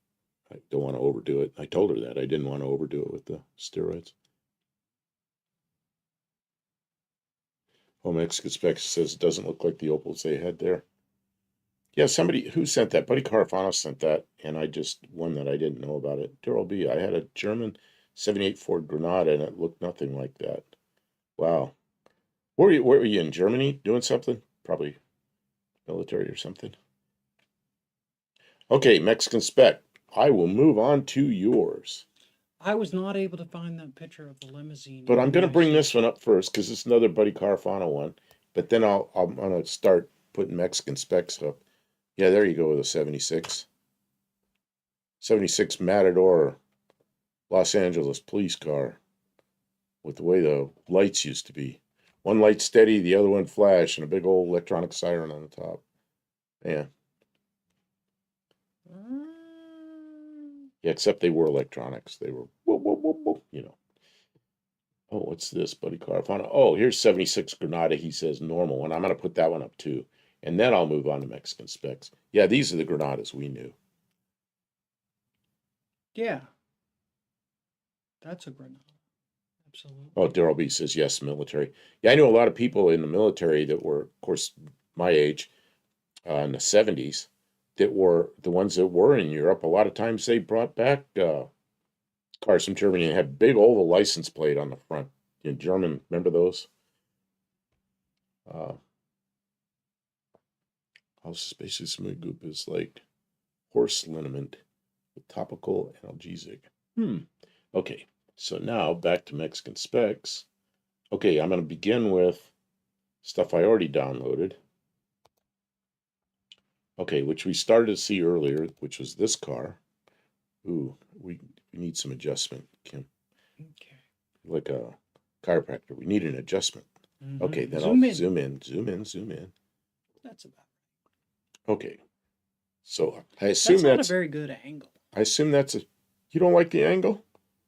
I don't want to overdo it. I told her that. I didn't want to overdo it with the steroids. Oh, Mexican Specs says it doesn't look like the Opals they had there. Yeah, somebody who sent that. Buddy Carafano sent that, and I just one that I didn't know about it. Daryl B. I had a German 78 Ford Granada, and it looked nothing like that. Wow. Where were you in Germany doing something? Probably military or something. Okay, Mexican Spec. I will move on to yours. I was not able to find that picture of the limousine. But I'm going to bring this one up first because it's another Buddy Carafano one. But then I'm going to start putting Mexican Specs up. Yeah, there you go with a 76. 76 Matador Los Angeles police car with the way the lights used to be. One light steady, the other one flash, and a big old electronic siren on the top. Yeah. Yeah, except they were electronics. They were, whoop, whoop, whoop, whoop, Oh, what's this, Buddy Carafano? Oh, here's 76 Granada. He says normal, and I'm going to put that one up too. And then I'll move on to Mexican Specs. Yeah, these are the Granadas we knew. Yeah. That's a Granada. Absolutely. Oh, Daryl B says yes, military. Yeah, I know a lot of people in the military that were, of course, my age, in the 70s, that were the ones that were in Europe. A lot of times they brought back cars from Germany and had big oval license plate on the front. In German, remember those? Ausgespeistes Goop is like horse liniment with topical analgesic. Okay, so now back to Mexican specs. Okay, I'm going to begin with stuff I already downloaded. Okay, which we started to see earlier, which was this car. Ooh, we need some adjustment, Kim. Okay. Like a chiropractor, we need an adjustment. Mm-hmm. Okay, then Zoom I'll in. zoom in. That's about. Okay, so I assume That's not a very good angle. I assume that's a. You don't like the angle?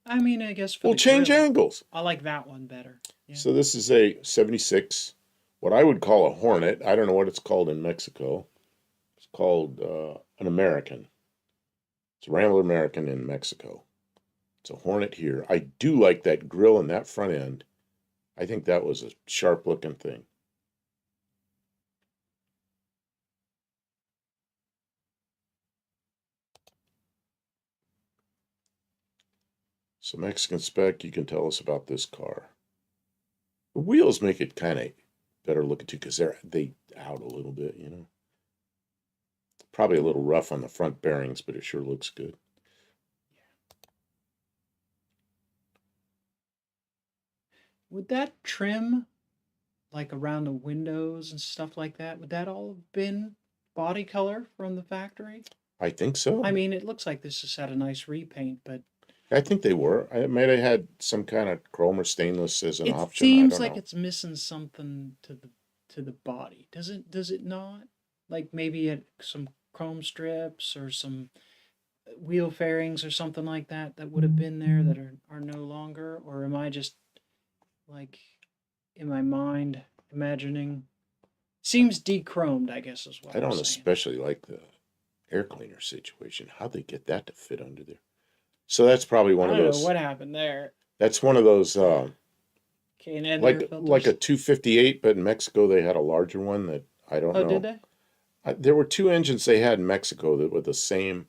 I mean, I guess for We'll the change grill, angles. I like that one better. Yeah. So this is a 76, what I would call a Hornet. I don't know what it's called in Mexico. It's called an American. It's a Rambler American in Mexico. It's a Hornet here. I do like that grill and that front end. I think that was a sharp looking thing. So Mexican spec, you can tell us about this car. The wheels make it kind of better looking too, because they out a little bit, you know. Probably a little rough on the front bearings, but it sure looks good. Would that trim, like around the windows and stuff like that, would that all have been body color from the factory? I think so. I mean, it looks like this has had a nice repaint, but I think they were. I might have had some kind of chrome or stainless as an it option. I seems don't like know. it's missing something to the body. Does it not? Like maybe some chrome strips or some wheel fairings or something like that that would have been there that are no longer, or am I just like in my mind imagining? Seems dechromed, I guess is what I I'm don't saying. especially like the air cleaner situation. How'd they get that to fit under there? So that's probably one I of don't those. know what happened there. That's one of those K&N like air filters. like a 258, but in Mexico they had a larger one that I don't Oh, know. did they? There were two engines they had in Mexico that were the same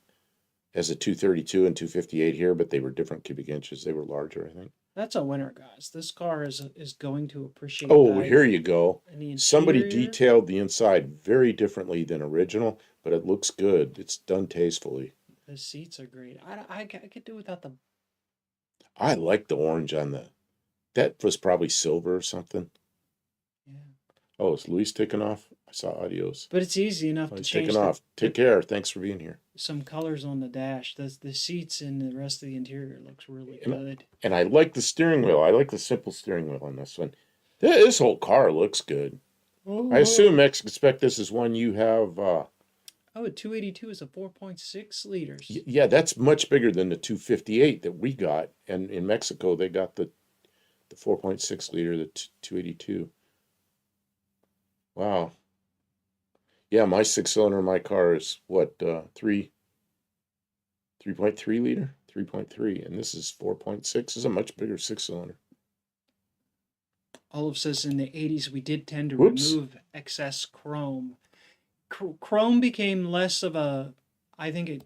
as a 232 and 258 here, but they were different cubic inches. They were larger, I think. That's a winner, guys. This car is going to appreciate. Oh, here you go. And the Somebody interior. detailed the inside very differently than original, but it looks good. It's done tastefully. The seats are great. I could do without the. I like the orange on the. That was probably silver or something. Yeah. Oh, is Luis taking off? I saw audios. But it's easy enough Oh, to he's change. taking off. Take care. Thanks for being here. Some colors on the dash. The seats and the rest of the interior looks really good. And I like the steering wheel. I like the simple steering wheel on this one. This whole car looks good. I assume expect this is one you have. Oh, a 282 is a 4.6 liters. Yeah, that's much bigger than the 258 that we got. And in Mexico, they got the 4.6 liter, the 282. Wow. Yeah, my 6-cylinder in my car is what, 3.3 liter? 3.3. And this is 4.6. This is a much bigger 6-cylinder. Olive says in the 80s we did tend to Whoops. remove excess chrome. Chrome became less of a, I think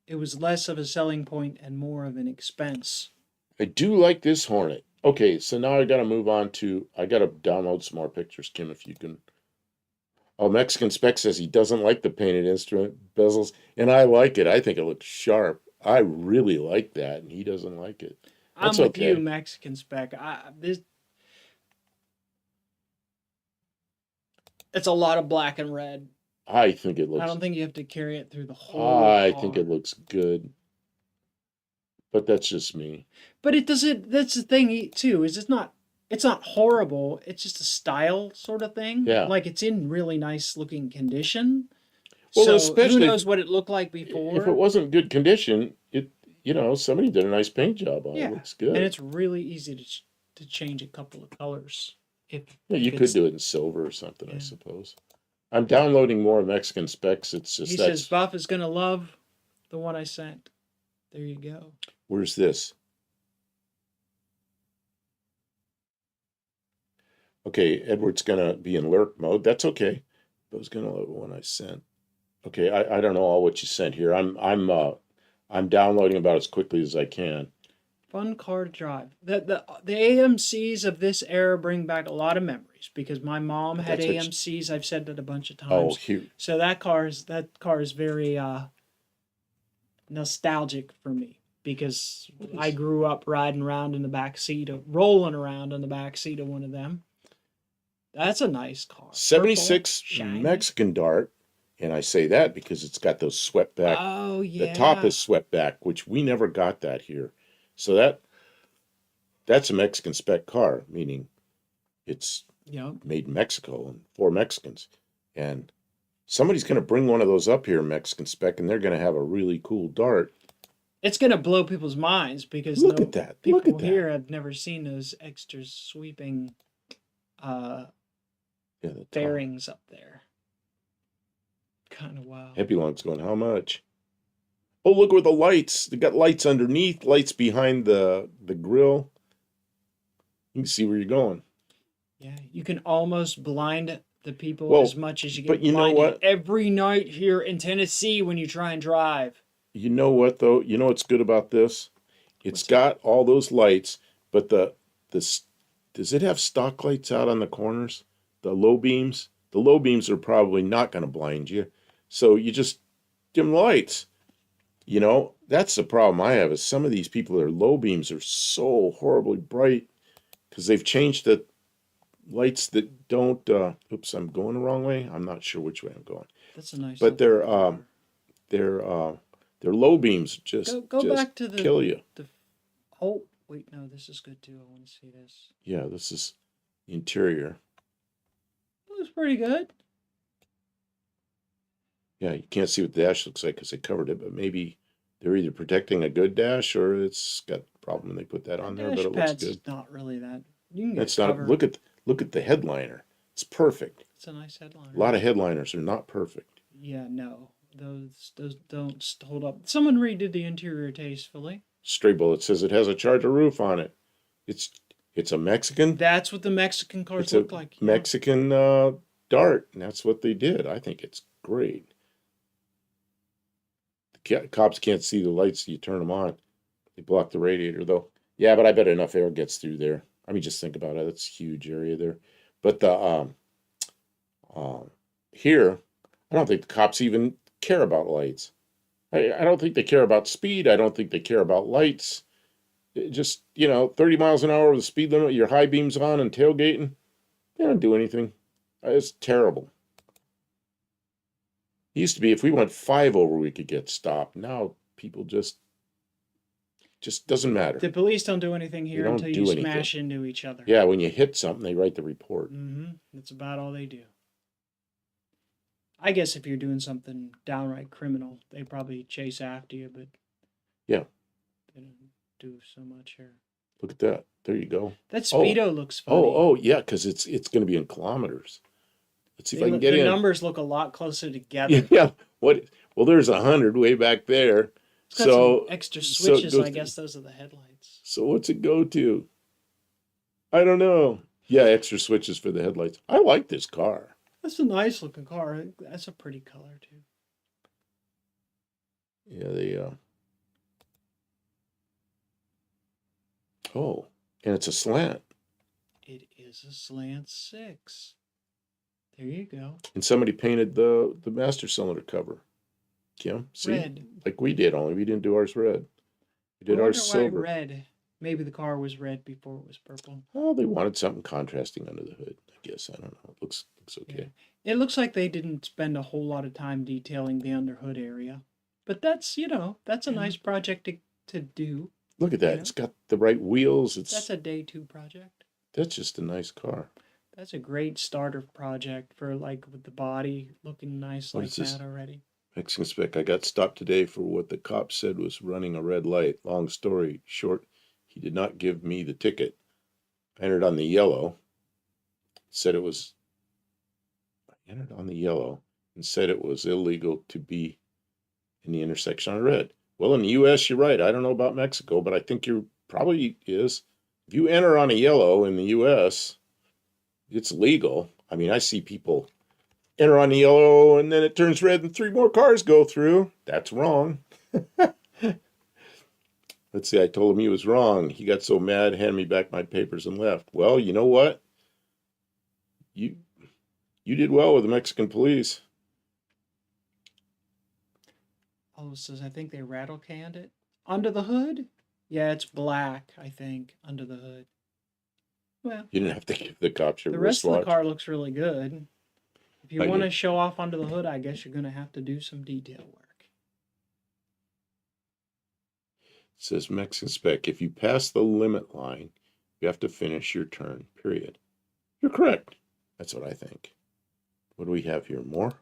it was less of a selling point and more of an expense. I do like this Hornet. Okay, so now I got to move on to, I got to download some more pictures, Kim, if you can. Oh, Mexican Spec says he doesn't like the painted instrument bezels, and I like it. I think it looks sharp. I really like that, and he doesn't like it. That's I'm with okay. you, Mexican Spec. It's a lot of black and red. I think it looks. I don't think you have to carry it through the whole car. think it looks good, but that's just me. But it doesn't. That's the thing too. Is it's not horrible. It's just a style sort of thing. Yeah. Like it's in really nice looking condition. Well, so especially who knows what it looked like before? If it wasn't good condition, somebody did a nice paint job on it. It looks good. And it's really easy to change a couple of colors. You could do it in silver or something, I suppose. I'm downloading more Mexican Specs. It's just he says Buff is gonna love the one I sent. There you go. Where's this? Okay, Edward's gonna be in lurk mode. That's okay. I was gonna load one I sent. Okay, I don't know all what you sent here. I'm downloading about as quickly as I can. Fun car to drive. The AMCs of this era bring back a lot of memories because my mom But had that's what you, AMCs. I've said that a bunch of oh, times. here. So that car is very nostalgic for me because I grew up riding around in the back seat of rolling around in the back seat of one of them. That's a nice car. Purple, 76 shiny. Mexican Dart, and I say that because it's got those swept back. Oh The top yeah. is swept back, which we never got that here. So that's a Mexican spec car, meaning it's Yep. made in Mexico and for Mexicans. And somebody's going to bring one of those up here, Mexican spec, and they're going to have a really cool Dart. It's gonna blow people's minds because Look at that. Look people at that. here have never seen those extra sweeping Yeah, the top. fairings up there. Kind of wild. Happy Long's going, how much? Oh, look where the lights. They got lights underneath, lights behind the grill. You can see where you're going. Yeah, you can almost blind the people Well, as much as you but get you know blinded what? every night here in Tennessee when you try and drive. You know what though? You know what's good about this? It's What's got all those lights, but does it have stock lights out on the corners? The low beams? The low beams are probably not going to blind you. So you just dim the lights. You know, that's the problem I have is some of these people, their low beams are so horribly bright because they've changed the lights that don't oops, I'm going the wrong way. I'm not sure which way I'm going. That's a nice. But looking car. their low beams just Go just back to the kill you. Oh wait, no, this is good too. I want to see this. Yeah, this is the interior. It looks pretty good. Yeah, you can't see what the dash looks like because they covered it, but maybe they're either protecting a good dash or it's got a problem when they put that on there, but it looks Dashpad's good. not really that. You can get That's not cover. look at the headliner. It's perfect. It's a nice headliner. A lot of headliners are not perfect. Yeah, no, those don't hold up. Someone redid the interior tastefully. Stray Bullet says it has a Charger roof on it. It's a Mexican. That's what the Mexican cars It's look a like. Mexican Dart, and that's what they did. I think it's great. The cops can't see the lights, so you turn them on. They block the radiator, though. Yeah, but I bet enough air gets through there. I mean, just think about it. That's a huge area there. But here, I don't think the cops even care about lights. I don't think they care about speed. I don't think they care about lights. It just, 30 miles an hour over the speed limit, your high beams on and tailgating, they don't do anything. It's terrible. It used to be if we went 5 over, we could get stopped. Now people just doesn't matter. The police don't do anything here don't until do you anything. smash into each other. Yeah, when you hit something, they write the report. That's about all they do. I guess if you're doing something downright criminal, they probably chase after you, but yeah, they don't do so much here. Look at that. There you go. That Speedo looks funny. Oh, yeah, because it's going to be in kilometers. Let's see if I can get in. The numbers look a lot closer together. Yeah. What? Well, there's 100 way back there. It's got some extra switches. I guess those are the headlights. So what's it go to? I don't know. Yeah, extra switches for the headlights. I like this car. That's a nice looking car. That's a pretty color too. Yeah, they Oh, and it's a slant. It is a slant 6. There you go. And somebody painted the master cylinder cover. Kim, see? Red. Like we did, only we didn't do ours red. We did ours silver. Red. Maybe the car was red before it was purple. Oh, they wanted something contrasting under the hood. I guess, I don't know. It looks okay. Yeah. It looks like they didn't spend a whole lot of time detailing the underhood area. But that's a nice project to do. Look at that. It's got the right wheels. That's a day 2 project. That's just a nice car. That's a great starter project for with the body looking nice like that already. Mexican spec. I got stopped today for what the cop said was running a red light. Long story short, he did not give me the ticket. I entered on the yellow. Said it was. I entered on the yellow and said it was illegal to be in the intersection on red. Well, in the U.S., you're right. I don't know about Mexico, but I think you're probably is. If you enter on a yellow in the U.S., it's legal. I mean, I see people enter on the yellow and then it turns red and 3 more cars go through. That's wrong. Let's see, I told him he was wrong. He got so mad, handed me back my papers and left. Well, you know what? You did well with the Mexican police. Oh, says I think they rattle canned it. Under the hood? Yeah, it's black, I think, under the hood. Well, You didn't have to give the cops your the rest of the wristwatch. car looks really good. If you I want to did. show off under the hood, I guess you're going to have to do some detail work. It says Mexican spec. If you pass the limit line, you have to finish your turn, period. You're correct. That's what I think. What do we have here? More?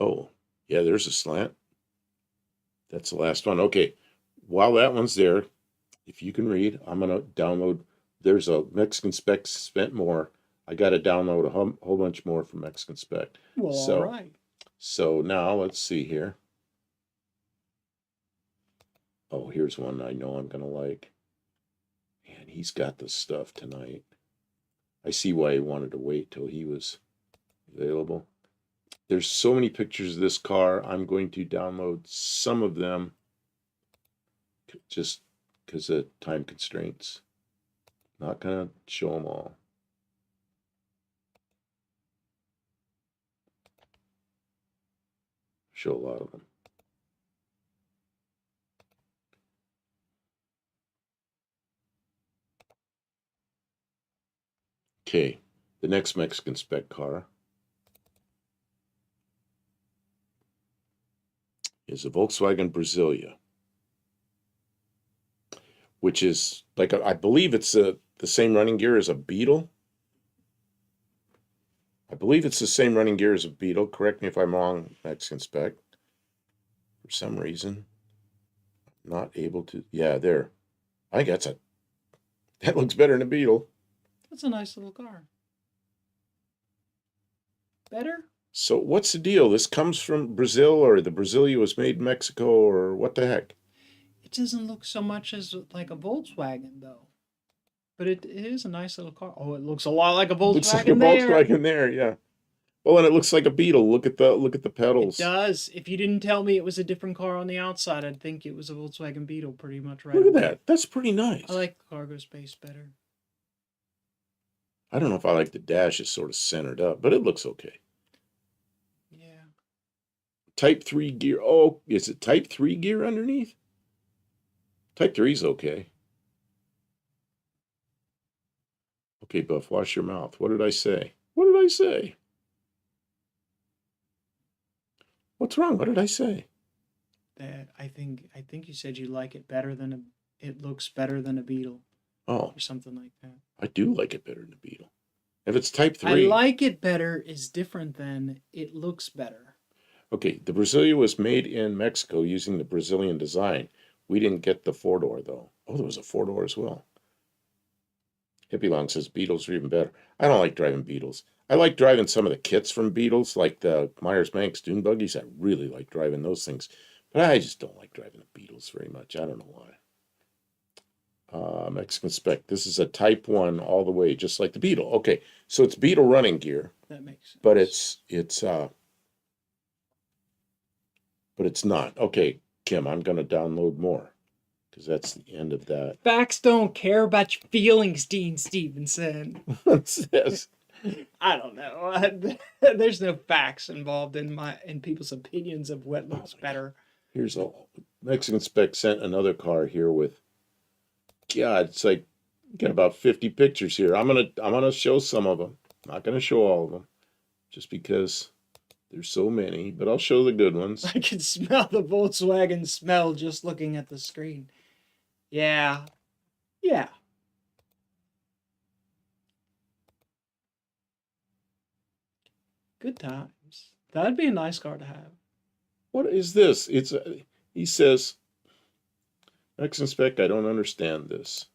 Oh, yeah, there's a slant. That's the last one. Okay, while that one's there, if you can read, I'm going to download. There's a Mexican spec spent more. I got to download a whole bunch more from Mexican spec. Well, So- all right. So now let's see here. Oh, here's one I know I'm going to like. Man, he's got the stuff tonight. I see why he wanted to wait till he was available. There's so many pictures of this car. I'm going to download some of them just because of time constraints. Not going to show them all. Show a lot of them. Okay, the next Mexican spec car is a Volkswagen Brasilia, which is like I believe it's the same running gear as a Beetle. I believe it's the same running gear as a Beetle. Correct me if I'm wrong, Mexican spec. For some reason, I'm not able to. Yeah, there. I think that looks better than a Beetle. That's a nice little car. Better? So what's the deal? This comes from Brazil, or the Brasilia was made in Mexico, or what the heck? It doesn't look so much as like a Volkswagen, though. But it is a nice little car. Oh, it looks a lot like a Volkswagen Looks like a there. Volkswagen there, yeah. Well, and it looks like a Beetle. Look at the pedals. It does. If you didn't tell me it was a different car on the outside, I'd think it was a Volkswagen Beetle pretty much right Look at away. that. That's pretty nice. I like the cargo space better. I don't know if I like the dash is sort of centered up, but it looks okay. Yeah. Type 3 gear. Oh, is it Type 3 gear underneath? Type 3's okay. Okay, Buff, wash your mouth. What did I say? What did I say? What's wrong? What did I say? That I think you said you like it better than it looks better than a Beetle Oh, or something like that. I do like it better than a Beetle. If it's Type 3. I like it better is different than it looks better. Okay, the Brasilia was made in Mexico using the Brazilian design. We didn't get the 4-door, though. Oh, there was a 4-door as well. Hippie Long says Beetles are even better. I don't like driving Beetles. I like driving some of the kits from Beetles, like the Myers-Manx dune buggies. I really like driving those things. But I just don't like driving the Beetles very much. I don't know why. Mexican spec. This is a Type 1 all the way, just like the Beetle. Okay, so it's Beetle running gear, That makes sense. but it's not. Okay, Kim, I'm going to download more because that's the end of that. Facts don't care about your feelings, Dean Stevenson. What's this? I don't know. There's no facts involved in people's opinions of what looks better. Here's a Mexican spec sent another car here with. God, it's like got about 50 pictures here. I'm gonna show some of them. Not gonna show all of them, just because there's so many. But I'll show the good ones. I can smell the Volkswagen smell just looking at the screen. Yeah. Yeah. Good times. That'd be a nice car to have. What is this? He says, Mexican spec. I don't understand this,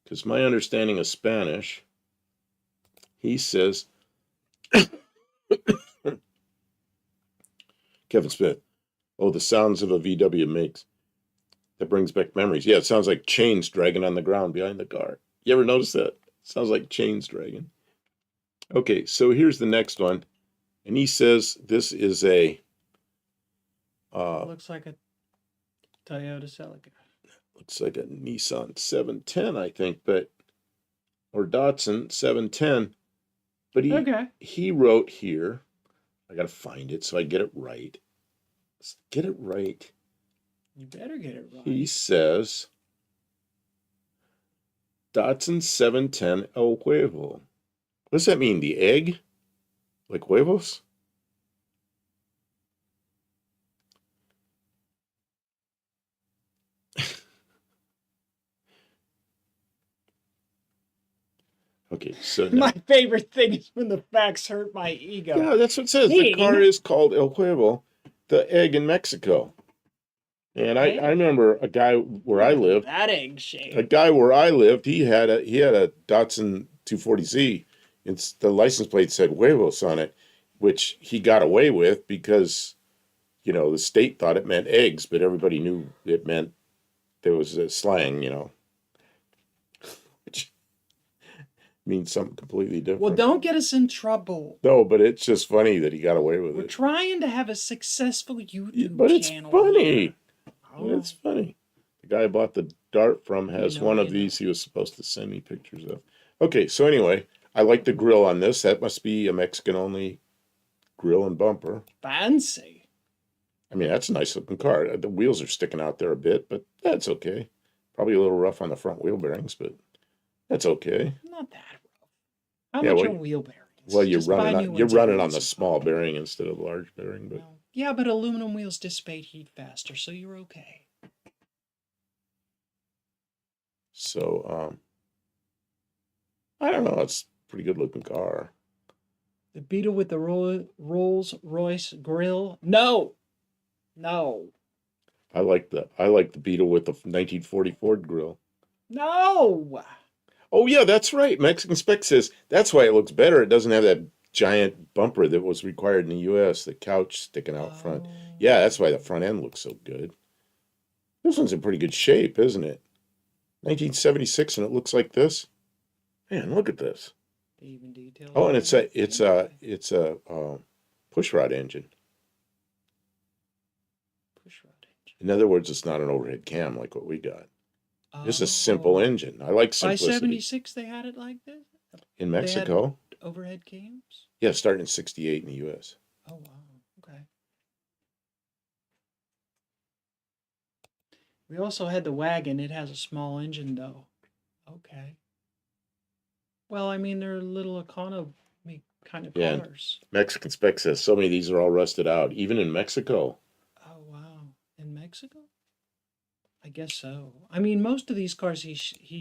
because my understanding of Spanish. He says, Kevin Smith. Oh, the sounds of a VW makes. That brings back memories. Yeah, it sounds like chains dragging on the ground behind the car. You ever notice that? It sounds like chains dragging. Okay, so here's the next one. And he says this is a Looks like a Toyota Celica. looks like a Nissan 710, I think, but or Datsun 710. But Okay. he wrote here, I gotta find it so I get it right. Let's get it right. You better get it right. He says Datsun 710 El Huevo. What does that mean? The egg? Like huevos? Oh. Okay, so My now, favorite thing is when the facts hurt my ego. yeah, that's what it says. The car is called El Huevo, the egg in Mexico. And I remember a guy where I lived. That egg shape. A guy where I lived, he had a Datsun 240Z. It's the license plate said huevos on it, which he got away with because, you know, the state thought it meant eggs, but everybody knew it meant there was a slang, you know, which means something completely different. Well, don't get us in trouble. No, but it's just funny that he got away with We're it. trying to have a successful YouTube But it's channel. funny. Oh. It's funny. The guy I bought the Dart from has one of you these he was supposed to send me pictures of. Okay, so anyway, I like the grill on this. That must be a Mexican-only grill and bumper. Fancy. I mean, that's a nice looking car. The wheels are sticking out there a bit, but that's okay. Probably a little rough on the front wheel bearings, but that's okay. Not that rough. How much are wheel bearings? Well, you're running on the small bearing instead of large bearing, but well, yeah, but aluminum wheels dissipate heat faster, so you're okay. so I don't know. It's a pretty good looking car. The Beetle with the Rolls Royce grill? No. I like the Beetle with the 1940 Ford grill. No. Oh yeah, that's right. Mexican spec says that's why it looks better. It doesn't have that giant bumper that was required in the U.S. The couch sticking out front. Yeah, that's why the front end looks so good. This one's in pretty good shape, isn't it? 1976, and it looks like this. Man, look at this. Even detail. Oh, and it's a pushrod engine. Pushrod engine. In other words, it's not an overhead cam like what we got. It's a simple engine. I like simplicity. By 76, they had it like this? In Mexico? Overhead cams? Yeah, starting in 68 in the U.S. Oh, wow. Okay. We also had the wagon. It has a small engine, though. Okay. Well, I mean, they're little economy kind of cars. Mexican spec says so many of these are all rusted out, even in Mexico. Oh, wow. In Mexico? I guess so. I mean, most of these cars he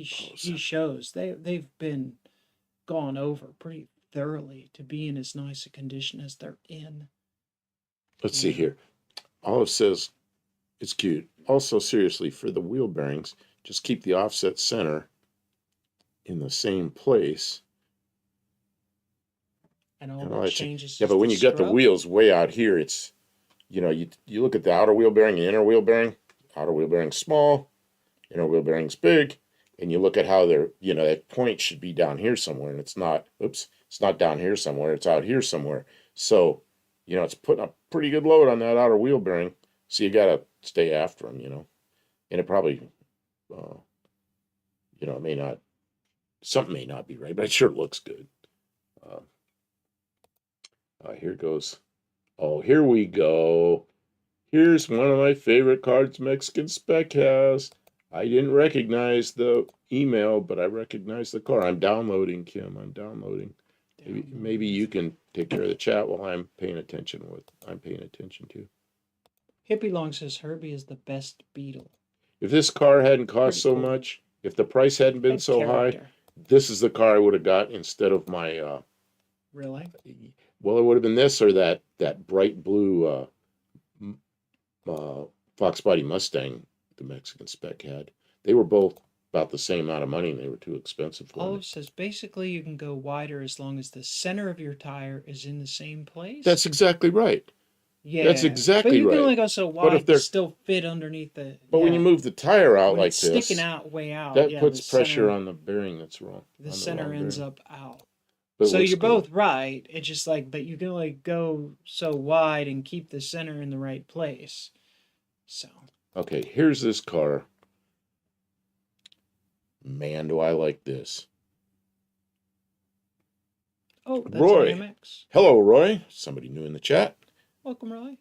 shows, they've been gone over pretty thoroughly to be in as nice a condition as they're in. Let's see here. Olive says it's cute. Also, seriously, for the wheel bearings, just keep the offset center in the same place. And all that changes. Yeah, but when you got the wheels way out here, it's, you know, you look at the outer wheel bearing, the inner wheel bearing. Outer wheel bearing's small, inner wheel bearing's big, and you look at how they're, you know, that point should be down here somewhere, and it's not. Oops, it's not down here somewhere. It's out here somewhere. So, you know, it's putting a pretty good load on that outer wheel bearing. So you gotta stay after them, you know, and it probably, you know, something may not be right, but it sure looks good. Here goes. Oh, here we go. Here's one of my favorite cards Mexican Spec has. I didn't recognize the email, but I recognize the car. I'm downloading, Kim. I'm downloading. Maybe you can take care of the chat while I'm paying attention to. Hippie Long says Herbie is the best Beetle. If this car hadn't cost so much, if the price hadn't been so high, this is the car I would have got instead of my... Really? Well, it would have been this or that bright blue... Fox Body Mustang the Mexican Spec had. They were both about the same amount of money and they were too expensive for me. Olive says basically you can go wider as long as the center of your tire is in the same place. That's exactly right. Yeah. That's exactly right. But you can only go so wide to still fit underneath the... But when you move the tire out like this... sticking out way out. That puts pressure on the bearing that's wrong. The center ends up out. But it So looks you're cool. both right. It's just like, but you can only go so wide and keep the center in the right place. So. Okay, here's this car. Man, do I like this. Oh, that's an Roy. AMX. Hello, Roy. Somebody new in the chat. Welcome, Roy.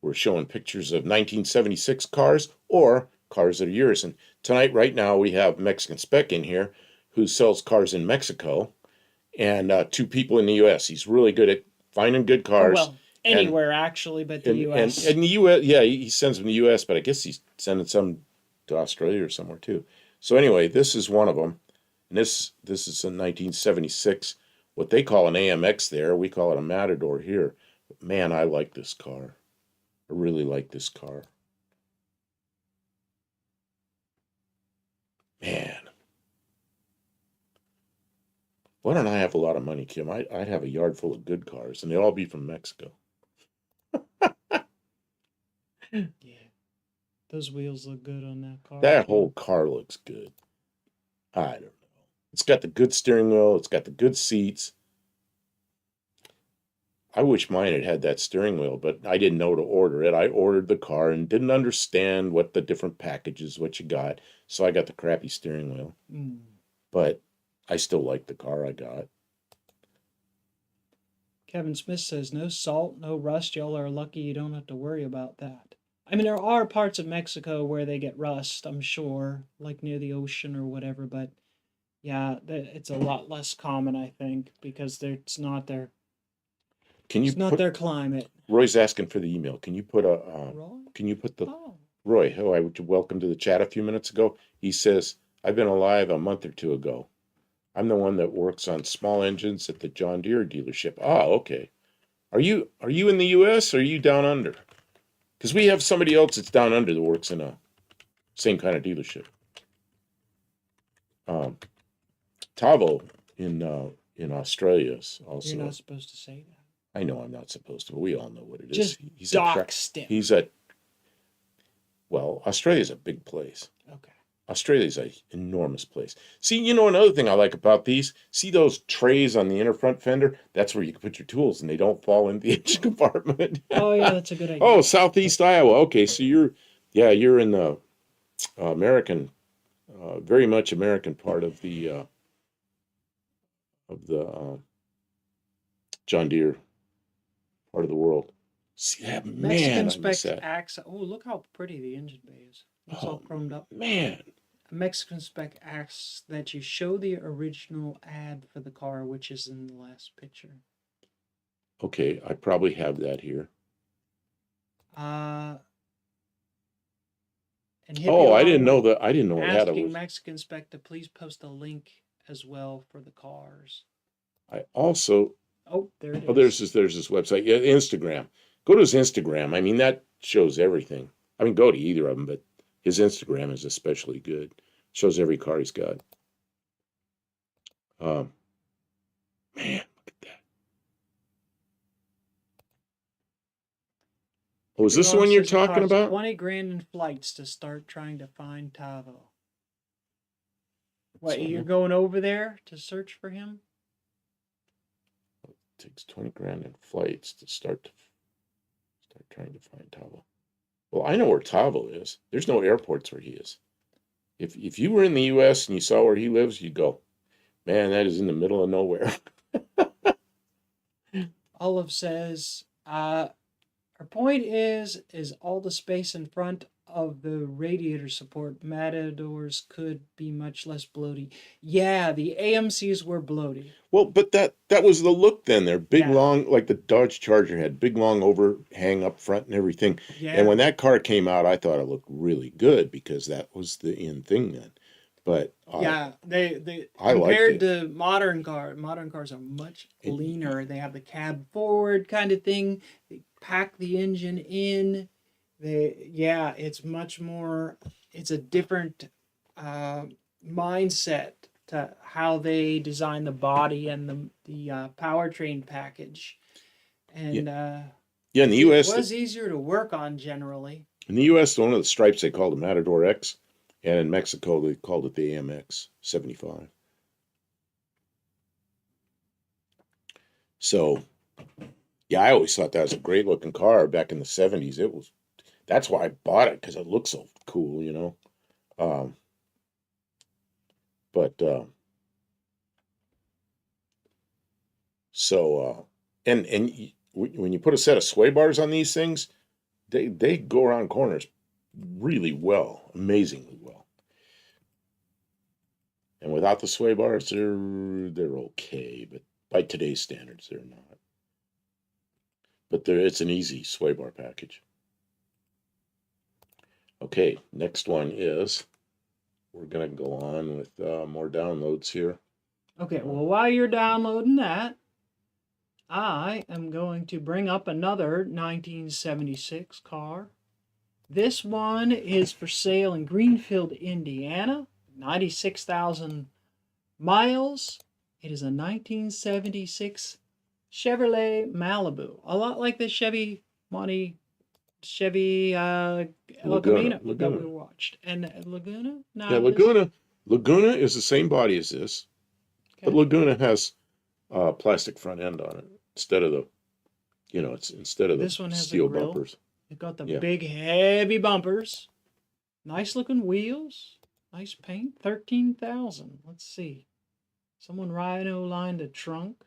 We're showing pictures of 1976 cars or cars that are yours. And tonight, right now, we have Mexican Spec in here who sells cars in Mexico and two people in the U.S. He's really good at finding good Oh cars. well, And anywhere actually, but the and U.S. the U.S. Yeah, he sends them to the U.S., but I guess he's sending some to Australia or somewhere too. So anyway, this is one of them, and this is a 1976. What they call an AMX there, we call it a Matador here. But man, I like this car. I really like this car. Man, why don't I have a lot of money, Kim? I'd have a yard full of good cars, and they'd all be from Mexico. Yeah, those wheels look good on that car. That too. whole car looks good. I don't know. It's got the good steering wheel. It's got the good seats. I wish mine had had that steering wheel, but I didn't know to order it. I ordered the car and didn't understand what the different packages, what you got. So I got the crappy steering wheel. Mm. But I still like the car I got. Kevin Smith says, no salt, no rust. Y'all are lucky you don't have to worry about that. I mean, there are parts of Mexico where they get rust, I'm sure, like near the ocean or whatever, but yeah, it's a lot less common, I think, because it's not their Can you it's not put their climate. Roy's asking for the email? Can you put a Roy? can you put the Oh, Roy, who I welcomed to the chat a few minutes ago? He says, I've been alive a month or two ago. I'm the one that works on small engines at the John Deere dealership. Ah, okay. Are you in the US or are you down under? Because we have somebody else that's down under that works in a same kind of dealership. Um, Tavo in Australia is also. you're not supposed to say that. I know I'm not supposed to, but we all know what it is. Just He's doxed him. He's at. Well, Australia's a big place. Okay. Australia's an enormous place. See, you know another thing I like about these? See those trays on the inner front fender? That's where you can put your tools and they don't fall into the engine compartment. Oh yeah, that's a good idea. Oh, Southeast Iowa. Okay, so you're in the American, very much American part of the John Deere part of the world. See that, man, Mexican I miss spec that. axe. Oh, look how pretty the engine bay is. It's all chromed up. Man. A Mexican spec asks that you show the original ad for the car, which is in the last picture. Okay, I probably have that here. And Oh, I didn't know that. I didn't know that. asking Mexican spec to please post a link as well for the cars. I also. Oh, there it is. Oh, there's this website. Yeah, Instagram. Go to his Instagram. I mean, that shows everything. I mean, go to either of them, but his Instagram is especially good. Shows every car he's got. Man, look at that. Oh, is this the one you're talking about? 20 grand in flights to start trying to find Tavo. What, you're going over there to search for him? It takes 20 grand in flights to start trying to find Tavo. Well, I know where Tavo is. There's no airports where he is. If you were in the U.S. and you saw where he lives, you'd go, man, that is in the middle of nowhere. Olive says, her point is all the space in front of the radiator support Matadors could be much less bloaty. Yeah, the AMCs were bloaty. Well, but that was the look then. They're big, long, like the Dodge Charger had big, long overhang up front and everything. Yeah. And when that car came out, I thought it looked really good because that was the in thing then. But yeah, they compared to modern cars are much leaner. They have the cab forward kind of thing. They pack the engine in. It's much more. It's a different mindset to how they design the body and the powertrain package. And in the U.S. it was easier to work on generally. In the U.S., one of the stripes they called the Matador X. And in Mexico, they called it the AMX 75. So, yeah, I always thought that was a great looking car back in the 70s. That's why I bought it, because it looks so cool, you know. Um, but so when you put a set of sway bars on these things, they go around corners really well, amazingly well. And without the sway bars, they're okay, but by today's standards, they're not. But it's an easy sway bar package. Okay, next one is we're gonna go on with more downloads here. Okay, well, while you're downloading that, I am going to bring up another 1976 car. This one is for sale in Greenfield, Indiana. 96,000 miles. It is a 1976 Chevrolet Malibu. A lot like the Chevy El Camino that we watched. And Laguna? No, Yeah, Laguna is the same body as this, but Laguna has a plastic front end on it instead of this one has steel a grill. bumpers. It got the big heavy bumpers. Nice looking wheels. Nice paint. 13,000. Let's see. Someone rhino lined the trunk.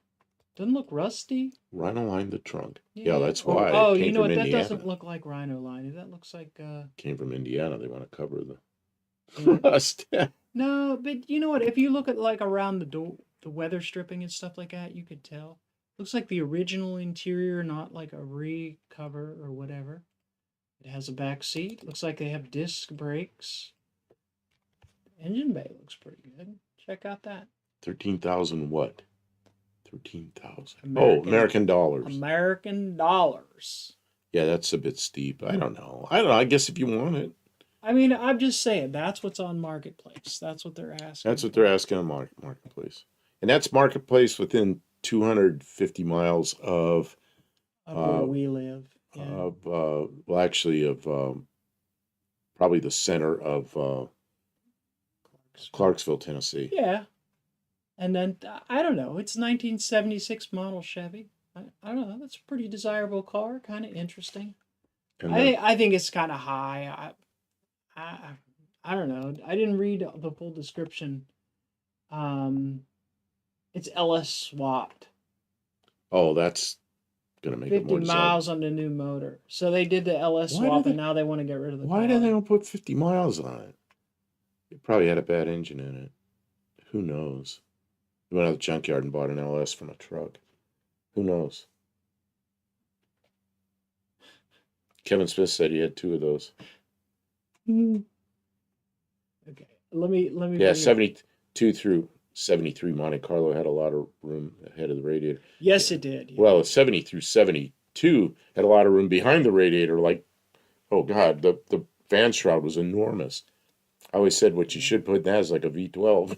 Doesn't look rusty. Rhino lined the trunk. Yeah, that's why. Oh, it came you know from what? That Indiana. doesn't look like rhino lined. That looks like Came from Indiana. They want to cover the rust. No, but you know what? If you look at like around the door, the weather stripping and stuff like that, you could tell. Looks like the original interior, not like a recover or whatever. It has a back seat. Looks like they have disc brakes. Engine bay looks pretty good. Check out that. 13,000 what? 13,000. American dollars. American dollars. Yeah, that's a bit steep. I don't know. I guess if you want it. I mean, I'm just saying that's what's on Marketplace. That's what they're asking. That's what they're asking on Marketplace, and that's Marketplace within 250 miles of where we live. Yeah. Well, actually, of probably the center of Clarksville, Tennessee. Yeah. And then, I don't know, it's 1976 model Chevy. I don't know, that's a pretty desirable car, kind of interesting. I think it's kind of high. I don't know. I didn't read the full description. It's LS swapped. Oh, that's gonna make 50 it more miles on the new motor. So they did the LS swap, and now they want to get rid of the car. Why do they don't put 50 miles on it? It probably had a bad engine in it. Who knows? They went out to the junkyard and bought an LS from a truck. Who knows? Kevin Smith said he had 2 of those. Okay, let me. Yeah, 72 through 73 Monte Carlo had a lot of room ahead of the radiator. Yes, it did. Yeah. Well, 70 through 72 had a lot of room behind the radiator. Like, oh God, the fan shroud was enormous. I always said what you should put in that is like a V12.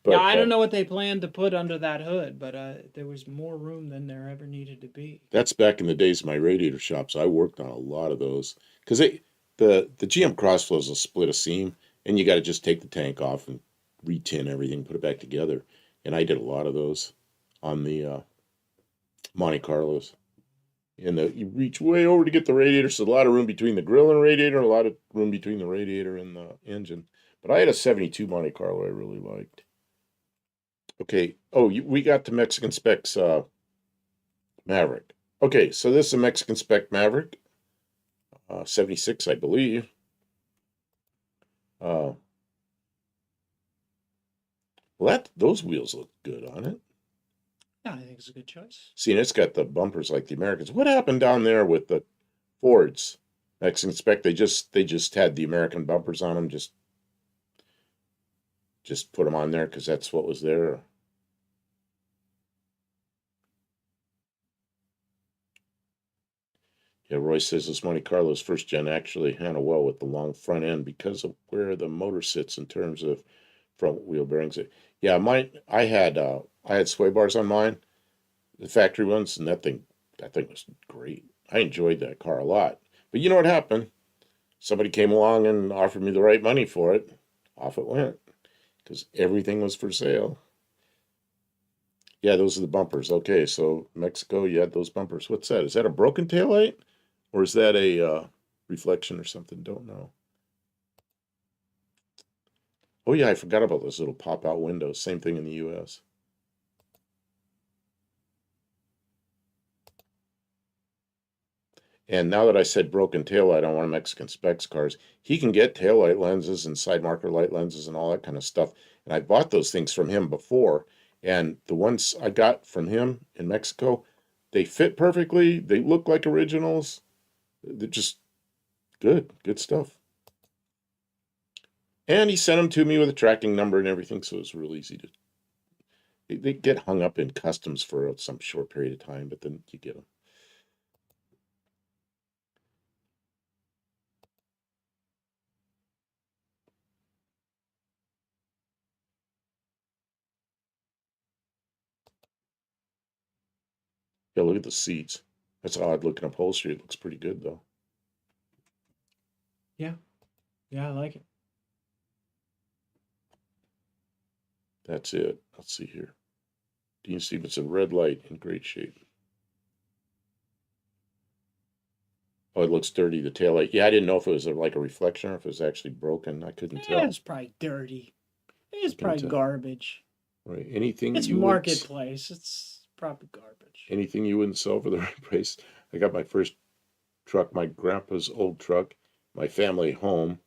But, yeah, I don't know what they planned to put under that hood, but there was more room than there ever needed to be. That's back in the days of my radiator shop, so I worked on a lot of those. Because the GM Crossflows will split a seam, and you got to just take the tank off and re-tin everything, put it back together. And I did a lot of those on the Monte Carlos. And you reach way over to get the radiator, so a lot of room between the grill and radiator, and a lot of room between the radiator and the engine. But I had a 72 Monte Carlo I really liked. Okay. Oh, we got the Mexican Specs Maverick. Okay, so this is a Mexican Spec Maverick. 76, I believe. Well, those wheels look good on it. Yeah, I think it's a good choice. See, and it's got the bumpers like the Americans. What happened down there with the Fords? Mexican Spec, they just had the American bumpers on them. Just put them on there because that's what was there. Yeah, Roy says this Monte Carlo's first gen actually handled well with the long front end because of where the motor sits in terms of front wheel bearings. Yeah, I had sway bars on mine, the factory ones, and that thing was great. I enjoyed that car a lot. But you know what happened? Somebody came along and offered me the right money for it. Off it went because everything was for sale. Yeah, those are the bumpers. Okay, so Mexico, you had those bumpers. What's that? Is that a broken taillight? Or is that a reflection or something? Don't know. Oh yeah, I forgot about those little pop-out windows. Same thing in the US. And now that I said broken taillight on one of Mexican specs cars, he can get taillight lenses and side marker light lenses and all that kind of stuff. And I bought those things from him before. And the ones I got from him in Mexico, they fit perfectly. They look like originals. They're just good stuff. And he sent them to me with a tracking number and everything, so it was real easy to. They get hung up in customs for some short period of time, but then you get them. Yeah, look at the seats. That's odd looking upholstery. It looks pretty good though. Yeah. Yeah, I like it. That's it. Let's see here. Dean Stevenson, red light in great shape. Oh, it looks dirty, the tail light. Yeah, I didn't know if it was like a reflection or if it was actually broken. I couldn't tell. It's probably dirty. It's Couldn't probably tell. garbage. Right. Anything It's you marketplace. It's probably garbage. anything you wouldn't sell for the right price. I got my first truck, my grandpa's old truck, my family home,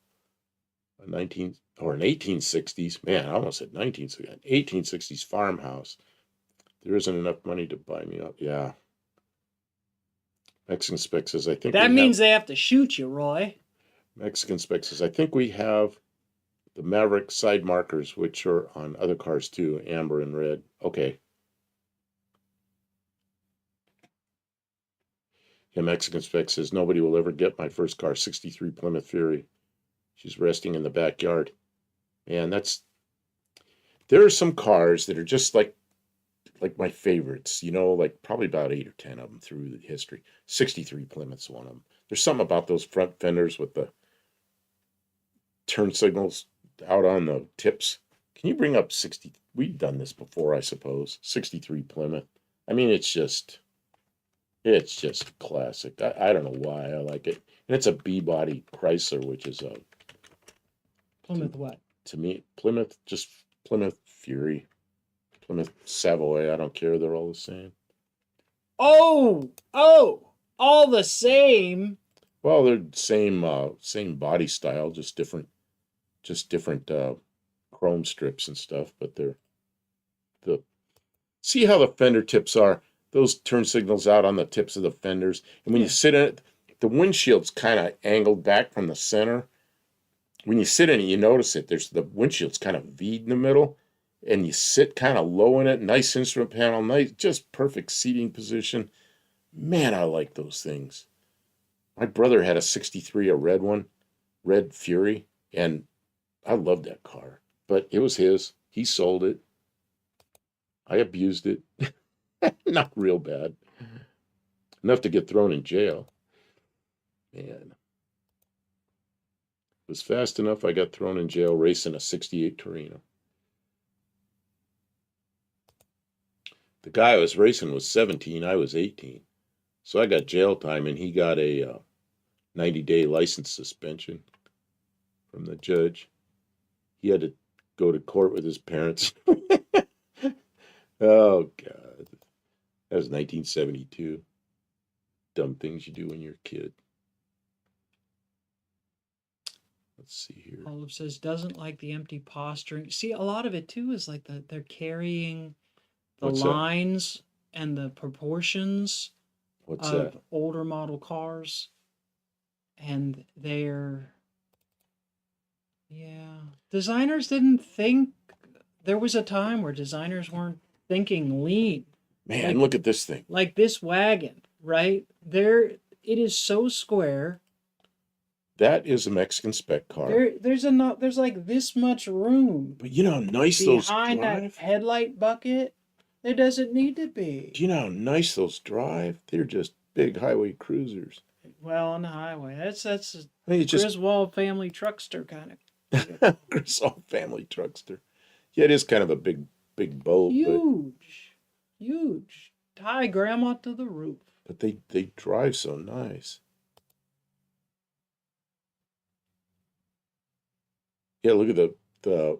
a 19 or an 1860s. Man, I almost said 1960s. 1860s farmhouse. There isn't enough money to buy me up. Yeah. Mexican Spec says, I think That we means have they have to shoot you, Roy. Mexican Spec says, I think we have the Maverick side markers, which are on other cars too, amber and red. Okay. Yeah, Mexican Spec says, nobody will ever get my first car, 63 Plymouth Fury. She's resting in the backyard. Man, there are some cars that are just like my favorites, like probably about 8 or 10 of them through the history. 63 Plymouth's one of them. There's something about those front fenders with the turn signals out on the tips. Can you bring up 60? We've done this before, I suppose. 63 Plymouth. I mean, it's just classic. I don't know why I like it. And it's a B-body Chrysler, which is a Plymouth what? to me Plymouth, just Plymouth Fury, Plymouth Savoy. I don't care. They're all the same. Oh, all the same. Well, they're same body style, just different chrome strips and stuff. But the see how the fender tips are. Those turn signals out on the tips of the fenders, and when you sit in it, the windshield's kind of angled back from the center. When you sit in it, you notice it. There's the windshield's kind of V'd in the middle, and you sit kind of low in it. Nice instrument panel, nice, just perfect seating position. Man, I like those things. My brother had a 63, a red one, red Fury, and I loved that car. But it was his. He sold it. I abused it. Not real bad. Enough to get thrown in jail. Man. It was fast enough I got thrown in jail racing a 68 Torino. The guy I was racing was 17, I was 18. So I got jail time and he got a 90-day license suspension from the judge. He had to go to court with his parents. Oh, God. That was 1972. Dumb things you do when you're a kid. Let's see here. Olive says doesn't like the empty posturing. See, a lot of it too is like they're carrying the What's that? lines and the proportions What's of that? older model cars, and designers didn't think. There was a time where designers weren't thinking lean. Man, look at this thing. Like this wagon, right? It is so square. That is a Mexican Spec car. There's like this much room. But you know how nice those behind drive? that headlight bucket. There doesn't need to be. Do you know how nice those drive? They're just big highway cruisers. Well, on the highway, that's I mean, it's just Griswold family truckster kind of. Griswold family truckster. Yeah, it is kind of a big boat. Huge. Huge. Tie grandma to the roof. But they drive so nice. Yeah, look at the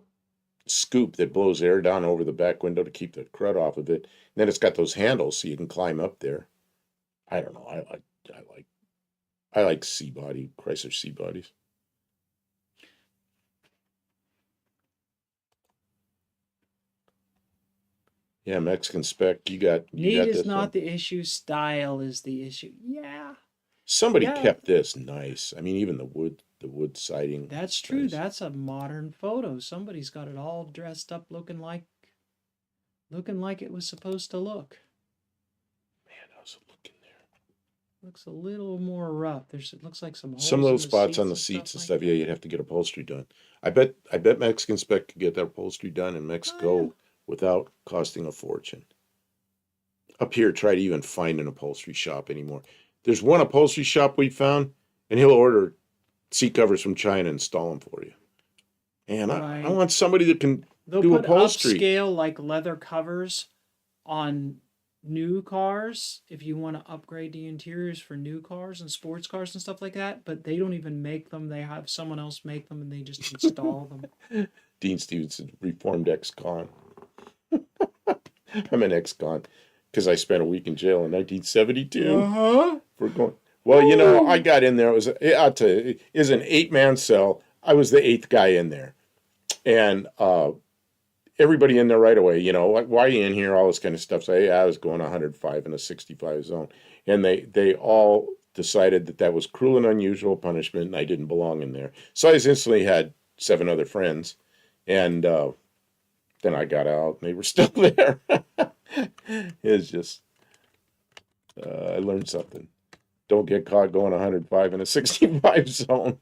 scoop that blows air down over the back window to keep the crud off of it. And then it's got those handles so you can climb up there. I don't know. I like C-body, Chrysler C-bodies. Yeah, Mexican spec. You got Is this not one. the issue. Style is the issue. Yeah. Somebody Yeah. kept this nice. I mean, even the wood siding. That's true. Nice. That's a modern photo. Somebody's got it all dressed up looking like it was supposed to look. Man, how's it looking there? Looks a little more rough. It looks like some Some holes little in the spots on the seats seats and like stuff. that. Yeah, you'd have to get upholstery done. I bet Mexican spec could get that upholstery done in Mexico without costing a fortune. Up here, try to even find an upholstery shop anymore. There's one upholstery shop we found, and he'll order seat covers from China and install them for you. And I want somebody that can They'll do put upholstery. upscale like leather covers on new cars if you want to upgrade the interiors for new cars and sports cars and stuff like that, but they don't even make them. They have someone else make them and they just install them. Dean Stevenson, reformed ex-con. I'm an ex-con because I spent a week in jail in 1972 for going. Well, you know, I got in there. I'll tell you, it was an 8-man cell. I was the 8th guy in there, and everybody in there right away. You know, like, why are you in here? All this kind of stuff. So yeah, I was going 105 in a 65 zone, and they all decided that was cruel and unusual punishment, and I didn't belong in there. So I instantly had 7 other friends, and then I got out, and they were still there. It's just, I learned something. Don't get caught going 105 in a 65 zone.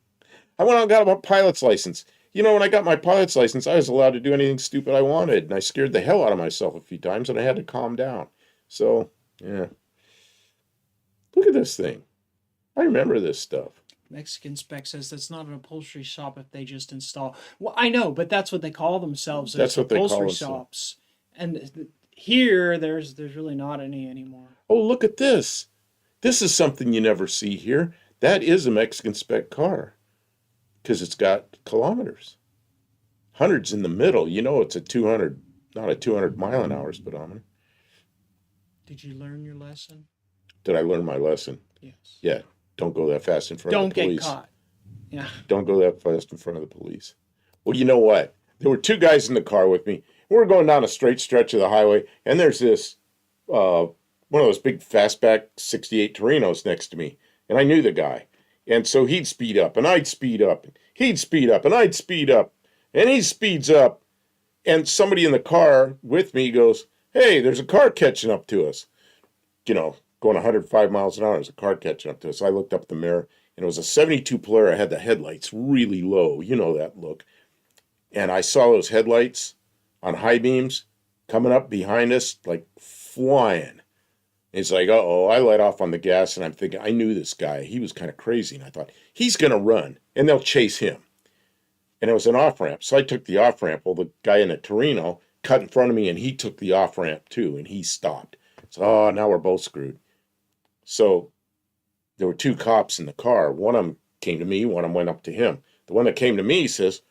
I went out and got my pilot's license. You know, when I got my pilot's license, I was allowed to do anything stupid I wanted, and I scared the hell out of myself a few times, and I had to calm down. So, yeah. Look at this thing. I remember this stuff. Mexican spec says that's not an upholstery shop if they just install. Well, I know, but that's what they call themselves. That's what they call upholstery themselves. shops. And here, there's really not any anymore. Oh, look at this. This is something you never see here. That is a Mexican spec car because it's got kilometers. Hundreds in the middle. You know it's a 200, not a 200 mile an hour speedometer. Did you learn your lesson? Did I learn my lesson? Yes. Yeah. Don't go that fast in front of the police. Don't get caught. Yeah. Don't go that fast in front of the police. Well, you know what? There were 2 guys in the car with me. We were going down a straight stretch of the highway, and there's this one of those big fastback 68 Torinos next to me, and I knew the guy. And so he'd speed up, and I'd speed up. He'd speed up, and I'd speed up. And he speeds up, and somebody in the car with me goes, "Hey, there's a car catching up to us." You know, going 105 miles an hour, there's a car catching up to us. I looked up at the mirror, and it was a 72 Polara. Had the headlights really low. You know that look. And I saw those headlights on high beams coming up behind us like flying. It's like, uh-oh, I let off on the gas, and I'm thinking, I knew this guy. He was kind of crazy, and I thought, he's going to run, and they'll chase him. And it was an off-ramp, so I took the off-ramp. Well, the guy in the Torino cut in front of me, and he took the off-ramp too, and he stopped. So, now we're both screwed. So there were 2 cops in the car. One of them came to me, one of them went up to him. The one that came to me says,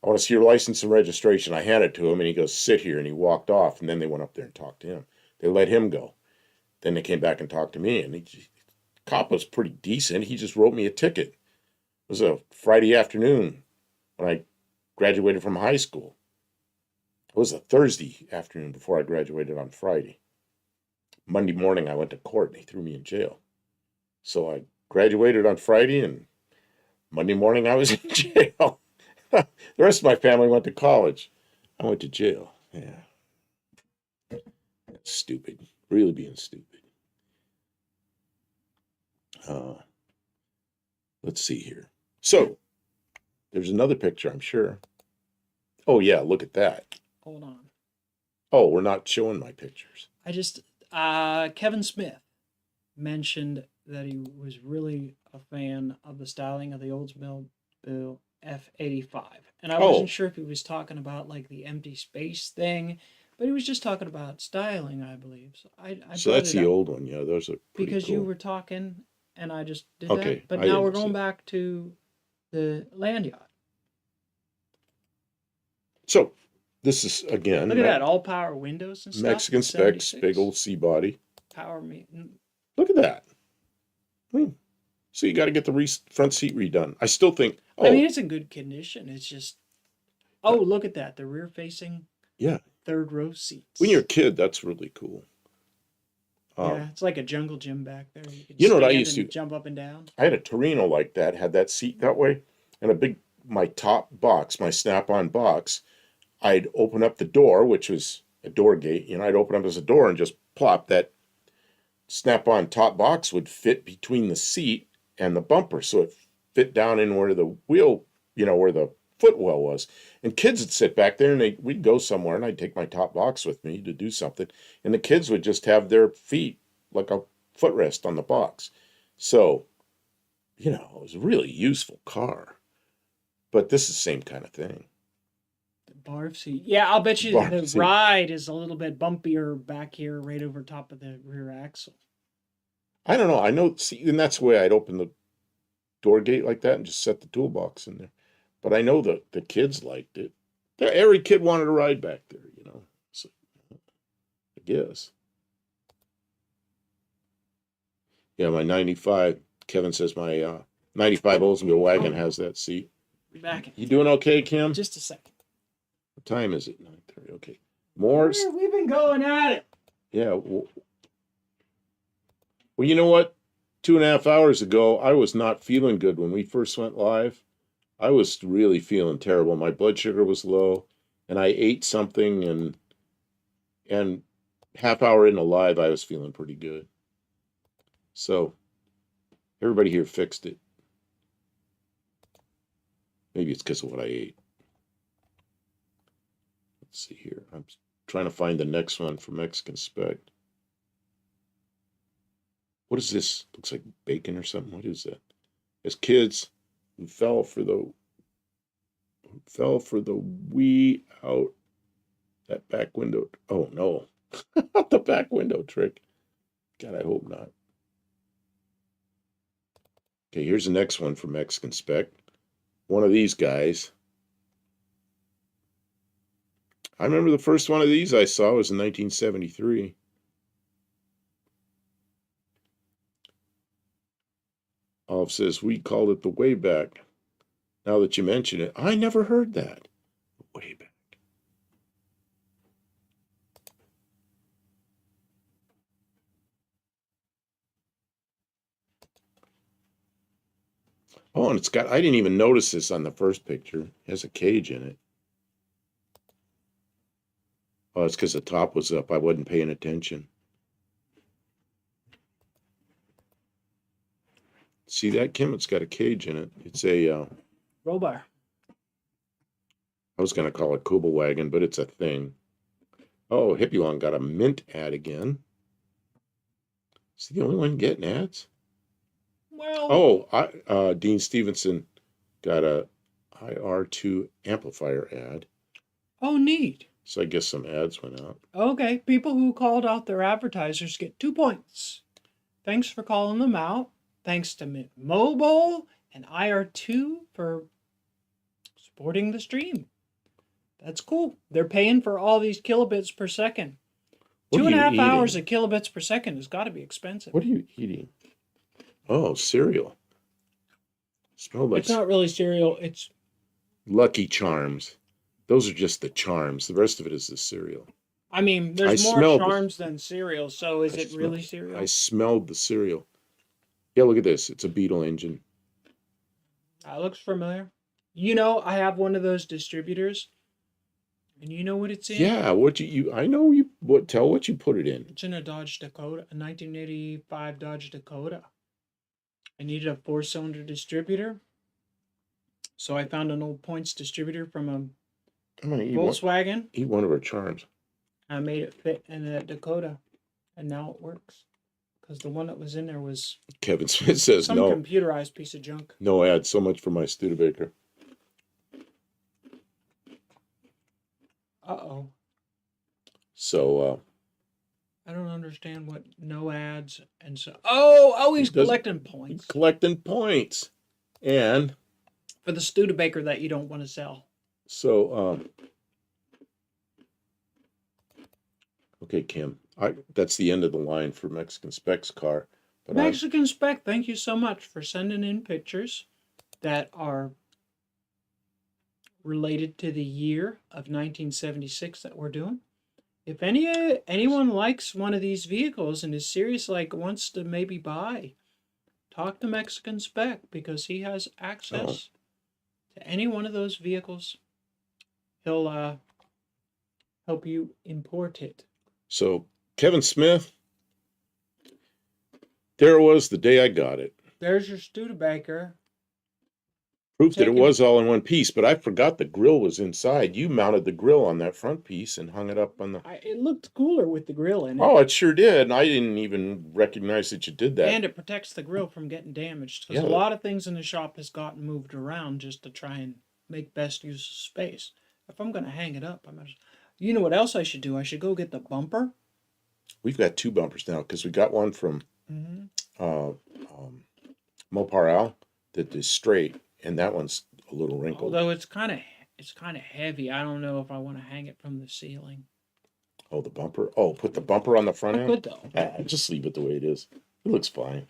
"I want to see your license and registration." I handed it to him, and he goes, "Sit here," and he walked off, and then they went up there and talked to him. They let him go. Then they came back and talked to me, and the cop was pretty decent. He just wrote me a ticket. It was a Friday afternoon when I graduated from high school. It was a Thursday afternoon before I graduated on Friday. Monday morning, I went to court, and they threw me in jail. So I graduated on Friday, and Monday morning, I was in jail. The rest of my family went to college. I went to jail. Yeah. That's stupid. Really being stupid. Let's see here. So, there's another picture, I'm sure. Oh, yeah, look at that. Hold on. Oh, we're not showing my pictures. Kevin Smith mentioned that he was really a fan of the styling of the Oldsmobile F85. And I wasn't sure if he was talking about like the empty space thing, But he was just talking about styling, I believe. So I So brought that's it the up old one. Yeah, those are pretty because cool. you were talking, and I just did Okay, that. But I now we're didn't see going it. back to the land yacht. So this is again Look at that, all power windows and stuff. Mexican specs, big 76. old C body. Power me. Look at that. I mean, so you got to get the front seat redone. I still think. Oh, I mean, it's in good condition. It's just. Oh, look at that. The rear facing yeah. third row seats. When you're a kid, that's really cool. Yeah, it's like a jungle gym back there. You can You know what I stand used and to? jump up and down. I had a Torino like that, had that seat that way, and a big, my top box, my snap-on box. I'd open up the door, which was a door gate. You know, I'd open up as a door and just plop that snap-on top box would fit between the seat and the bumper, so it fit down in where the wheel, you know, where the footwell was. And kids would sit back there, and we'd go somewhere, and I'd take my top box with me to do something, and the kids would just have their feet like a footrest on the box. So, you know, it was a really useful car. But this is the same kind of thing. The bar seat. Yeah, I'll bet you Bar the seat. ride is a little bit bumpier back here, right over top of the rear axle. I don't know. I know, see, and that's the way I'd open the door gate like that and just set the toolbox in there. But I know that the kids liked it. Every kid wanted to ride back there, you know. So, I guess. Yeah, my 95, Kevin says my 95 Oldsmobile wagon has that seat. Be back. You doing okay, Kim? Just a second. What time is it? 9:30. Okay. More. We've been going at it. Yeah. Well, you know what? 2.5 hours ago, I was not feeling good when we first went live. I was really feeling terrible. My blood sugar was low, and I ate something, and half hour into live, I was feeling pretty good. So everybody here fixed it. Maybe it's because of what I ate. Let's see here. I'm trying to find the next one for Mexican spec. What is this? Looks like bacon or something. What is that? As kids who fell for the wee out that back window. Oh no. The back window trick. God, I hope not. Okay, here's the next one for Mexican spec. One of these guys. I remember the first one of these I saw was in 1973. Olive says, we called it the Wayback. Now that you mention it, I never heard that. Wayback. Oh, and it's got, I didn't even notice this on the first picture. It has a cage in it. Oh, it's because the top was up. I wasn't paying attention. See that, Kim? It's got a cage in it. It's a, Roll bar. I was going to call it Kubel wagon, but it's a thing. Oh, Hippie Long got a mint ad again. Is he the only one getting ads? Well. Oh, Dean Stevenson got a IR2 amplifier ad. Oh, neat. So I guess some ads went out. Okay, people who called out their advertisers get 2 points. Thanks for calling them out. Thanks to Mint Mobile and IR2 for supporting the stream. That's cool. They're paying for all these kilobits per second. What 2.5 hours of kilobits per second has got to be expensive. What are you eating? Oh, cereal. Smelled like It's not really cereal. It's Lucky Charms. Those are just the charms. The rest of it is the cereal. I mean, there's more charms than cereal, so is it really cereal? I smelled the cereal. Yeah, look at this. It's a Beetle engine. That looks familiar. You know, I have one of those distributors, and you know what it's in? Yeah, I know you. Tell what you put it in. It's in a Dodge Dakota, a 1985 Dodge Dakota. I needed a 4-cylinder distributor, so I found an old points distributor from a I'm gonna Volkswagen. Eat one of our charms. I made it fit in that Dakota, and now it works. Because the one that was in there was Kevin Smith says some no. computerized piece of junk. No ad. So much for my Studebaker. Uh-oh. So I don't understand what no ads and so. Oh, he's does- collecting points collecting points. And for the Studebaker that you don't want to sell. so okay, Kim. That's the end of the line for Mexican Specs car. But Mexican Spec, thank you so much for sending in pictures that are related to the year of 1976 that we're doing. If anyone likes one of these vehicles and is serious, like wants to maybe buy, talk to Mexican Spec because he has access to any one of those vehicles. He'll help you import it. So Kevin Smith, there it was the day I got it. There's your Studebaker. Proof that it was all in one piece, but I forgot the grill was inside. You mounted the grill on that front piece and hung it up on the... It looked cooler with the grill in it. Oh, it sure did. And I didn't even recognize that you did that. And it protects the grill from getting damaged. Because a lot of things in the shop has gotten moved around just to try and make best use of space. If I'm going to hang it up, you know what else I should do? I should go get the bumper. We've got two bumpers now because we got one from Mopar Al that is straight, and that one's a little wrinkled. Although it's kind of heavy. I don't know if I want to hang it from the ceiling. Oh, the bumper. Oh, put the bumper on the front end. Good though. Just leave it the way it is. It looks fine.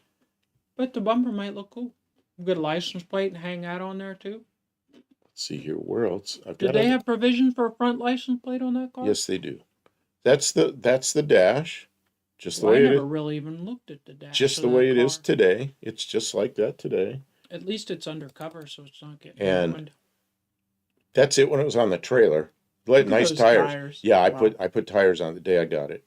But the bumper might look cool. Get a license plate and hang that on there too. Let's see here. Where else? Do they have provision for a front license plate on that car? Yes, they do. That's the dash. Just the way I it never is. really even looked at the dash. Just the way it is today. It's just like that today. At least it's undercover, so it's not getting ruined. That's it when it was on the trailer. Nice tires. Yeah, I put tires on the day I got it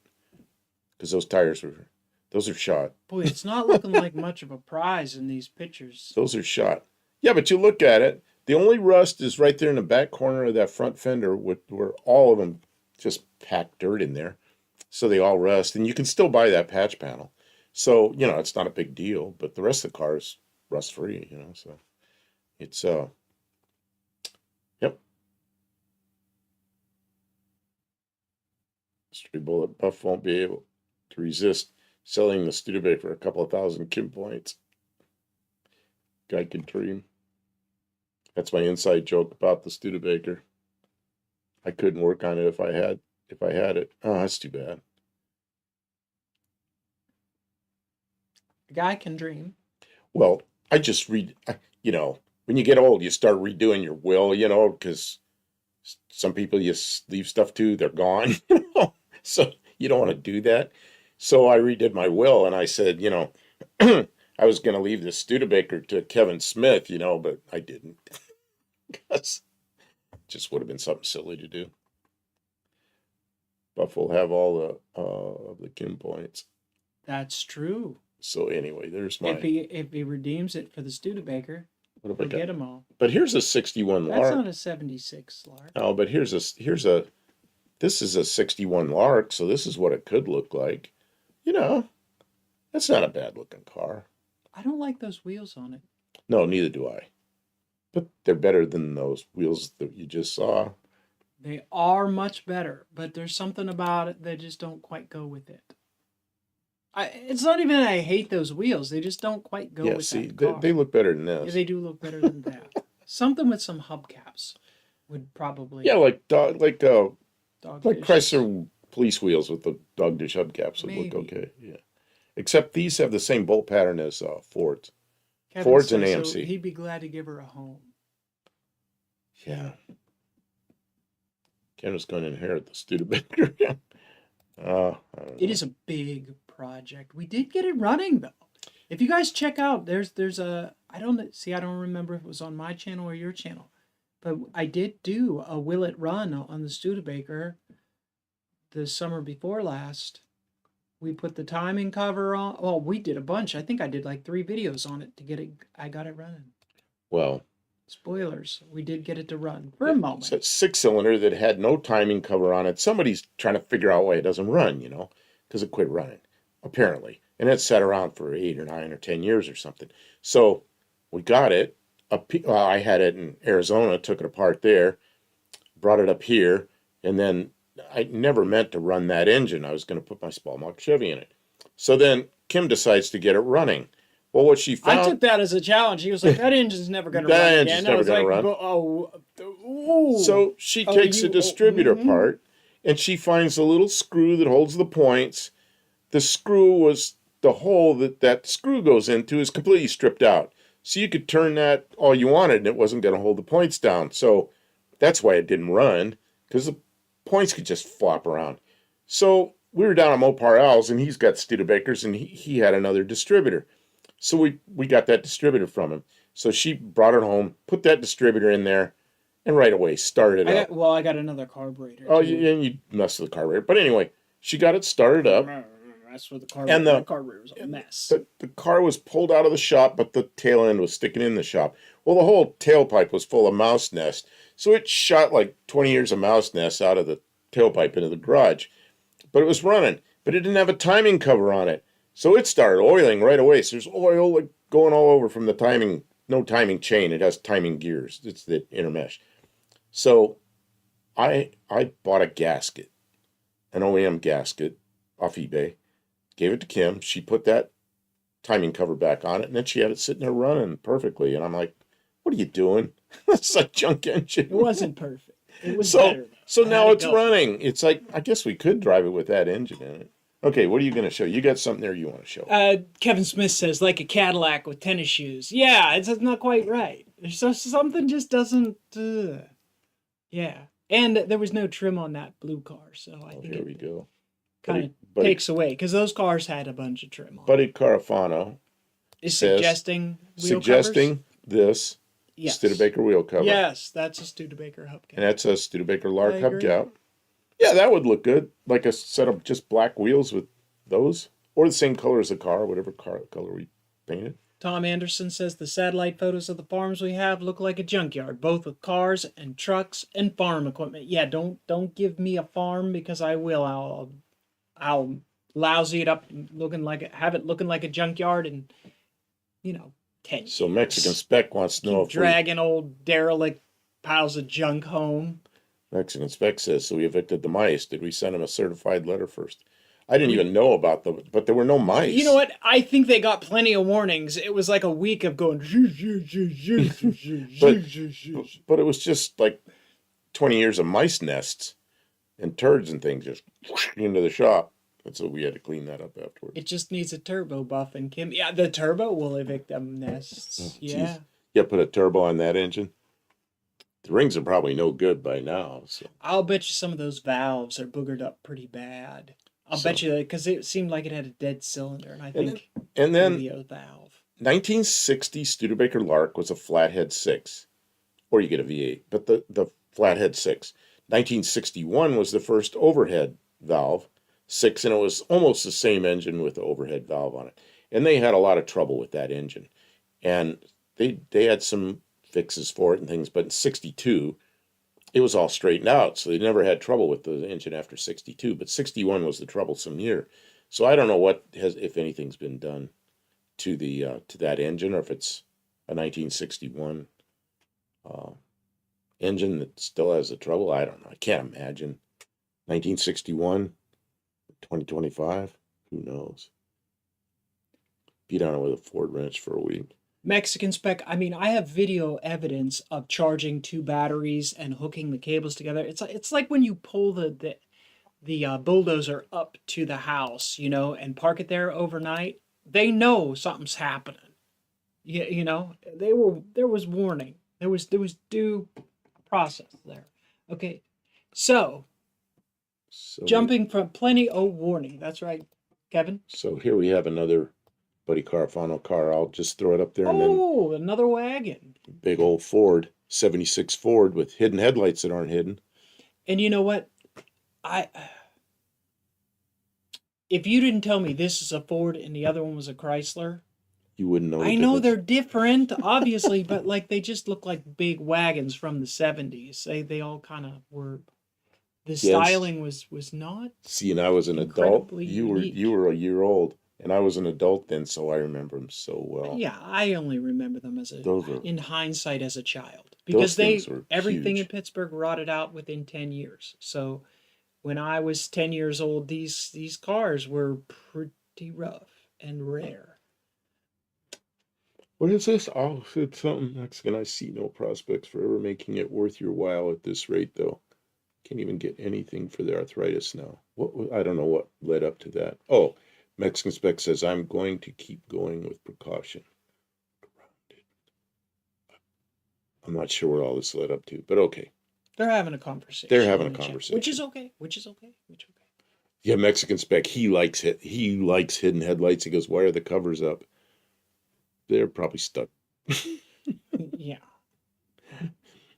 because those are shot. Boy, it's not looking like much of a prize in these pictures. Those are shot. Yeah, but you look at it. The only rust is right there in the back corner of that front fender, where all of them just packed dirt in there, so they all rust. And you can still buy that patch panel, so it's not a big deal. But the rest of the car is rust free, So it's yep. Stray Bullet Buff won't be able to resist selling the Studebaker for a couple of thousand Kim points. Guy can dream. That's my inside joke about the Studebaker. I couldn't work on it if I had it. Oh, that's too bad. A guy can dream. Well, I just read, when you get old, you start redoing your will, because some people you leave stuff to, they're gone, so you don't want to do that. So I redid my will and I said, I was going to leave the Studebaker to Kevin Smith, but I didn't. Because it just would have been something silly to do. Buff will have all the Kim points. That's true. So anyway, there's my... If he redeems it for the Studebaker, we'll get them all. But here's a 61 Lark. That's not a 76 Lark. Oh, but this is a 61 Lark, so this is what it could look like. That's not a bad looking car. I don't like those wheels on it. No, neither do I. But they're better than those wheels that you just saw. They are much better, but there's something about it that just don't quite go with it. It's not even that I hate those wheels. They just don't quite go with that car. They look better than this. Yeah, they do look better than that. Something with some hubcaps would probably... Yeah, like Chrysler police wheels with the dog dish hubcaps would look okay. Yeah. Except these have the same bolt pattern as Ford's. Kevin Ford's and says AMC. So he'd be glad to give her a home. Yeah. Kevin's going to inherit the Studebaker. It is a big project. We did get it running though. If you guys check out, there's a I don't remember if it was on my channel or your channel, but I did do a will it run on the Studebaker the summer before last. We put the timing cover on. Well, we did a bunch. I think I did like 3 videos on it to get it. I got it running. Well, spoilers. We did get it to run for a moment. It's a 6-cylinder that had no timing cover on it. Somebody's trying to figure out why it doesn't run, because it quit running, apparently. And it sat around for 8 or 9 or 10 years or something. So we got it. I had it in Arizona, took it apart there, brought it up here, and then I never meant to run that engine. I was going to put my small block Chevy in it. So then Kim decides to get it running. Well, what she I took found, that as a challenge. He was like, "That engine's never going to that run engine's again." I never was going to like, run. "Oh, So she takes the distributor apart, and she finds a little screw that holds the points. The screw was the hole that screw goes into is completely stripped out. So you could turn that all you wanted, and it wasn't going to hold the points down. So that's why it didn't run, because the points could just flop around. So we were down at Mopar Al's, and he's got Studebakers, and he had another distributor. So we got that distributor from him. So she brought it home, put that distributor in there, and right away started it up. I got another carburetor. Oh, too. you messed with the carburetor. But anyway, she got it started up. That's what the carburetor. And the carburetor was a mess. The car was pulled out of the shop, but the tail end was sticking in the shop. Well, the whole tailpipe was full of mouse nests. So it shot like 20 years of mouse nests out of the tailpipe into the garage. But it was running. But it didn't have a timing cover on it. So it started oiling right away. So there's oil like going all over from the timing, no timing chain. It has timing gears. It's the intermesh. So I bought a gasket, an OEM gasket off eBay, gave it to Kim. She put that timing cover back on it, and then she had it sitting there running perfectly. And I'm like, what are you doing? That's a junk engine. It wasn't perfect. It was better. So now it's running. It's like, I guess we could drive it with that engine in it. Okay, what are you going to show? You got something there you want to show? Kevin Smith says, like a Cadillac with tennis shoes. Yeah, it's not quite right. So something just doesn't. Yeah, and there was no trim on that blue car, so I think here we go. Kind of takes away because those cars had a bunch of trim on. Buddy Carafano is suggesting this Studebaker wheel cover. Yes, that's a Studebaker hubcap. And that's a Studebaker Lark hubcap. Yeah, that would look good. Like a set of just black wheels with those. Or the same color as the car, whatever color we painted. Tom Anderson says the satellite photos of the farms we have look like a junkyard, both with cars and trucks and farm equipment. Yeah, don't give me a farm because I will. I'll lousy it up have it looking like a junkyard in 10 years. So Mexican Spec wants to know if dragging old derelict piles of junk home. Mexican Spec says, so we evicted the mice. Did we send him a certified letter first? I didn't even know about them, but there were no mice. You know what? I think they got plenty of warnings. It was like a week of going. but it was just like 20 years of mice nests and turds and things just into the shop. And so we had to clean that up afterwards. It just needs a turbo buff, and Kim. Yeah, the turbo will evict them nests. Oh, yeah. Yeah, put a turbo on that engine. The rings are probably no good by now. So I'll bet you some of those valves are boogered up pretty bad. I'll bet you that because it seemed like it had a dead cylinder, and I think and then the valve. 1960 Studebaker Lark was a flathead 6, or you get a V8, but the flathead 6. 1961 was the first overhead valve 6, and it was almost the same engine with the overhead valve on it. And they had a lot of trouble with that engine, and they had some fixes for it and things, but in 62 it was all straightened out, so they never had trouble with the engine after 62, but 61 was the troublesome year. So I don't know if anything's been done to to that engine, or if it's a 1961 engine that still has the trouble. I don't know. I can't imagine. 1961, 2025, who knows? Beat on it with a Ford wrench for a week. Mexican Spec, I mean, I have video evidence of charging 2 batteries and hooking the cables together. It's like when you pull the bulldozer up to the house, and park it there overnight. They know something's happening. There was warning. There was due process there. Okay, so jumping from plenty of warning. That's right, Kevin. So here we have another Buddy Carafano car. I'll just throw it up there. And then another wagon. Big old Ford, 76 Ford with hidden headlights that aren't hidden. And you know what? If you didn't tell me this is a Ford and the other one was a Chrysler, you wouldn't know. I know they're different, obviously, but like they just look like big wagons from the 70s. They all kind of were. The styling was not. See, and I was an adult. You were a year old. And I was an adult then, so I remember them so well. Yeah, I only remember them in hindsight as a child, because everything in Pittsburgh rotted out within 10 years. So when I was 10 years old, these cars were pretty rough and rare. What is this? Oh, it's something. Mexican. I see no prospects for ever making it worth your while at this rate, though. Can't even get anything for the arthritis now. I don't know what led up to that. Oh, Mexican Spec says I'm going to keep going with precaution. I'm not sure what all this led up to, but okay. They're having a conversation. They're having a in the chat, conversation. which is okay. Which is okay. Yeah, Mexican Spec. He likes hidden headlights. He goes, "Why are the covers up?" They're probably stuck. Yeah.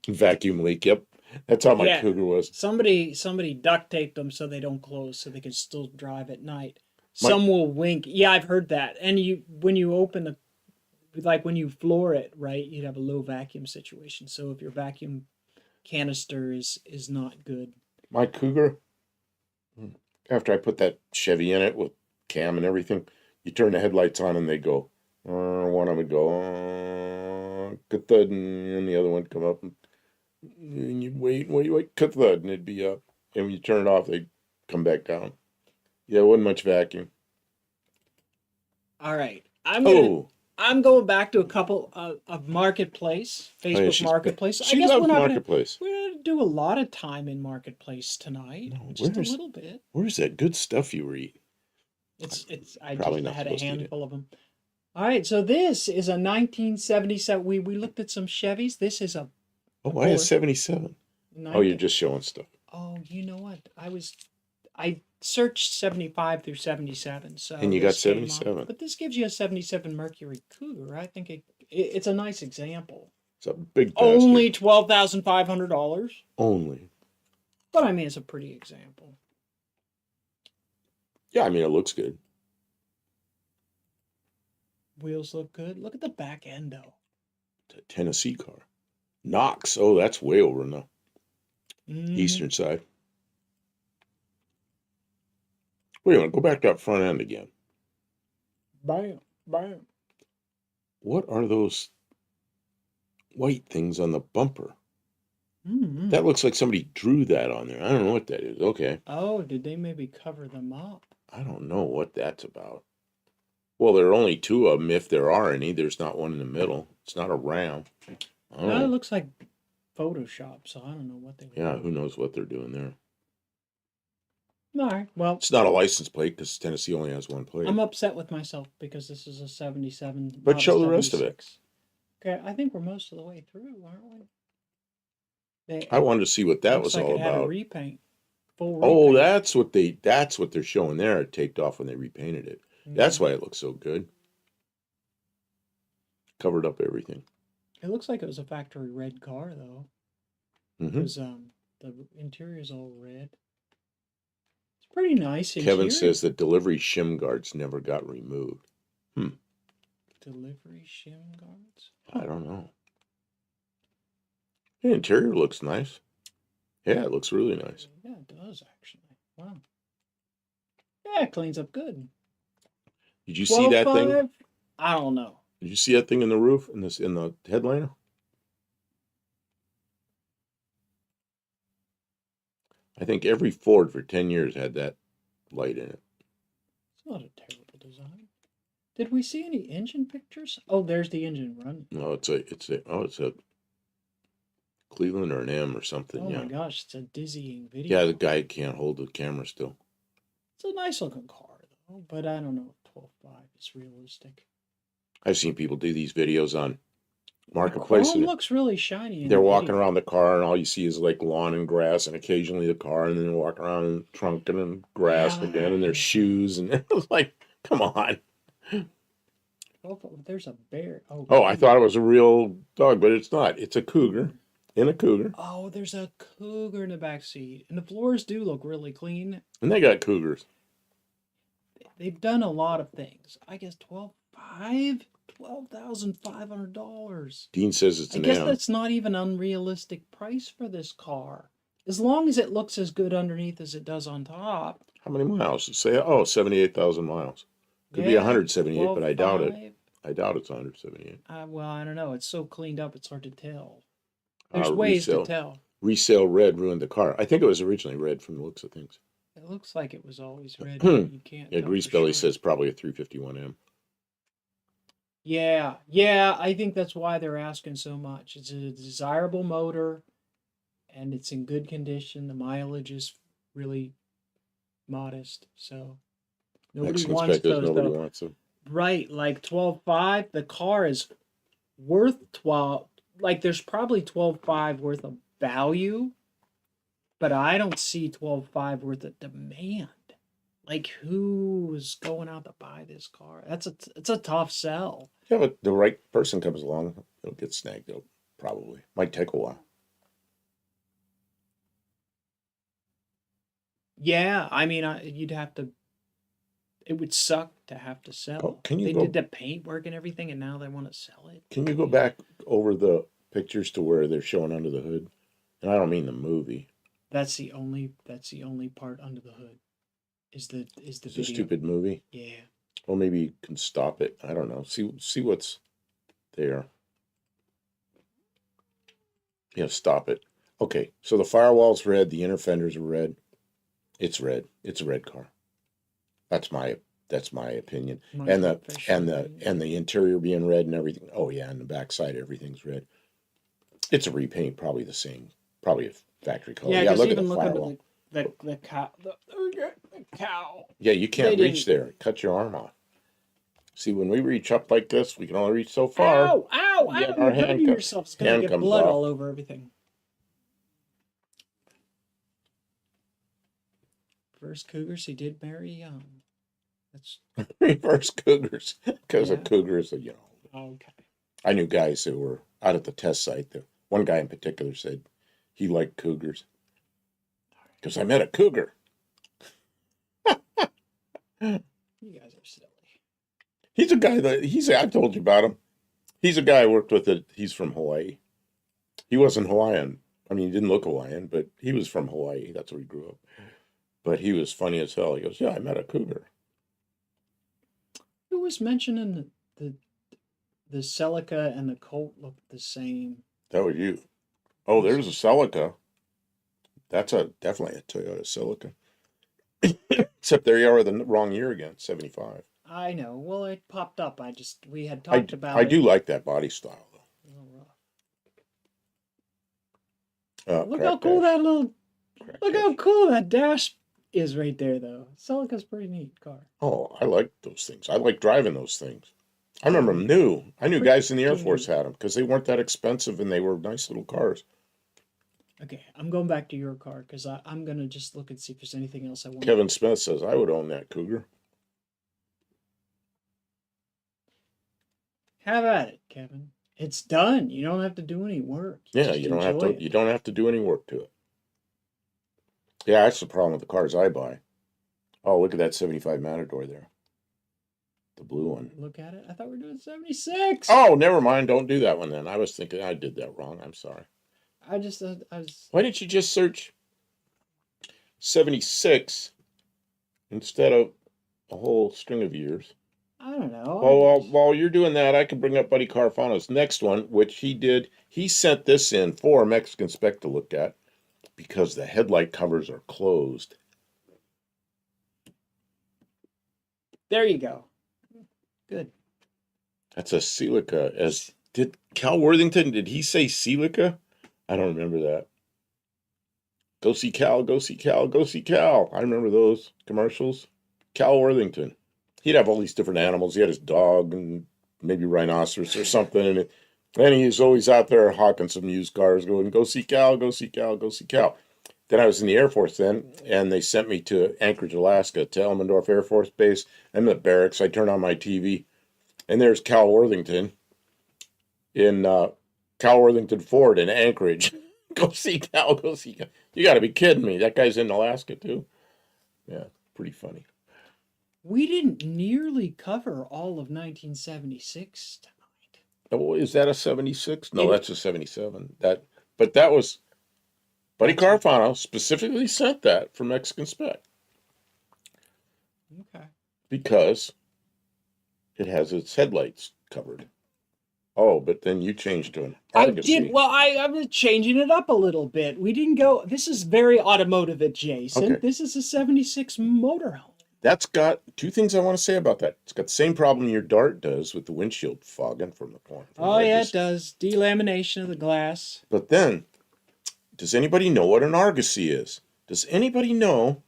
Vacuum leak. Yep. That's how my Yeah. Cougar was. Somebody duct taped them so they don't close, so they can still drive at night. Some will wink. Yeah, I've heard that. And when you open the, like when you floor it, right, you'd have a low vacuum situation. So if your vacuum canister is not good. My Cougar, after I put that Chevy in it with cam and everything, you turn the headlights on and they go. One of them would go, ka-thud, and the other one would come up, and you'd wait, ka-thud, and it'd be up. And when you turn it off, they'd come back down. Yeah, it wasn't much vacuum. All right. I'm going back to a couple of Marketplace, Facebook Marketplace. She loves Marketplace. We're going to do a lot of time in Marketplace tonight. No, just a little bit. Where's that good stuff you were eating? I just had a handful of them. All right, so this is a 1977. We looked at some Chevys. This is a. Oh, I had 77. Oh, you're just showing stuff. Oh, you know what? I searched 75 through 77. So and you got 77. But this gives you a 77 Mercury Cougar. I think it's a nice example. It's a big bastard. Only $12,500. Only. But I mean, it's a pretty example. Yeah, I mean, it looks good. Wheels look good. Look at the back end, though. It's a Tennessee car. Knox. Oh, that's way over on the Mm-hmm. eastern side. Wait a minute. Go back to that front end again. Bam. Bam. What are those white things on the bumper? Mm-hmm. That looks like somebody drew that on there. I don't know what that is. Okay. Oh, did they maybe cover them up? I don't know what that's about. Well, there are only two of them, if there are any. There's not one in the middle. It's not a Ram. No, it looks like Photoshop, so I don't know what they. Yeah, who knows what they're doing there? All right, well, it's not a license plate because Tennessee only has one plate. I'm upset with myself because this is a 77. But show the rest of it. Okay, I think we're most of the way through, aren't we? I wanted to see what that was like all it had about. A repaint. Full Oh, repaint. that's what they're showing there. It taped off when they repainted it. That's why it looks so good. Covered up everything. It looks like it was a factory red car, though. Mm-hmm. Because the interior's all red. It's pretty nice. Kevin says that delivery shim guards never got removed. Delivery shim guards? I don't know. The interior looks nice. Yeah, it looks really nice. Yeah, it does, actually. Wow. Yeah, it cleans up good. Did you see that thing? I don't know. Did you see that thing in the roof, in the headliner? I think every Ford for 10 years had that light in it. It's not a terrible design. Did we see any engine pictures? Oh, there's the engine running. No, it's a Cleveland or an M or something. Oh yeah. My gosh, it's a dizzying video. Yeah, the guy can't hold the camera still. It's a nice looking car though, but I don't know if 12.5 is realistic. I've seen people do these videos on Marketplace. It looks really shiny. They're walking around the car, and all you see is like lawn and grass, and occasionally the car, and then they're walking around in trunk and grass again, and their shoes, and it's like, come on. Oh, there's a bear. Oh, I thought it was a real dog, but it's not. It's a cougar. In a cougar. Oh, there's a cougar in the back seat, and the floors do look really clean. And they got cougars. They've done a lot of things. I guess $12,500. Dean says it's an I guess M. that's not even unrealistic price for this car. As long as it looks as good underneath as it does on top. How many miles? Say 78,000 miles. Could be 178, but I doubt it. I doubt it's 178. Well, I don't know. It's so cleaned up, it's hard to tell. There's ways to tell. resale red ruined the car. I think it was originally red from the looks of things. It looks like it was always red, but you can't Yeah, tell for Greasebelly sure. says probably a 351M. Yeah, I think that's why they're asking so much. It's a desirable motor, and it's in good condition. The mileage is really modest, so nobody Mexican wants spectators, those nobody though. wants them. Right, like 12.5, the car is worth 12. Like there's probably 12.5 worth of value, but I don't see 12.5 worth of demand. Like who's going out to buy this car? It's a tough sell. Yeah, but the right person comes along, it'll get snagged up. Probably. Might take a while. Yeah, I mean, you'd have to. It would suck to have to Oh, sell. can you They did go the paintwork and everything, and now they want to sell it. can you go back over the pictures to where they're showing under the hood? And I don't mean the movie. That's the only. That's the only part under the hood. Is the It's a video? stupid movie. Yeah. Well, maybe you can stop it. I don't know. See what's there. Yeah, stop it. Okay, so the firewall's red, the inner fenders are red. It's red. It's a red car. That's my opinion. My And the professional and the opinion. and the interior being red and everything. Oh yeah, and the backside everything's red. It's a repaint, probably the same, probably a factory color. Yeah, Yeah, because look at the even look under firewall. the cow. The cow. Yeah, you They can't reach didn't. there. Cut your arm off. See, when we reach up like this, we can only reach so far. Ow! Ow! Yeah, Ow! our You're hurting hand yourself. It's gonna get comes blood off. all over everything. First Cougars he did marry young. That's Reverse cougars, because yeah. of cougars, you know. Okay. I knew guys who were out at the test site. The one guy in particular said he liked cougars because I met a cougar. You guys are silly. He's a guy I told you about him. He's a guy I worked with. He's from Hawaii. He wasn't Hawaiian. I mean, he didn't look Hawaiian, but he was from Hawaii. That's where he grew up. But he was funny as hell. He goes, "Yeah, I met a cougar." Who was mentioning the Celica and the Colt look the same? That was you. Oh, there's a Celica. That's definitely a Toyota Celica. Except there you are the wrong year again, 75. I know. Well, it popped up. We had talked about I it. do like that body style though. Look how cool that little. Look how cool that dash is right there, though. Celica's pretty neat car. Oh, I like those things. I like driving those things. I remember them new. I knew guys in the Air Force had them because they weren't that expensive and they were nice little cars. Okay, I'm going back to your car because I'm gonna just look and see if there's anything else I want. Kevin Smith says I would own that cougar. Have at it, Kevin. It's done. You don't have to do any work. Yeah, Just you don't have enjoy to. it. You don't have to do any work to it. Yeah, that's the problem with the cars I buy. Oh, look at that 75 Matador there. The blue one. Look at it. I thought we were doing 76. Oh, never mind. Don't do that one then. I was thinking I did that wrong. I'm sorry. I was. Why didn't you just search 76 instead of a whole string of years? I don't know. Well, while you're doing that, I can bring up Buddy Carfano's next one, which he did. He sent this in for a Mexican spec to look at because the headlight covers are closed. There you go. Good. That's a Celica. Did Cal Worthington, did he say Celica? I don't remember that. Go see Cal, go see Cal, go see Cal. I remember those commercials. Cal Worthington. He'd have all these different animals. He had his dog and maybe rhinoceros or something. And he was always out there hawking some used cars going, go see Cal, go see Cal, go see Cal. Then I was in the Air Force then, and they sent me to Anchorage, Alaska, to Elmendorf Air Force Base. I'm at barracks. I turn on my TV, and there's Cal Worthington in Cal Worthington Ford in Anchorage. Go see Cal, go see Cal. You got to be kidding me. That guy's in Alaska, too. Yeah, pretty funny. We didn't nearly cover all of 1976 tonight. Oh, is that a 76? No, that's a 77. But that was Buddy Carfano specifically sent that for Mexican spec. Okay. Because it has its headlights covered. Oh, but then you changed to an I Argosy. did. Well, I'm changing it up a little bit. We didn't go. This is very automotive adjacent. Okay. This is a 76 motorhome. That's got two things I want to say about that. It's got the same problem your Dart does with the windshield fogging from the corner. Oh, yeah, it does. Delamination of the glass. But then, does anybody know what an Argosy is? Does anybody know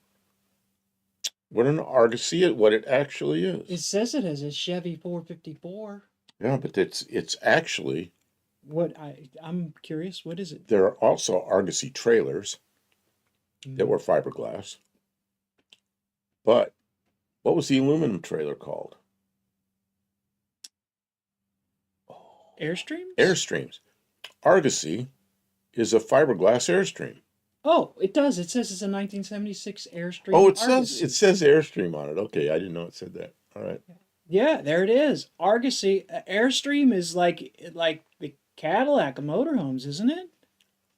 what an Argosy is, what it actually is? It says it has a Chevy 454. Yeah, but it's actually, I'm curious, what is it? there are also Argosy trailers that were fiberglass. But what was the aluminum trailer called? Airstreams? Airstreams. Argosy is a fiberglass Airstream. Oh, it does. It says it's a 1976 Airstream. Oh, Argosy. it says Airstream on it. Okay, I didn't know it said that. All right. Yeah, there it is. Argosy. Airstream is like the Cadillac of motorhomes, isn't it?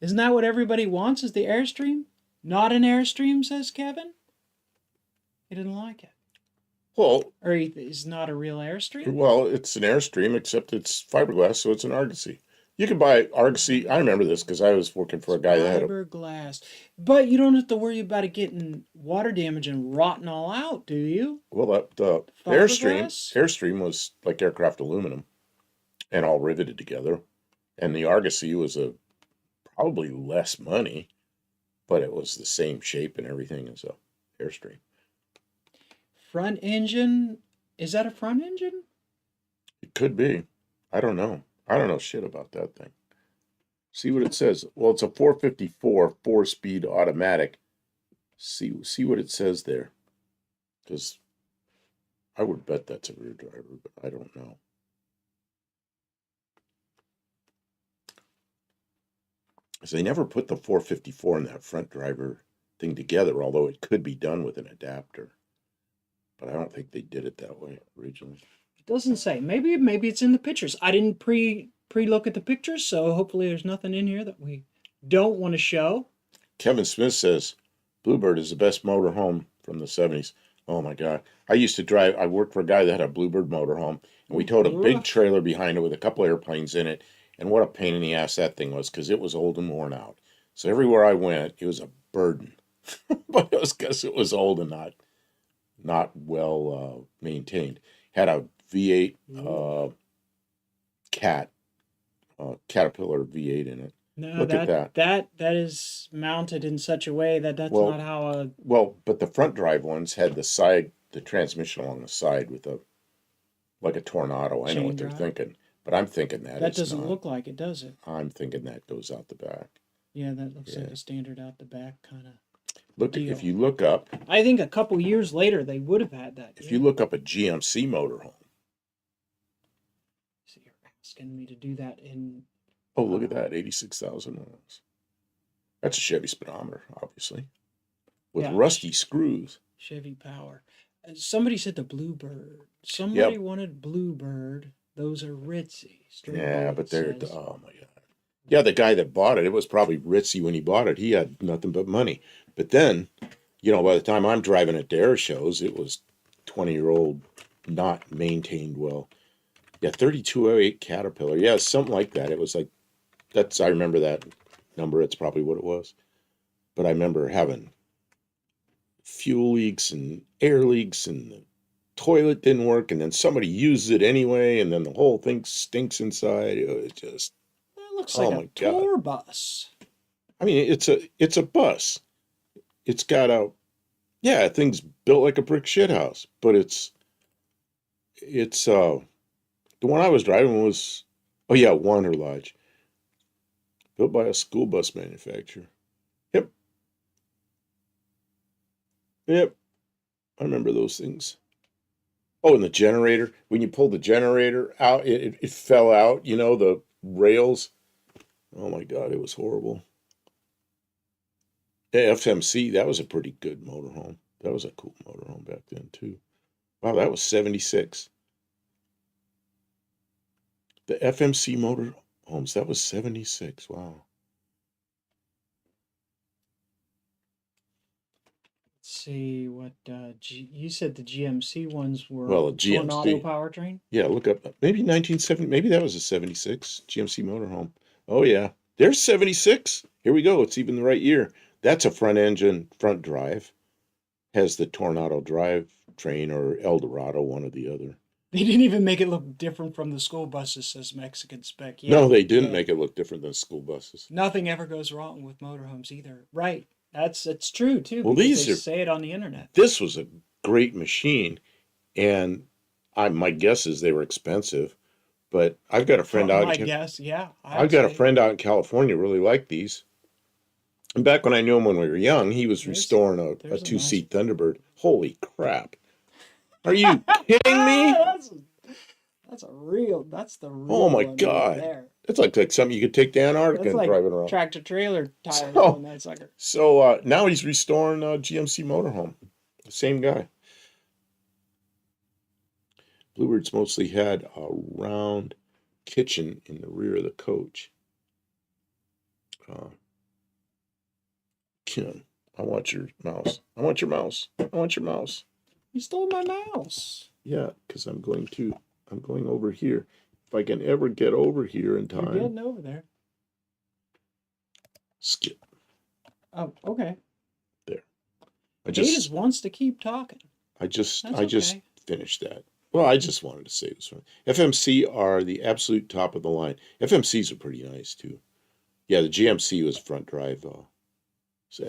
Isn't that what everybody wants? Is the Airstream? Not an Airstream, says Kevin. He didn't like it. Well, Or it's not a real Airstream? well, it's an Airstream, except it's fiberglass, so it's an Argosy. You can buy Argosy. I remember this because I was working for a guy that had a fiberglass. But you don't have to worry about it getting water damage and rotting all out, do you? well, the Airstream was like aircraft aluminum and all riveted together, and the Argosy was probably less money, but it was the same shape and everything as a Airstream. Front engine? Is that a front engine? It could be. I don't know. I don't know shit about that thing. See what it says. Well, it's a 454 4-speed automatic. See what it says there. Because I would bet that's a rear driver, but I don't know. Because they never put the 454 and that front driver thing together, although it could be done with an adapter. But I don't think they did it that way originally. It doesn't say. Maybe it's in the pictures. I didn't pre-look at the pictures, so hopefully there's nothing in here that we don't want to show. Kevin Smith says Bluebird is the best motorhome from the 70s. Oh my God. I worked for a guy that had a Bluebird motorhome, and we towed a big trailer behind it with a couple airplanes in it, and what a pain in the ass that thing was, because it was old and worn out. So everywhere I went, it was a burden. But it was because it was old and not well maintained. Had a V8 Caterpillar V8 in it. No, Look at that. That is mounted in such a way that's not how a... Well, but the front drive ones had the transmission along the side with like a Tornado. I know what they're thinking, but I'm thinking that doesn't look like it, does it? I'm thinking that goes out the back. Yeah, that looks like a standard out the back kind of. If you look up, I think a couple years later they would have had that. If you look up a GMC motorhome. So you're asking me to do that in... Oh, look at that, 86,000 miles. That's a Chevy speedometer, obviously, with rusty screws. Chevy Power. Somebody said the Bluebird. Somebody wanted Bluebird. Those are ritzy. Yeah, but they're... Oh, my God. Yeah, the guy that bought it, it was probably ritzy when he bought it. He had nothing but money. But then, by the time I'm driving at the air shows, it was 20-year-old, not maintained well. Yeah, 3208 Caterpillar. Yeah, something like that. It was like, I remember that number. It's probably what it was. But I remember having fuel leaks and air leaks, and the toilet didn't work, and then somebody used it anyway, and then the whole thing stinks inside. It was just... That looks like a tour bus. I mean, it's a bus. It's got thing's built like a brick shithouse, but it's the one I was driving was, Wander Lodge, built by a school bus manufacturer. Yep, I remember those things. Oh, and the generator, when you pulled the generator out, it fell out, the rails. Oh my God, it was horrible. Yeah, FMC, that was a pretty good motorhome. That was a cool motorhome back then, too. Wow, that was 76. The FMC motorhomes, that was 76. Wow. Let's see what you said the GMC ones were Well, a Tornado GMC. powertrain. Yeah, look up maybe 1970. Maybe that was a 76 GMC motorhome. Oh yeah, there's 76. Here we go. It's even the right year. That's a front engine, front drive. Has the Tornado drive train or Eldorado, one or the other. They didn't even make it look different from the school buses, says Mexican Spec. No, Yeah, they didn't yeah. make it look different than school buses. Nothing ever goes wrong with motorhomes either. Right. It's true too, Well, because these they are. say it on the internet. This was a great machine, and my guess is they were expensive. But I've got a friend out. My guess, yeah. I've got a friend out in California really liked these. And back when I knew him when we were young, he was restoring a there's a two-seat nice- Thunderbird. Holy crap! Are you kidding me? That's a real. That's the real. Oh my one God. Right there. That's like something you could take to Antarctica That's and like drive it around. tractor trailer tires So- on that sucker. So now he's restoring a GMC motorhome. The same guy. Bluebirds mostly had a round kitchen in the rear of the coach. Kim, I want your mouse. I want your mouse. I want your mouse. You stole my mouse. Yeah, because I'm going over here. If I can ever get over here in You're time. getting over there. Skip. Oh, okay. There. He just wants to keep talking. I just okay. finished that. Well, I just wanted to say this one. FMC are the absolute top of the line. FMCs are pretty nice too. Yeah, the GMC was front drive. So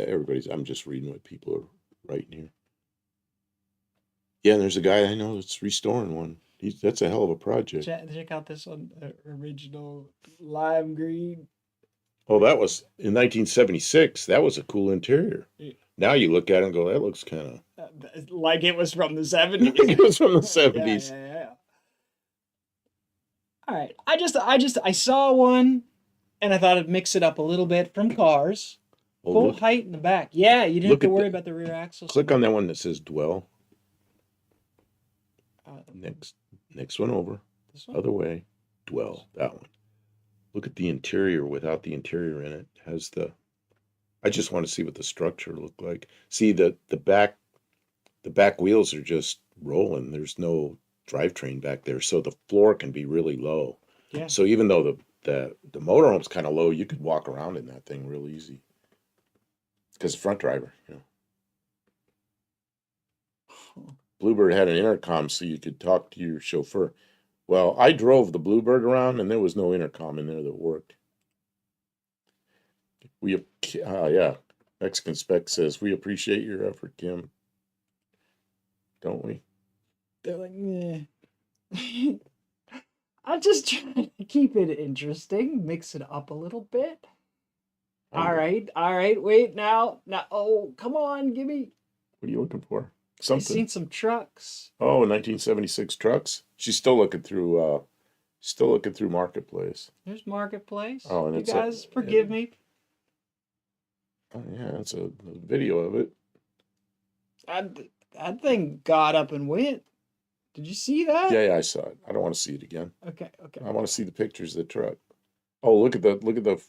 I'm just reading what people are writing here. Yeah, and there's a guy I know that's restoring one. That's a hell of a project. Check out this one, original lime green. Oh, that was in 1976. That was a cool interior. Yeah. Now you look at it and go, that looks kind of like it was from the 70s. it was from the 70s. Yeah. All right. I saw one and I thought I'd mix it up a little bit from cars. Oh, Full height in the back. Yeah, you didn't have to worry about the rear axle. Click on that one that says dwell. Next one over. This one? Other way. Dwell. That one. Look at the interior without the interior in it. I just want to see what the structure looked like. See the back wheels are just rolling. There's no drivetrain back there, so the floor can be really low. Yeah. So even though the motorhome's kind of low, you could walk around in that thing real easy. Because the front driver, Bluebird had an intercom so you could talk to your chauffeur. Well, I drove the Bluebird around and there was no intercom in there that worked. Mexican Spec says, we appreciate your effort, Kim. Don't we? They're like, meh. I'm just trying to keep it interesting, mix it up a little bit. All right. Wait, now. Oh, come on, give me. What are you looking for? I've Something. seen some trucks. Oh, 1976 trucks. She's still looking through. Marketplace. There's Marketplace. Oh, and you it's guys forgive me. Oh yeah, it's a video of it. That thing got up and went. Did you see that? Yeah, I saw it. I don't want to see it again. Okay. I want to see the pictures of the truck. Oh, look at the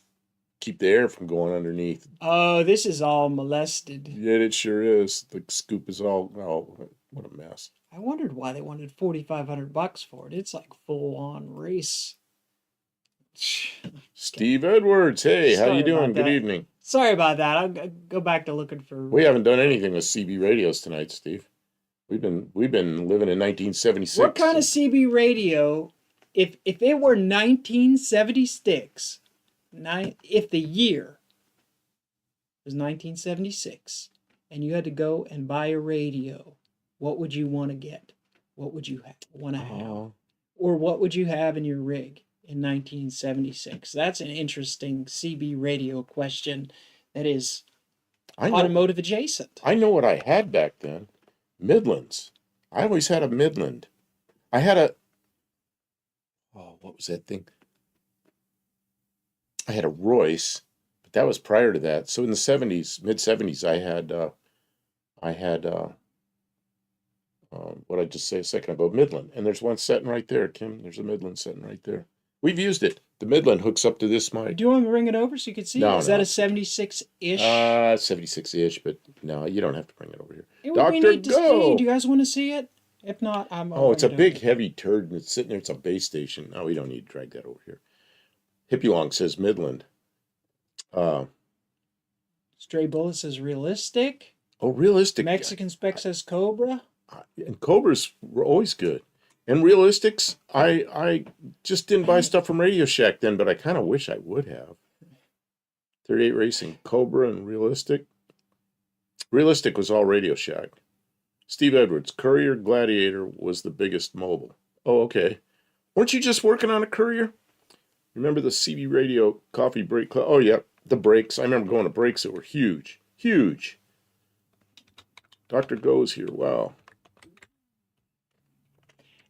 keep the air from going underneath. Oh, this is all molested. Yeah, it sure is. The scoop is all. Oh, what a mess. I wondered why they wanted $4,500 for it. It's like full on race. Steve Edwards, hey, how Sorry you doing? about Good that. evening. Sorry about that. I'll go back to looking for. We haven't done anything with CB radios tonight, Steve. We've been living in 1976. What kind of CB radio? If it were 1976, if the year was 1976, and you had to go and buy a radio, what would you want to get? What would you want to have? Or what would you have in your rig in 1976? That's an interesting CB radio question that is automotive adjacent. I know what I had back then. Midlands. I always had a Midland. I had a... Oh, what was that thing? I had a Royce, but that was prior to that. So in the 70s, mid-70s, I had what I just say a second ago, Midland. And there's one sitting right there, Kim. There's a Midland sitting right there. We've used it. The Midland hooks up to this mic. Do you want me to bring it over so you can see? No, Is no. that a 76-ish? 76-ish, but no, you don't have to bring it over here. We need to see. Do you guys want to see it? If not, I'll it's a bring it big, over. heavy turd, and it's sitting there. It's a base station. No, we don't need to drag that over here. Hippie Long says Midland. Stray Bullet says realistic. Realistic. Mexican Spec says Cobra. And Cobras were always good. And Realistics, I just didn't buy stuff from Radio Shack then, but I kind of wish I would have. 38 Racing, Cobra and Realistic. Realistic was all Radio Shack. Steve Edwards, Courier Gladiator was the biggest mobile. Oh, okay. Weren't you just working on a Courier? Remember the CB Radio coffee break club? Oh, yeah, the breaks. I remember going to breaks that were huge. Huge. Dr. Go's here. Wow.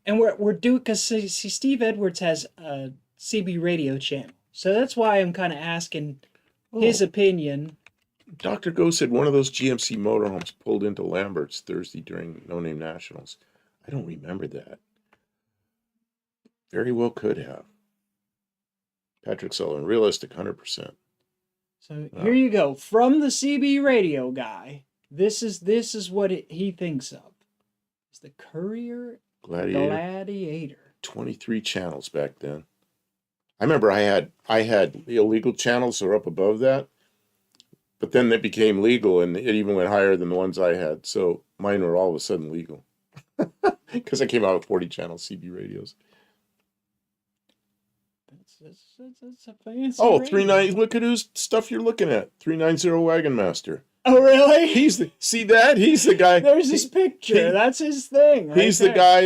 And we're due because see, Steve Edwards has a CB radio channel, so that's why I'm kind of asking his opinion. Dr. Go said one of those GMC motorhomes pulled into Lambert's Thursday during No Name Nationals. I don't remember that. Very well could have. Patrick Sullivan, realistic, 100%. So here you go from the CB radio guy. This is what he thinks of. It's the Courier Gladiator. 23 channels back then. I remember I had illegal channels that were up above that, but then they became legal, and it even went higher than the ones I had. So mine were all of a sudden legal because I came out with 40 channel CB radios. That's a fancy. Oh, radio. 39. Look at whose stuff you're looking at. 390 Wagon Master. Oh, really? He's the guy. There's his picture. That's his thing. Right He's there. the guy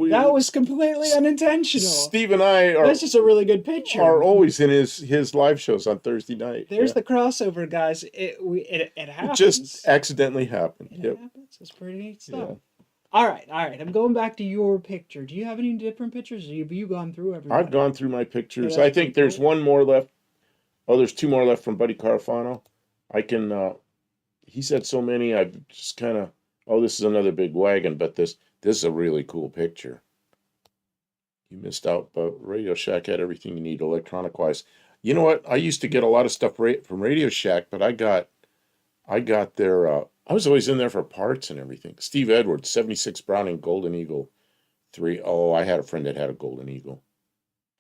That was completely unintentional. Steve and I are. That's just a really good picture. Are always in his live shows on Thursday night. There's the crossover, guys. It happens. It just accidentally happened. It happens. It's pretty neat stuff. Yeah. All right. I'm going back to your picture. Do you have any different pictures? Or have you gone through everything? I've gone through my pictures. I think there's one more left. Oh, there's two more left from Buddy Carfano. I can. He's had so many. I've just kind of. Oh, this is another big wagon, but this is a really cool picture. You missed out, but Radio Shack had everything you need electronic wise. You know what? I used to get a lot of stuff from Radio Shack, but I got their. I was always in there for parts and everything. Steve Edwards, 76 Browning Golden Eagle 3. Oh, I had a friend that had a Golden Eagle.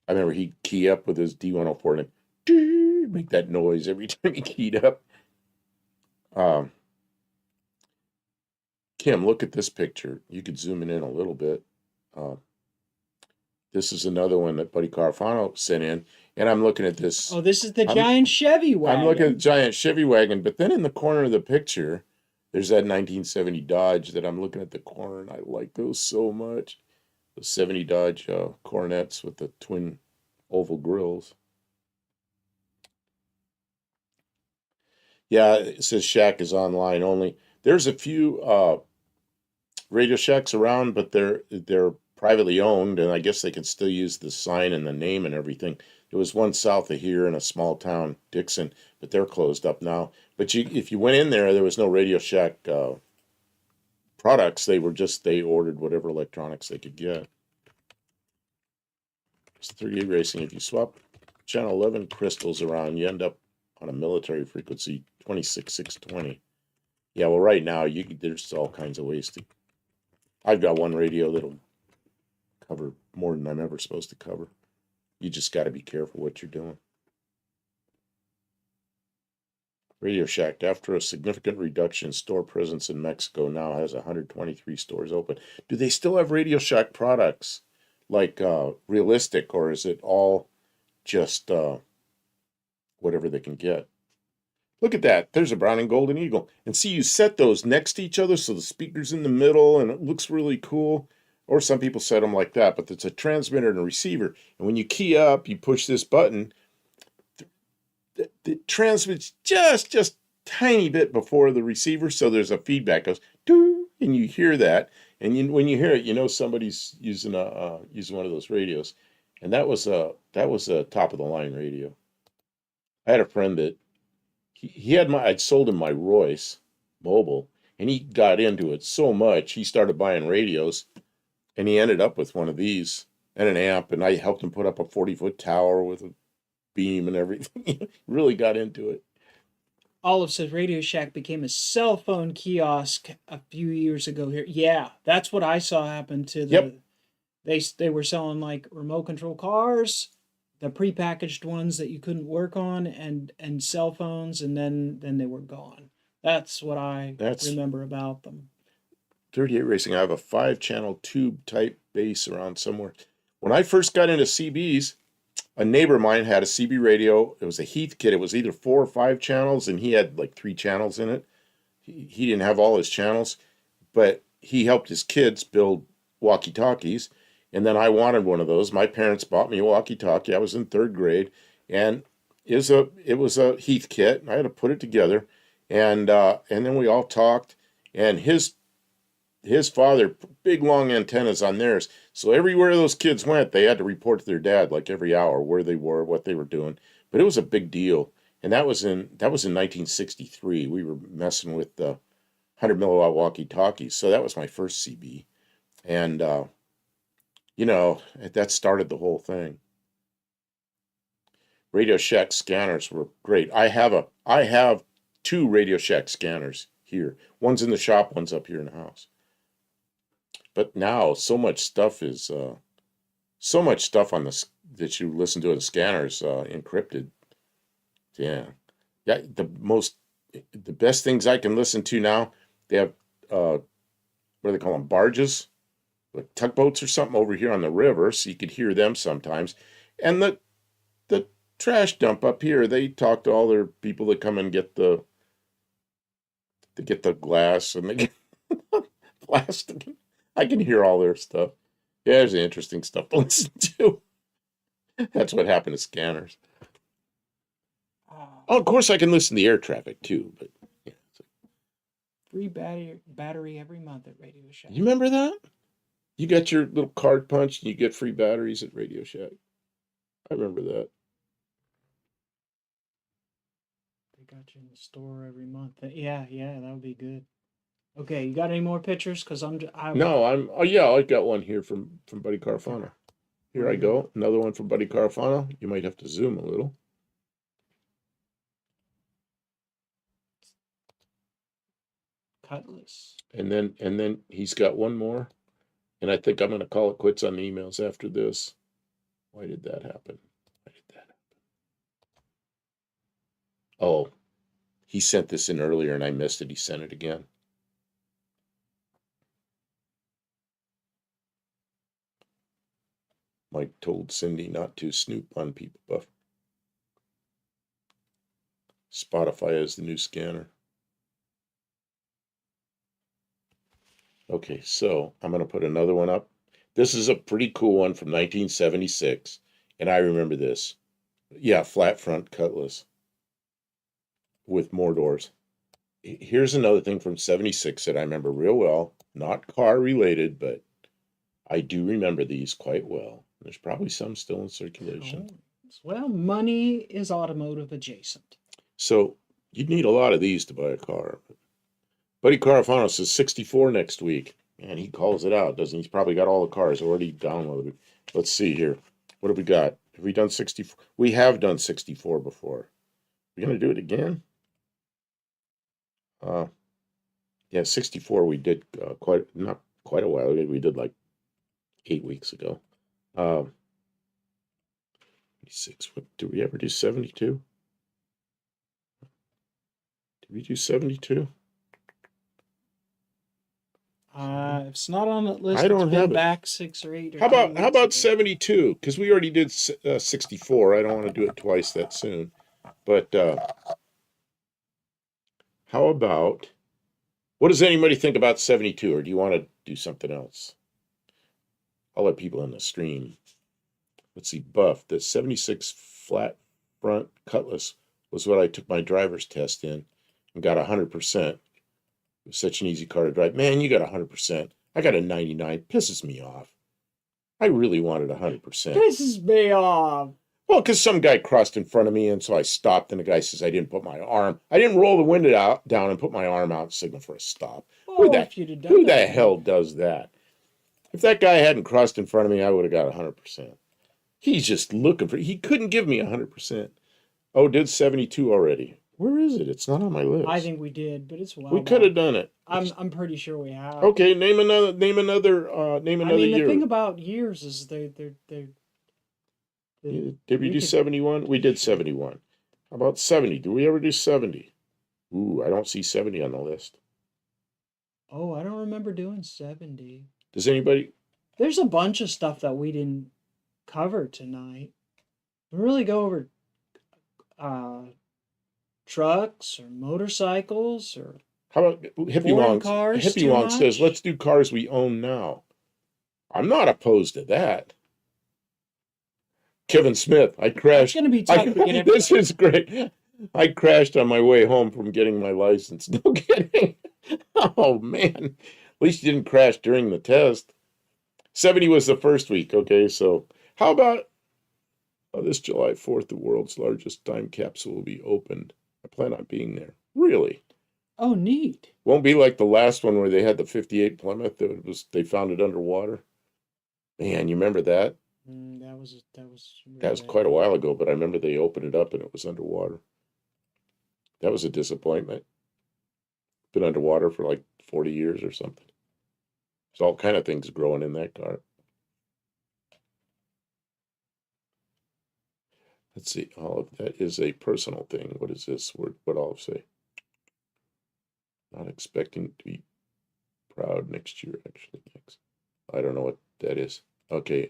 I remember he'd key up with his D104 and make that noise every time he keyed up. Kim, look at this picture. You could zoom in a little bit. This is another one that Buddy Carfano sent in, and I'm looking at this. Oh, this is the giant Chevy wagon. I'm looking at the giant Chevy wagon, but then in the corner of the picture, there's that 1970 Dodge that I'm looking at the corner, and I like those so much. The 70 Dodge Coronets with the twin oval grills. Yeah, it says Shack is online only. There's a few Radio Shacks around, but they're privately owned, and I guess they can still use the sign and the name and everything. There was one south of here in a small town, Dixon, but they're closed up now. But if you went in there was no Radio Shack products. They ordered whatever electronics they could get. It's 38 Racing. If you swap channel 11 crystals around, you end up on a military frequency 26620. Yeah, well, right now there's all kinds of ways to. I've got one radio that'll cover more than I'm ever supposed to cover. You just got to be careful what you're doing. Radio Shack, after a significant reduction in store presence in Mexico, now has 123 stores open. Do they still have Radio Shack products like Realistic, or is it all just whatever they can get? Look at that. There's a Browning Golden Eagle. And see, you set those next to each other so the speaker's in the middle, and it looks really cool. Or some people set them like that, but it's a transmitter and a receiver. And when you key up, you push this button, it transmits just tiny bit before the receiver, so there's a feedback. It goes, doo, and you hear that. And when you hear it, you know somebody's using one of those radios. And that was a top-of-the-line radio. I had a friend that I'd sold him my Royce Mobile, and he got into it so much, he started buying radios, and he ended up with one of these. and an amp, and I helped him put up a 40-foot tower with a beam and everything. Really got into it. Olive says Radio Shack became a cell phone kiosk a few years ago here. Yeah, that's what I saw happen to the. Yep. They were selling like remote control cars, the prepackaged ones that you couldn't work on, and cell phones, and then they were gone. That's what I remember about them. 38 Racing. I have a 5-channel tube type bass around somewhere. When I first got into CBs, a neighbor of mine had a CB radio. It was a Heath kit. It was either 4 or 5 channels, and he had like 3 channels in it. He didn't have all his channels, but he helped his kids build walkie-talkies. And then I wanted one of those. My parents bought me a walkie-talkie. I was in 3rd grade, and it was a Heath kit. I had to put it together, and then we all talked. And his father, big long antennas on theirs. So everywhere those kids went, they had to report to their dad like every hour where they were, what they were doing. But it was a big deal. And that was in 1963. We were messing with the 100 milliwatt walkie-talkies. So that was my first CB. And that started the whole thing. Radio Shack scanners were great. I have 2 Radio Shack scanners here. One's in the shop, one's up here in the house. But now so much stuff on that you listen to the scanners encrypted. Yeah. The best things I can listen to now, they have what do they call them, barges, like tugboats or something over here on the river, so you could hear them sometimes. And the trash dump up here, they talk to all their people that come and get the glass and they get plastic. I can hear all their stuff. Yeah, there's interesting stuff to listen to. That's what happened to scanners. Oh, of course I can listen to air traffic too, but yeah. Free battery every month at Radio Shack. You remember that? You got your little card punched and you get free batteries at Radio Shack. I remember that. They got you in the store every month. Yeah, that would be good. Okay, you got any more pictures? Because I got one here from Buddy Carfano. Here I go. Another one from Buddy Carfano. You might have to zoom a little. Cutlass. And then he's got one more. And I think I'm going to call it quits on the emails after this. Why did that happen? Oh, he sent this in earlier and I missed it. He sent it again. Mike told Cindy not to snoop on people, but Spotify is the new scanner. Okay, so I'm going to put another one up. This is a pretty cool one from 1976, and I remember this. Yeah, flat front Cutlass with more doors. Here's another thing from 76 that I remember real well. Not car related, but I do remember these quite well. There's probably some still in circulation. Oh, well, money is automotive adjacent. So you'd need a lot of these to buy a car. Buddy Carafano says 64 next week. Man, he calls it out, doesn't he? He's probably got all the cars already downloaded. Let's see here. What have we got? Have we done 64? We have done 64 before. We're going to do it again? Yeah, 64 we did not quite a while ago. We did like 8 weeks ago. 86. Did we ever do 72? Did we do 72? If it's not on that list, I don't have it. Back 6 or 8. Or how about 72? Because we already did 64. I don't want to do it twice that soon. But how about, what does anybody think about 72? Or do you want to do something else? I'll let people in the stream. Let's see, Buff. The 76 flat front Cutlass was what I took my driver's test in and got 100%. It was such an easy car to drive. Man, you got 100%. I got a 99. Pisses me off. I really wanted 100%. Pisses me off. Well, because some guy crossed in front of me, and so I stopped, and the guy says I didn't roll the window down and put my arm out and signal for a stop. Who the hell does that? If that guy hadn't crossed in front of me, I would have got 100%. He's just looking for. He couldn't give me 100%. Oh, did 72 already? Where is it? It's not on my list. I think we did, but it's a while we could have back. done it. I'm pretty sure we have. Okay, name another. Name another the year. thing about years is they're Did we do 71? We did 71. How about 70? Do we ever do 70? Ooh, I don't see 70 on the list. Oh, I don't remember doing 70. Does anybody? There's a bunch of stuff that we didn't cover tonight. We really go over trucks or motorcycles or How about Hippie foreign Wong? cars Hippie too Wong says, much? let's do cars we own now. I'm not opposed to that. Kevin Smith, I It's crashed. going to be tough to get everything. This is great. I crashed on my way home from getting my license. No kidding. Oh, man. At least you didn't crash during the test. 70 was the first week. Okay, so how about this July 4th, the world's largest time capsule will be opened. I plan on being there. Really? Oh, neat. Won't be like the last one where they had the 58 Plymouth that they found it underwater. Man, you remember that? That was That was quite a while ago, but I remember they opened it up and it was underwater. That was a disappointment. Been underwater for like 40 years or something. There's all kind of things growing in that car. Let's see. Olive, that is a personal thing. What is this word? What Olive say? Not expecting to be proud next year, actually. Next. I don't know what that is. Okay.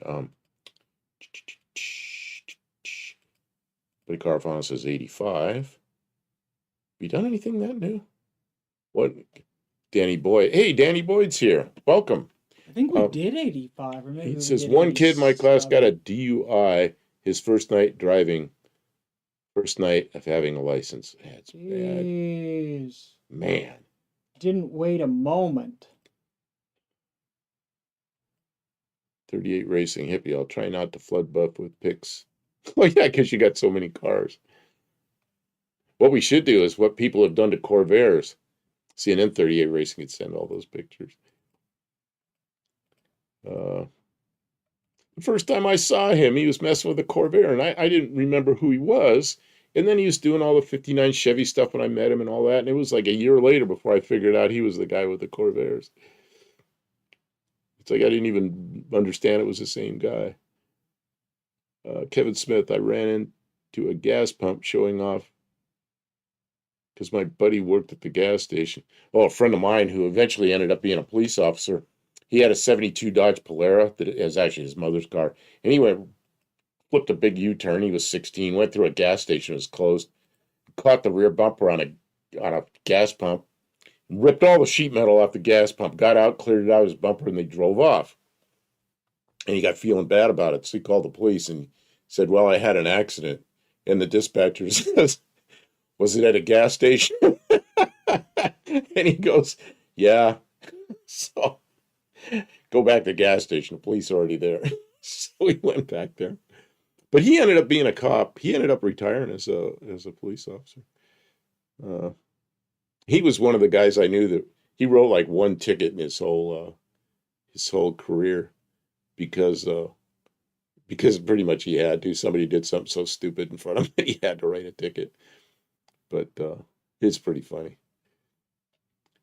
But car phone says 85. We done anything that new? What? Danny Boyd. Hey, Danny Boyd's here. Welcome. I think we did 85, or maybe He we says did one kid in my class got a 87. DUI his first night driving. First night of having a license. That's bad. Jeez. Man. Didn't wait a moment. 38 Racing Hippie. I'll try not to flood Buff with pics. Oh, yeah, because you got so many cars. What we should do is what people have done to Corvairs. CNN 38 Racing could send all those pictures. The first time I saw him, he was messing with a Corvair, and I didn't remember who he was. And then he was doing all the 59 Chevy stuff when I met him and all that. And it was like a year later before I figured out he was the guy with the Corvairs. It's like I didn't even understand it was the same guy. Kevin Smith, I ran into a gas pump showing off because my buddy worked at the gas station. Oh, a friend of mine who eventually ended up being a police officer. He had a 72 Dodge Polara that is actually his mother's car. And he flipped a big U-turn. He was 16, went through a gas station, it was closed, caught the rear bumper on a gas pump, ripped all the sheet metal off the gas pump, got out, cleared it out of his bumper, and they drove off. And he got feeling bad about it. So he called the police and said, well, I had an accident. And the dispatcher says, was it at a gas station? And he goes, yeah. So go back to the gas station. The police are already there. So he went back there. But he ended up being a cop. He ended up retiring as a police officer. He was one of the guys I knew that he wrote like one ticket in his whole career because pretty much he had to. Somebody did something so stupid in front of him that he had to write a ticket. But it's pretty funny.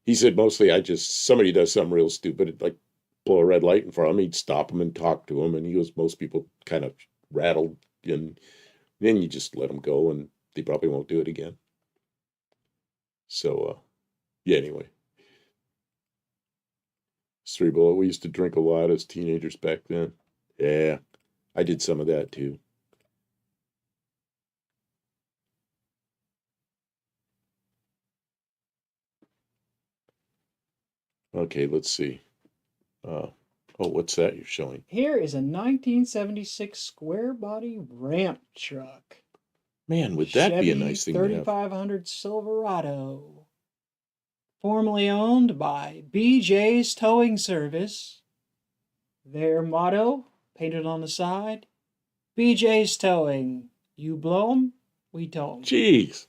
He said mostly somebody does something real stupid, like blow a red light in front of him, he'd stop him and talk to him. And he goes, most people kind of rattled, and then you just let them go and they probably won't do it again. So, yeah, anyway. Street Bullet, we used to drink a lot as teenagers back then. Yeah, I did some of that too. Okay, let's see. Oh, what's that you're showing? Here is a 1976 square body ramp truck. Man, would that be a Chevy nice thing to have? 3500 Silverado. Formerly owned by BJ's Towing Service. Their motto, painted on the side, BJ's Towing. You blow 'em, we tow 'em. Jeez.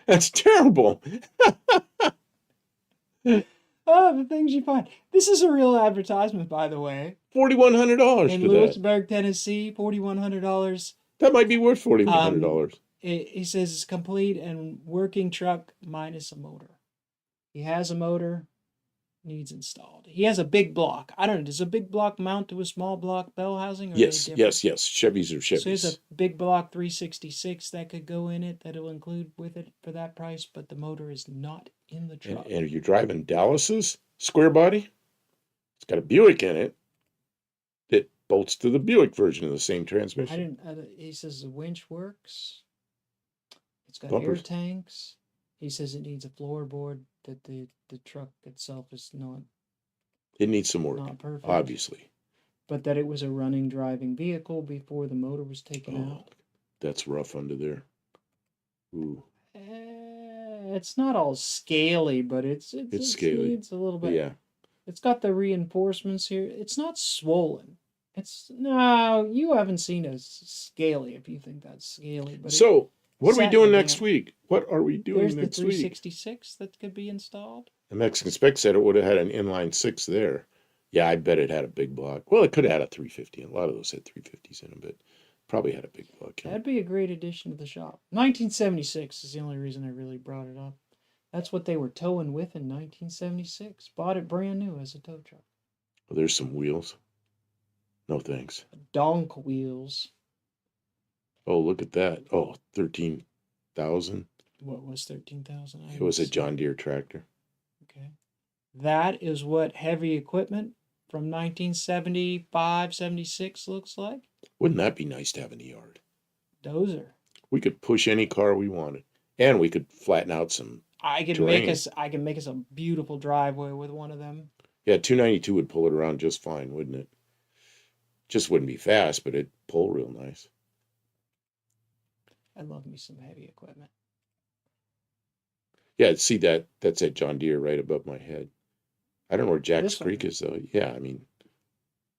That's terrible. Oh, the things you find. This is a real advertisement, by the way. $4,100 In for that. Lewisburg, Tennessee, $4,100. That might be worth $4,100. He says it's complete and working truck minus a motor. He has a motor, needs installed. He has a big block. I don't know. Does a big block mount to a small block bell housing? Or Yes. Chevys are Chevys. So there's a big block 366 that could go in it that'll include with it for that price, but the motor is not in the truck. And you're driving Dallas's square body? It's got a Buick in it that bolts to the Buick version of the same transmission. He says the winch works. It's got Bumpers. air tanks. He says it needs a floorboard, that the truck itself is not It needs some work, not perfect. obviously. But that it was a running, driving vehicle before the motor was taken out. That's rough under there. Ooh. It's not all scaly, but it's scaly. It's a little bit. Yeah. It's got the reinforcements here. It's not swollen. No, you haven't seen a scaly if you think that's scaly. But so, what are we doing down. next week? What are we doing There's next the week? 366 that could be installed. The Mexican spec said it would have had an inline 6 there. Yeah, I bet it had a big block. Well, it could have had a 350. A lot of those had 350s in them, but probably had a big block. That'd be a great addition to the shop. 1976 is the only reason I really brought it up. That's what they were towing with in 1976. Bought it brand new as a tow truck. Well, there's some wheels. No thanks. Donk wheels. Oh, look at that. Oh, 13,000. What was 13,000? It was a John Deere tractor. Okay. That is what heavy equipment from 1975, 76 looks like. Wouldn't that be nice to have in the yard? Dozer. We could push any car we wanted, and we could flatten out some. I can make us a beautiful driveway with one of them. Yeah, 292 would pull it around just fine, wouldn't it? Just wouldn't be fast, but it'd pull real nice. I love me some heavy equipment. Yeah, see that's that John Deere right above my head. I don't know where Jack's This one? Creek is though. Yeah, I mean,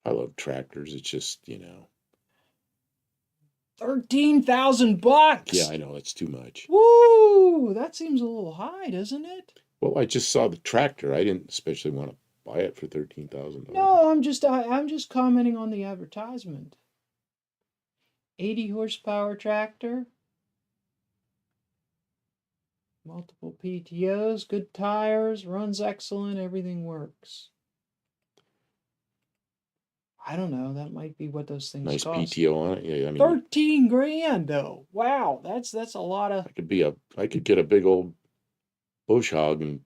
I love tractors. It's just, 13,000 bucks. Yeah, I know it's too much. Woo! That seems a little high, doesn't it? Well, I just saw the tractor. I didn't especially want to buy it for $13,000. No, I'm just commenting on the advertisement. 80 horsepower tractor. Multiple PTOs, good tires, runs excellent, everything works. I don't know. That might be what those things Nice cost. PTO on it. Yeah, I mean, 13 grand though. Wow, that's a lot of. I could get a big old bush hog and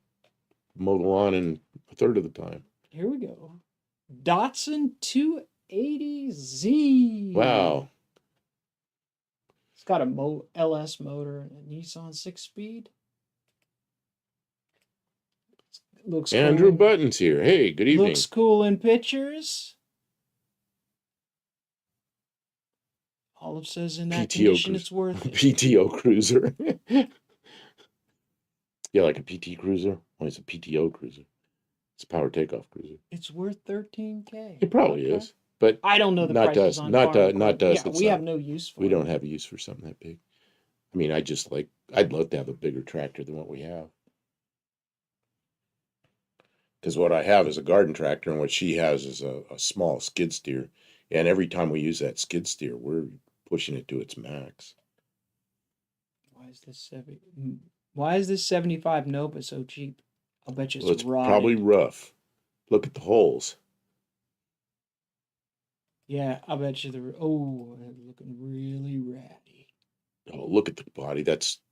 mow the lawn in a third of the time. Here we go. Datsun 280Z. Wow. It's got a LS motor and a Nissan 6-speed. Looks Andrew cool. Button's here. Hey, good evening. Looks cool in pictures. Olive says in that condition it's worth it. PTO cruiser. Yeah, like a PT cruiser. Well, it's a PTO cruiser. It's a power takeoff cruiser. It's worth $13,000. It probably is, but I don't know the not prices us. on Not farm us. Yeah, It's we not. have no use for We it. don't have a use for something that big. I mean, I'd love to have a bigger tractor than what we have. Because what I have is a garden tractor, and what she has is a small skid steer. And every time we use that skid steer, we're pushing it to its max. Why is this 75 Nova so cheap? I'll bet you it's rotted. Probably rough. Look at the holes. Yeah, I bet you they're looking really ratty. Oh, look at the body.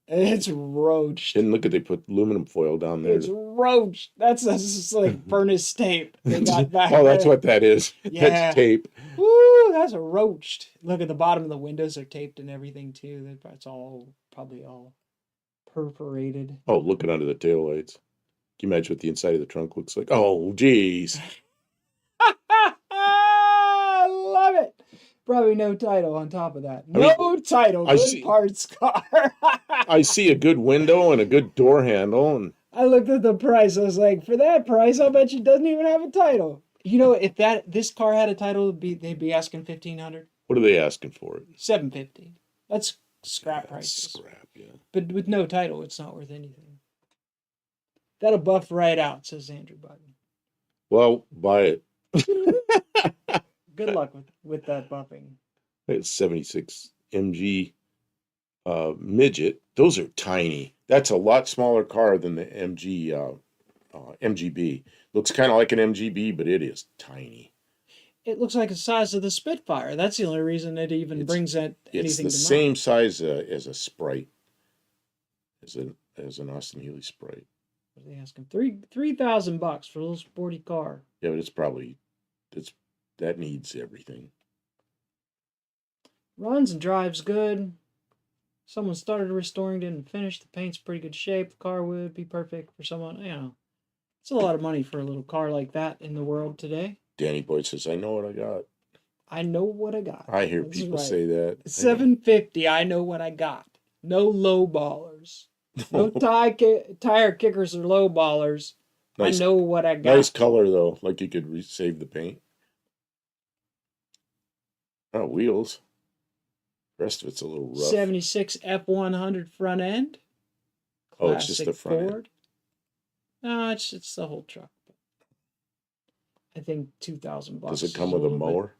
It's roached. And look at, they put aluminum foil down there. It's roached. That's just like furnace tape they got back Oh, that's there. what that is. Yeah. That's tape. Woo, that's a roached. Look at the bottom of the windows are taped and everything too. That's probably all perforated. Oh, looking under the taillights. Can you imagine what the inside of the trunk looks like? Oh, geez. I love it. Probably no title on top of that. No title. Good parts car. I see a good window and a good door handle. And I looked at the price. I was like, for that price, I'll bet you it doesn't even have a title. You know, if this car had a title, they'd be asking $1,500. What are they asking for it? $750. That's scrap prices. Scrap, yeah. But with no title, it's not worth anything. That'll buff right out, says Andrew Button. Well, buy it. Good luck with that buffing. It's 76 MG midget. Those are tiny. That's a lot smaller car than the MGB. Looks kind of like an MGB, but it is tiny. It looks like the size of the Spitfire. That's the only reason it even brings that anything It's to the mind. same size as a Sprite, as an Austin Healey Sprite. What are they asking? $3,000 for a little sporty car. Yeah, but that needs everything. Runs and drives good. Someone started restoring, didn't finish. The paint's pretty good shape. The car would be perfect for someone, It's a lot of money for a little car like that in the world today. Danny Boy says, I know what I got. I know what I got. I hear people say that. $750, I know what I got. No low ballers. No tire kickers or low ballers. Nice, I know what I got. Nice color, though. Like you could save the paint. Oh, wheels. The rest of it's a little rough. 76 F100 front end. Oh, it's just the front Ford. End. No, it's the whole truck. I think $2,000. Does it come with a mower?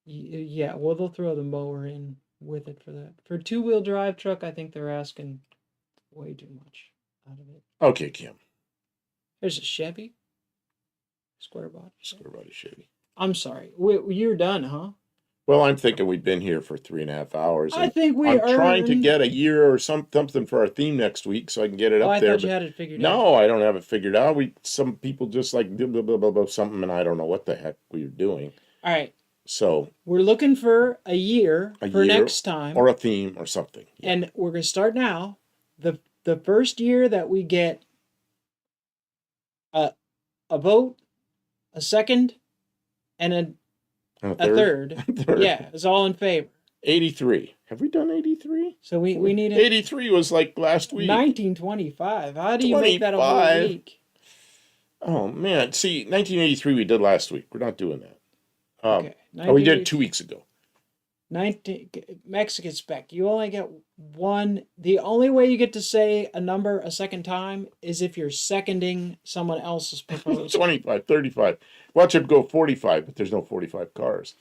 Yeah, well, they'll throw the mower in with it for that. For a two-wheel drive truck, I think they're asking way too much out of it. Okay, Kim. There's a Chevy. Square body Chevy. I'm sorry. You're done, huh? Well, I'm thinking we've been here for 3.5 hours. I think I'm trying to get a year or something for our theme next week so I can get it up there. I thought you had it figured out. No, I don't have it figured out. Some people just like blah, blah, blah, blah, blah, something, and I don't know what the heck we were doing. All right. So we're looking for a year next time. Or a theme or something. Yeah. And we're going to start now. The first year that we get a vote, a second, and a third. Yeah, it's all in favor. 83. Have we done 83? So we need 83 was like last week. 1925. How do you make that a whole week? Oh, man. See, 1983 we did last week. We're not doing that. Okay. We did it 2 weeks ago. Mexican spec. You only get one. The only way you get to say a number a second time is if you're seconding someone else's proposal. 25, 35. Watch it go 45, but there's no 45 cars.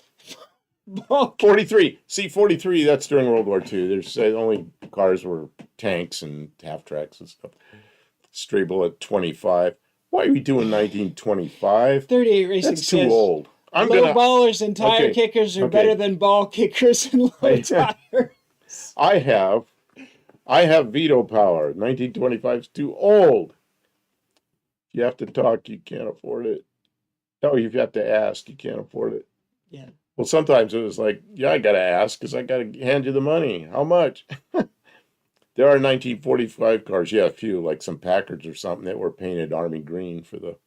Okay. 43. See, 43, that's during World War II. There's only cars were tanks and half tracks and stuff. Stray Bullet 25. Why are we doing 1925? 38 Racing That's too old. Low ballers and tire kickers are better than ball kickers and low tires. I have veto power. 1925 is too old. You have to talk, you can't afford it. No, you have to ask, you can't afford it. Yeah. Well, sometimes it was like, yeah, I got to ask because I got to hand you the money. How much? There are 1945 cars. Yeah, a few, like some Packards or something that were painted army green for the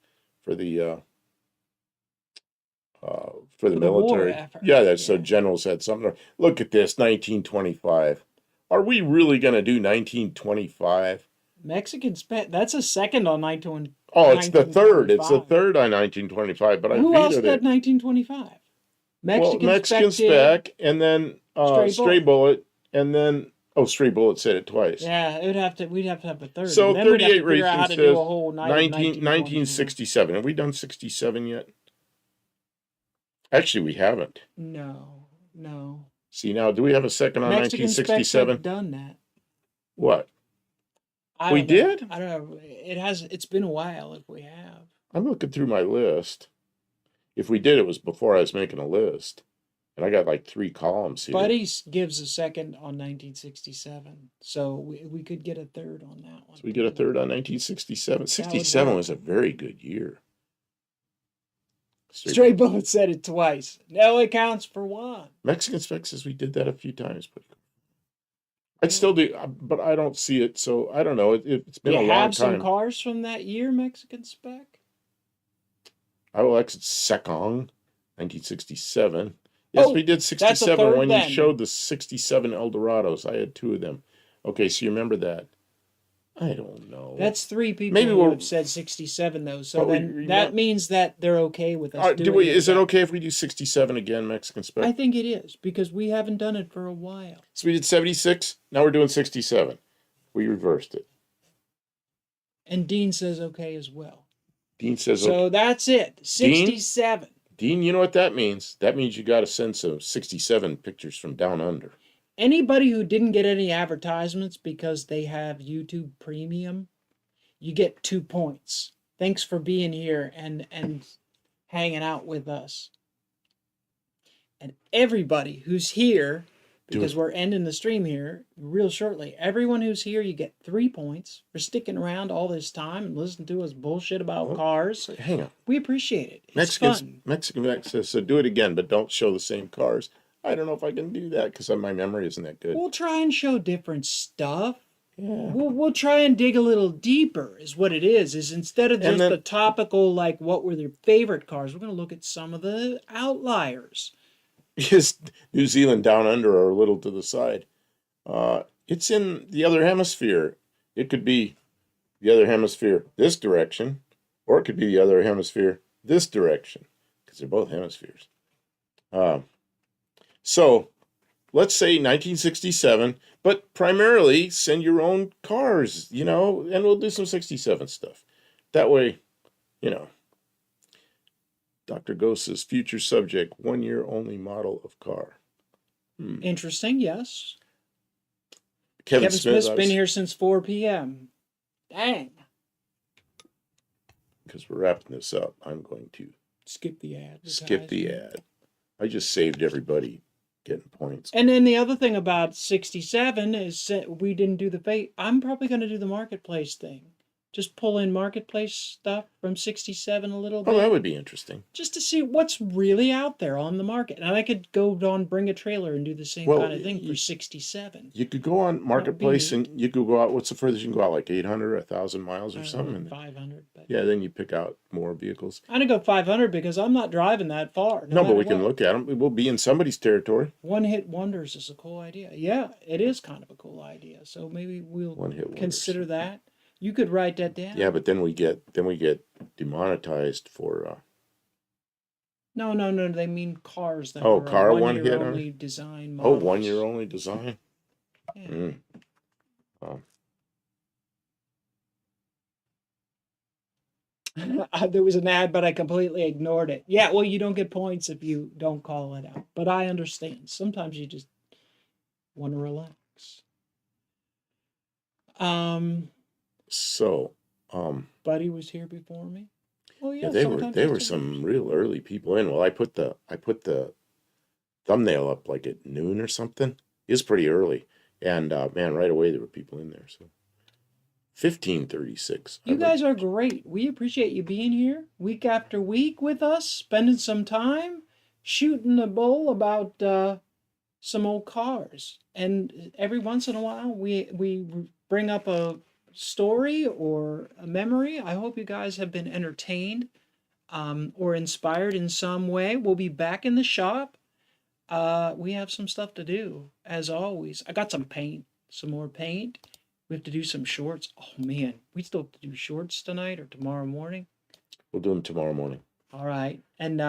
military. Yeah, so generals had something. Look at this, 1925. Are we really going to do 1925? Mexican spec. That's a second on 1925. Oh, it's the third. It's the third on 1925. But who else did it. 1925? Mexican spec, and then Stray Bullet, and then Stray Bullet said it twice. Yeah, we'd have to have a third. So 38 Racing says 1967. Have we done 67 yet? Actually, we haven't. No. See, now, do we have a second on Mexican 1967? Done that. What? We did? I don't know. It's been a while if we have. I'm looking through my list. If we did, it was before I was making a list. And I got like 3 columns here. Buddy gives a second on 1967. So we could get a third on that one. So we get a third on 1967. 67 was a very good year. Stray Bullet said it twice. No, it counts for one. Mexican spec says we did that a few times. But I'd still do, but I don't see it. So I don't know. It's been a long time. You have some cars from that year, Mexican spec? I will exit Sekong, 1967. Yes, we did 67 when you showed the 67 Eldorados. I had 2 of them. Okay, so you remember that. I don't know. That's 3 people who have said 67, though. So then that means that they're okay with us doing it. Is it okay if we do 67 again, Mexican spec? I think it is, because we haven't done it for a while. So we did 76. Now we're doing 67. We reversed it. And Dean says okay as well. Dean says So okay. that's it. 67. Dean, you know what that means? That means you got to send some 67 pictures from down under. Anybody who didn't get any advertisements because they have YouTube Premium, you get 2 points. Thanks for being here and hanging out with us. And everybody who's here, because we're ending the stream here real shortly, everyone who's here, you get 3 points for sticking around all this time and listening to us bullshit about cars. Hang on. We appreciate it. It's fun. Mexican says, so do it again, but don't show the same cars. I don't know if I can do that because my memory isn't that good. We'll try and show different stuff. Yeah. We'll try and dig a little deeper is what it is instead of just the topical, like what were their favorite cars, we're going to look at some of the outliers. Is New Zealand down under or a little to the side? It's in the other hemisphere. It could be the other hemisphere this direction, or it could be the other hemisphere this direction, because they're both hemispheres. So let's say 1967, but primarily send your own cars, and we'll do some 67 stuff. That way, Dr. Ghost's future subject, 1 year only model of car. Interesting, yes. Kevin Smith's been here since 4 p.m. Dang. Because we're wrapping this up, I'm going to skip the ad. I just saved everybody getting points. And then the other thing about 67 is we didn't do I'm probably going to do the marketplace thing. Just pull in marketplace stuff from 67 a little bit. Oh, that would be interesting. Just to see what's really out there on the market. And I could go on, bring a trailer and do the same kind of thing for 67. You could go on marketplace and you could go out. What's the furthest you can go out? Like 800, 1,000 miles or something? 500. But yeah, then you pick out more vehicles. I'm going to go 500 because I'm not driving that far. No, but we can look at them. We'll be in somebody's territory. One-hit wonders is a cool idea. Yeah, it is kind of a cool idea. So maybe we'll consider that. You could write that down. Yeah, but then we get demonetized for. No. They mean cars. That car one hit only design models. 1 year only design. Yeah. There was an ad, but I completely ignored it. Yeah, well, you don't get points if you don't call it out. But I understand. Sometimes you just want to relax. Buddy was here before me. Well, yeah, they were some real early people in. Well, I put the thumbnail up like at noon or something. It was pretty early, and man, right away there were people in there. So 1536. You guys are great. We appreciate you being here week after week with us, spending some time shooting the bull about some old cars. And every once in a while, we bring up a story or a memory. I hope you guys have been entertained or inspired in some way. We'll be back in the shop. We have some stuff to do, as always. I got some more paint. We have to do some shorts. Oh, man. We still have to do shorts tonight or tomorrow morning? We'll do them tomorrow morning. All right. And,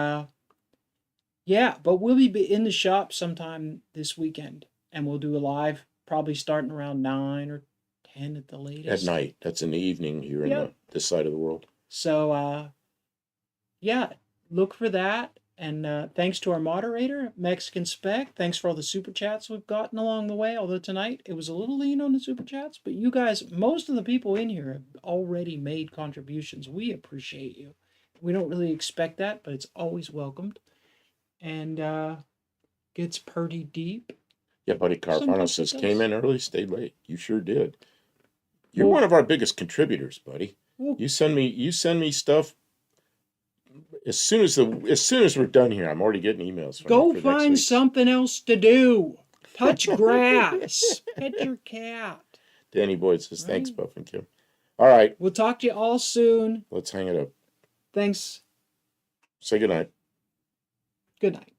yeah, but we'll be in the shop sometime this weekend. And we'll do a live, probably starting around 9 or 10 at the latest. At night. That's in the evening here in this side of the world. So, yeah, look for that. And thanks to our moderator, Mexican Spec. Thanks for all the super chats we've gotten along the way. Although tonight it was a little lean on the super chats. But you guys, most of the people in here have already made contributions. We appreciate you. We don't really expect that, but it's always welcomed. And gets pretty deep. Yeah, Buddy Carfano says, came in early, stayed late. You sure did. You're one of our biggest contributors, buddy. You send me stuff. As soon as we're done here, I'm already getting emails from you. Go find something else to do. Touch grass. Pet your cat. Danny Boyd says, thanks, Buff and Kim. All right. We'll talk to you all soon. Let's hang it up. Thanks. Say goodnight. Good night.